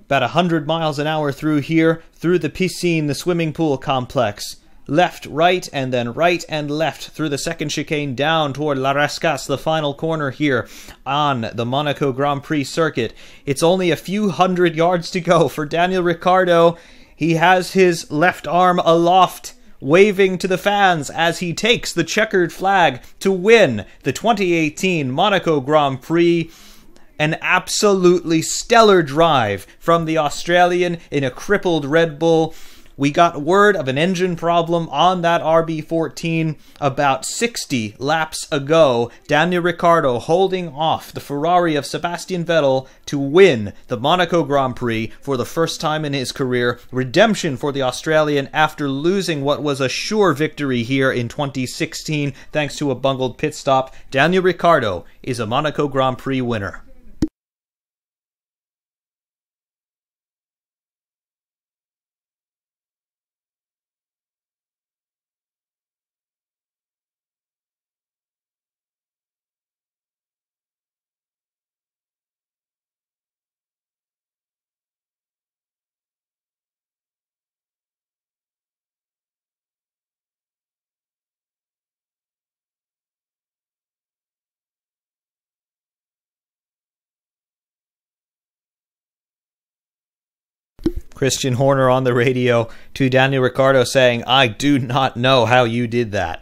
[SPEAKER 1] About 100 miles an hour through here, through the piscine, the swimming pool complex. Left, right, and then right and left through the second chicane down toward La Rascasse, the final corner here on the Monaco Grand Prix circuit. It's only a few hundred yards to go for Daniel Ricciardo. He has his left arm aloft, waving to the fans as he takes the checkered flag to win the 2018 Monaco Grand Prix. An absolutely stellar drive from the Australian in a crippled Red Bull. We got word of an engine problem on that RB14 about 60 laps ago. Daniel Ricciardo holding off the Ferrari of Sebastian Vettel to win the Monaco Grand Prix for the first time in his career. Redemption for the Australian after losing what was a sure victory here in 2016 thanks to a bungled pit stop. Daniel Ricciardo is a Monaco Grand Prix winner. Christian Horner on the radio to Daniel Ricciardo saying, "I do not know how you did that."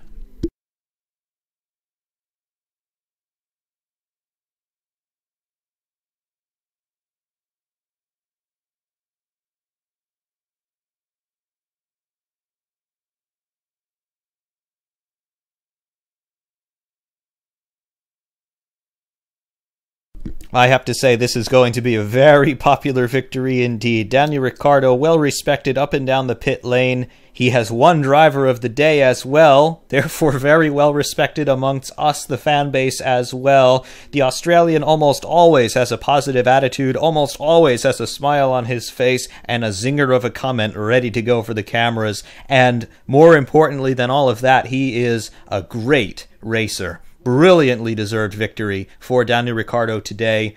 [SPEAKER 1] I have to say, this is going to be a very popular victory indeed. Daniel Ricciardo, well respected up and down the pit lane. He has won driver of the day as well, therefore very well respected amongst us, the fan base, as well. The Australian almost always has a positive attitude, almost always has a smile on his face, and a zinger of a comment ready to go for the cameras. And more importantly than all of that, he is a great racer. Brilliantly deserved victory for Daniel Ricciardo today.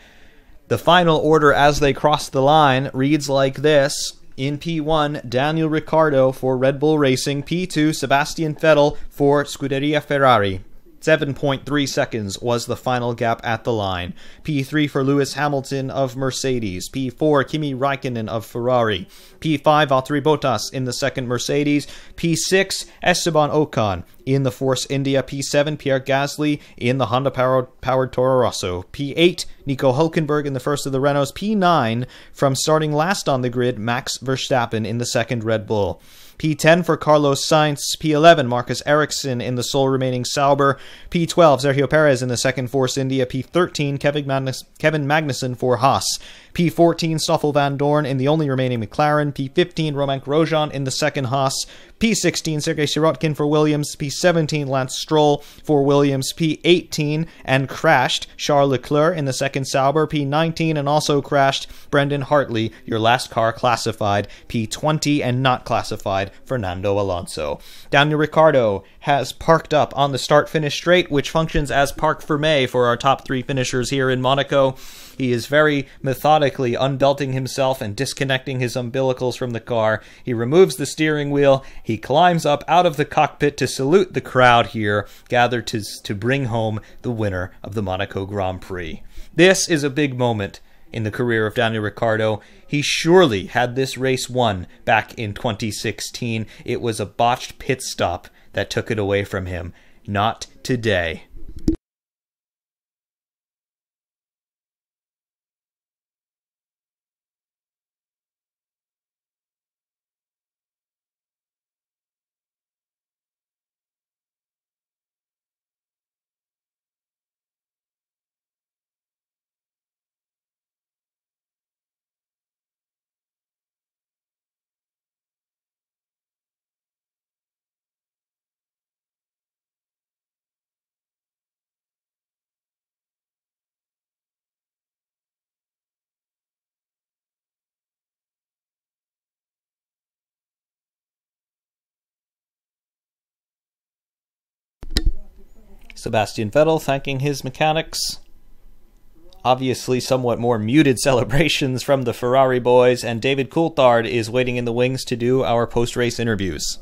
[SPEAKER 1] The final order as they cross the line reads like this. In P1, Daniel Ricciardo for Red Bull Racing. P2, Sebastian Vettel for Scuderia Ferrari. 7.3 seconds was the final gap at the line. P3 for Lewis Hamilton of Mercedes. P4, Kimi Räikkönen of Ferrari. P5, Valtteri Bottas in the second Mercedes. P6, Esteban Ocon in the Force India. P7, Pierre Gasly in the Honda-powered Toro Rosso. P8, Nico Hülkenberg in the first of the Renaults. P9, from starting last on the grid, Max Verstappen in the second Red Bull. P10 for Carlos Sainz. P11, Marcus Ericsson in the sole remaining Sauber. P12, Sergio Perez in the second Force India. P13, Kevin Magnussen for Haas. P14, Stoffel Van Dorn in the only remaining McLaren. P15, Romain Grosjean in the second Haas. P16, Sergei Sirotkin for Williams. P17, Lance Stroll for Williams. P18, and crashed, Charles Leclerc in the second Sauber. P19, and also crashed, Brendan Hartley, your last car classified. P20, and not classified, Fernando Alonso. Daniel Ricciardo has parked up on the start-finish straight, which functions as Parc Fermé for our top three finishers here in Monaco. He is very methodically unbelting himself and disconnecting his umbilicals from the car. He removes the steering wheel. He climbs up out of the cockpit to salute the crowd here, gathered to bring home the winner of the Monaco Grand Prix. This is a big moment in the career of Daniel Ricciardo. He surely had this race won back in 2016. It was a botched pit stop that took it away from him. Not today. Sebastian Vettel thanking his mechanics. Obviously somewhat more muted celebrations from the Ferrari boys, and David Coulthard is waiting in the wings to do our post-race interviews.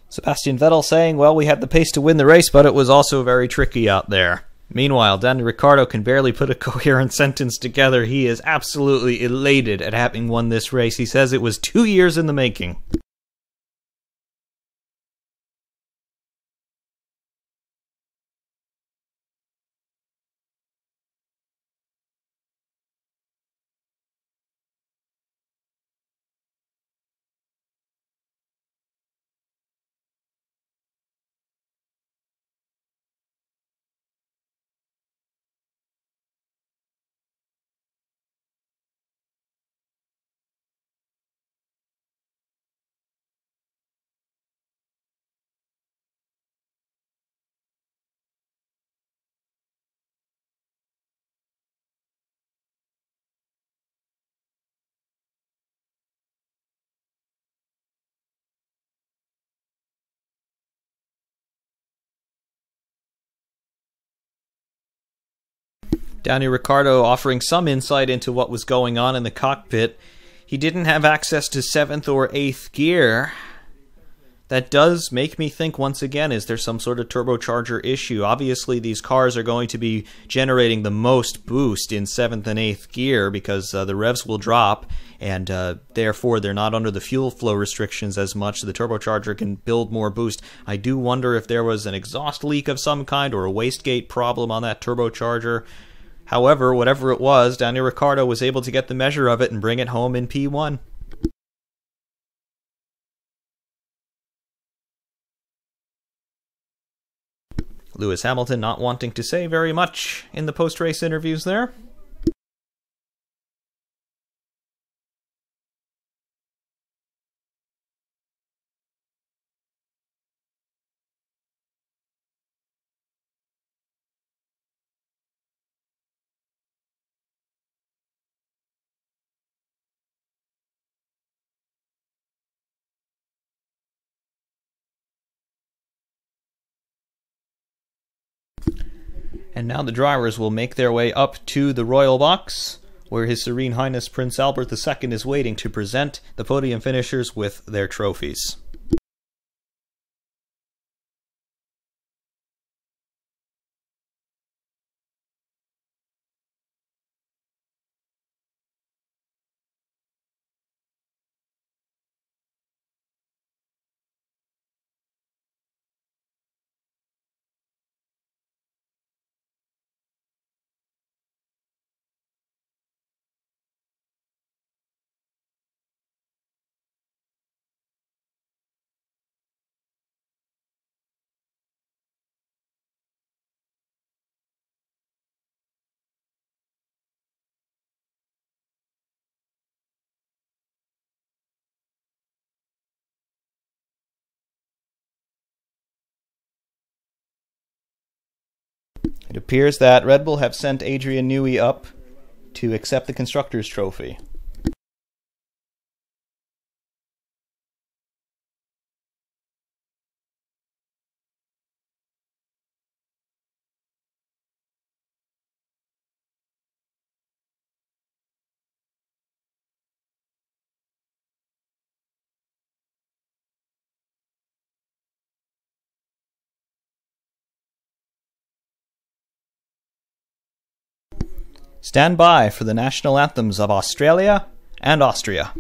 [SPEAKER 1] Sebastian Vettel saying, well, we had the pace to win the race, but it was also very tricky out there. Meanwhile, Daniel Ricciardo can barely put a coherent sentence together. He is absolutely elated at having won this race. He says it was 2 years in the making. Danny Ricciardo offering some insight into what was going on in the cockpit. He didn't have access to 7th or 8th gear. That does make me think once again, is there some sort of turbocharger issue? Obviously, these cars are going to be generating the most boost in 7th and 8th gear because the revs will drop, and therefore they're not under the fuel flow restrictions as much. The turbocharger can build more boost. I do wonder if there was an exhaust leak of some kind or a wastegate problem on that turbocharger. However, whatever it was, Danny Ricciardo was able to get the measure of it and bring it home in P1. Lewis Hamilton not wanting to say very much in the post-race interviews there. And now the drivers will make their way up to the Royal Box, where His Serene Highness Prince Albert II is waiting to present the podium finishers with their trophies. It appears that Red Bull have sent Adrian Newey up to accept the Constructors' Trophy. Stand by for the national anthems of Australia and Austria.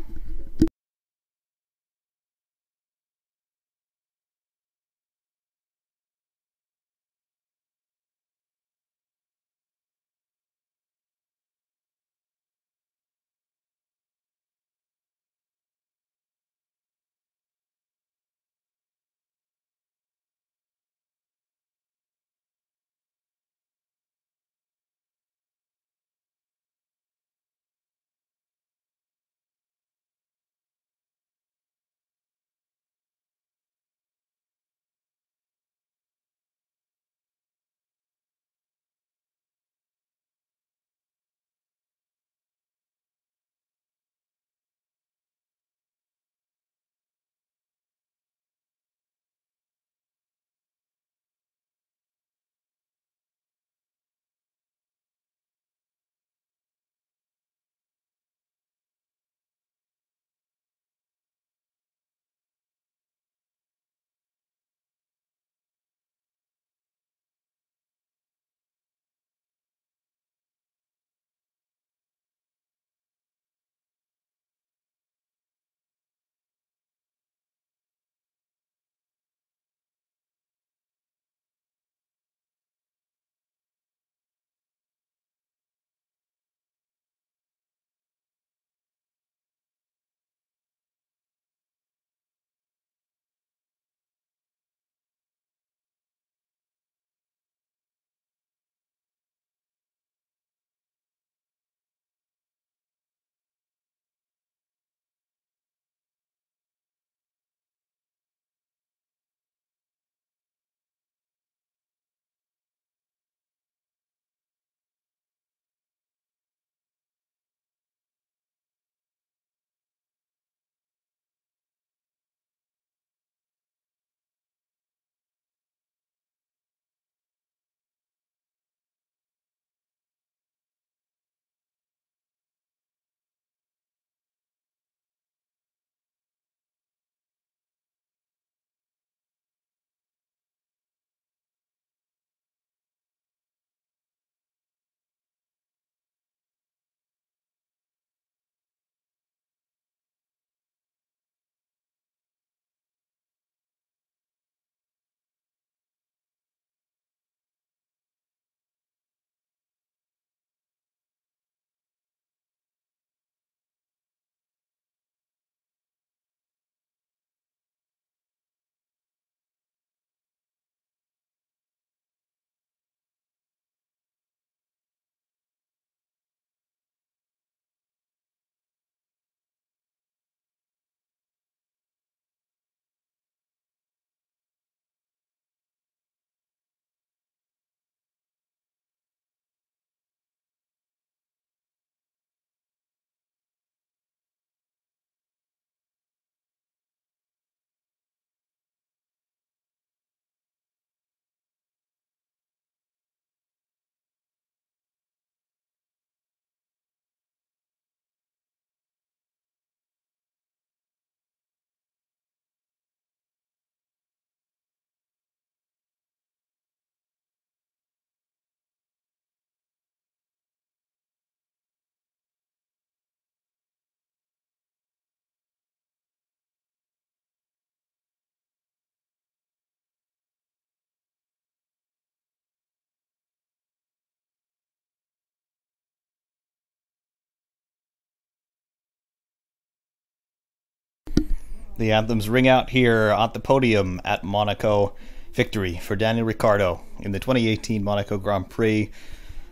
[SPEAKER 1] The anthems ring out here at the podium at Monaco. Victory for Daniel Ricciardo in the 2018 Monaco Grand Prix.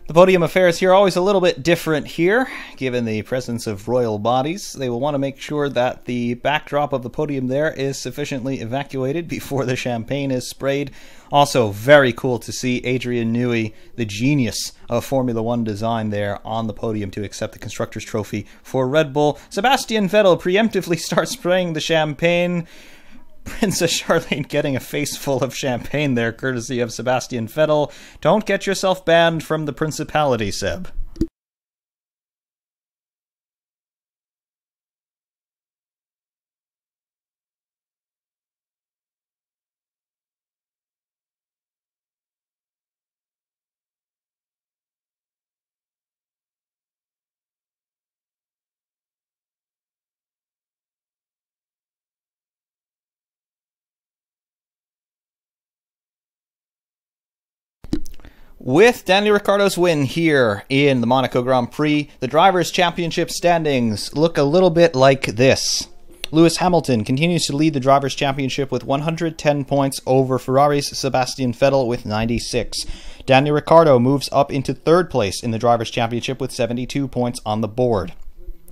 [SPEAKER 1] The podium affairs here are always a little bit different here, given the presence of royal bodies. They will want to make sure that the backdrop of the podium there is sufficiently evacuated before the champagne is sprayed. Also, very cool to see Adrian Newey, the genius of Formula One design, there on the podium to accept the Constructors' Trophy for Red Bull. Sebastian Vettel preemptively starts spraying the champagne. Princess Charlene getting a face full of champagne there, courtesy of Sebastian Vettel. Don't get yourself banned from the Principality, Seb. With Daniel Ricciardo's win here in the Monaco Grand Prix, the Drivers' Championship standings look a little bit like this. Lewis Hamilton continues to lead the Drivers' Championship with 110 points over Ferrari's Sebastian Vettel with 96. Daniel Ricciardo moves up into third place in the Drivers' Championship with 72 points on the board.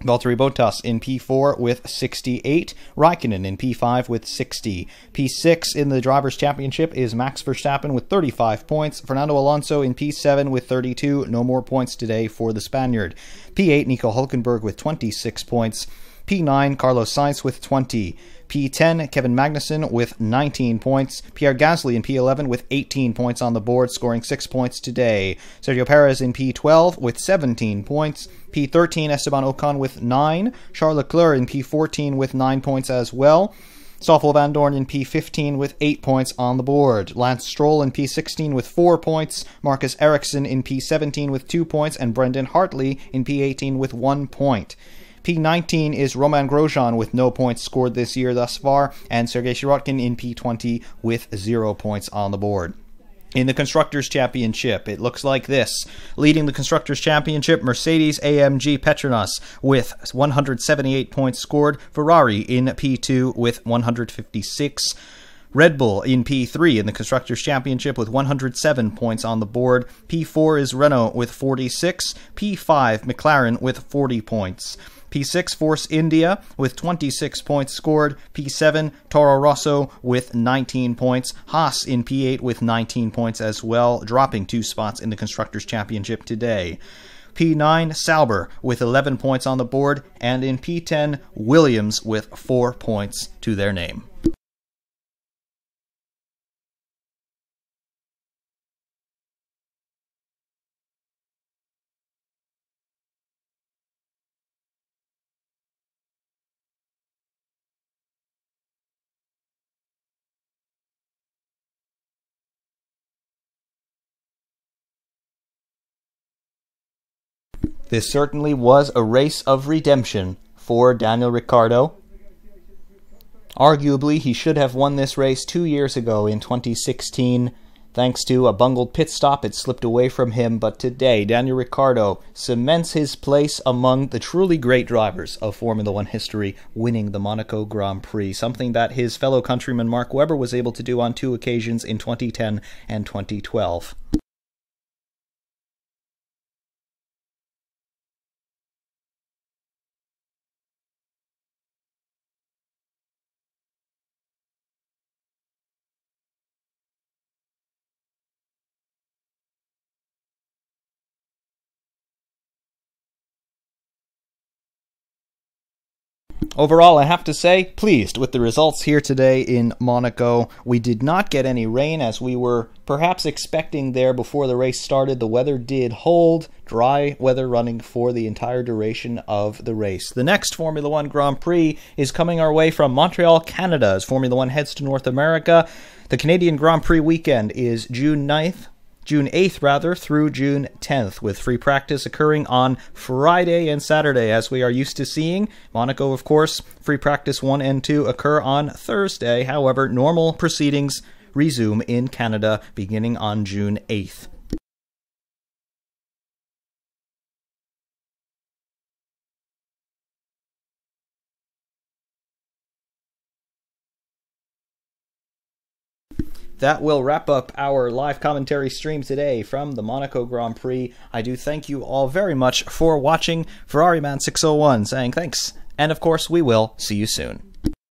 [SPEAKER 1] Valtteri Bottas in P4 with 68, Raikkonen in P5 with 60. P6 in the Drivers' Championship is Max Verstappen with 35 points, Fernando Alonso in P7 with 32, no more points today for the Spaniard. P8 Nico Hülkenberg with 26 points, P9 Carlos Sainz with 20. P10, Kevin Magnussen with 19 points. Pierre Gasly in P11 with 18 points on the board, scoring 6 points today. Sergio Perez in P12 with 17 points. P13, Esteban Ocon with 9. Charles Leclerc in P14 with 9 points as well. Stoffel Van Dorn in P15 with 8 points on the board. Lance Stroll in P16 with 4 points. Marcus Ericsson in P17 with 2 points. And Brendan Hartley in P18 with 1 point. P19 is Roman Grosjean with no points scored this year thus far, and Sergei Sirotkin in P20 with 0 points on the board. In the Constructors' Championship, it looks like this. Leading the Constructors' Championship, Mercedes-AMG Petronas with 178 points scored. Ferrari in P2 with 156. Red Bull in P3 in the Constructors' Championship with 107 points on the board. P4 is Renault with 46. P5 McLaren with 40 points. P6 Force India with 26 points scored. P7 Toro Rosso with 19 points. Haas in P8 with 19 points as well, dropping 2 spots in the Constructors' Championship today. P9 Sauber with 11 points on the board, and in P10 Williams with 4 points to their name. This certainly was a race of redemption for Daniel Ricciardo. Arguably, he should have won this race 2 years ago in 2016. Thanks to a bungled pit stop, it slipped away from him, but today, Daniel Ricciardo cements his place among the truly great drivers of Formula One history, winning the Monaco Grand Prix, something that his fellow countryman Mark Webber was able to do on 2 occasions in 2010 and 2012. Overall, I have to say, pleased with the results here today in Monaco. We did not get any rain as we were perhaps expecting there before the race started. The weather did hold, dry weather running for the entire duration of the race. The next Formula One Grand Prix is coming our way from Montreal, Canada, as Formula One heads to North America. The Canadian Grand Prix weekend is June 8th through June 10th, with free practice occurring on Friday and Saturday, as we are used to seeing. Monaco, of course, free practice 1 and 2 occur on Thursday. However, normal proceedings resume in Canada beginning on June 8th. that will wrap up our live commentary stream today from the Monaco Grand Prix. I do thank you all very much for watching. Ferrariman601 saying thanks, and of course we will see you soon.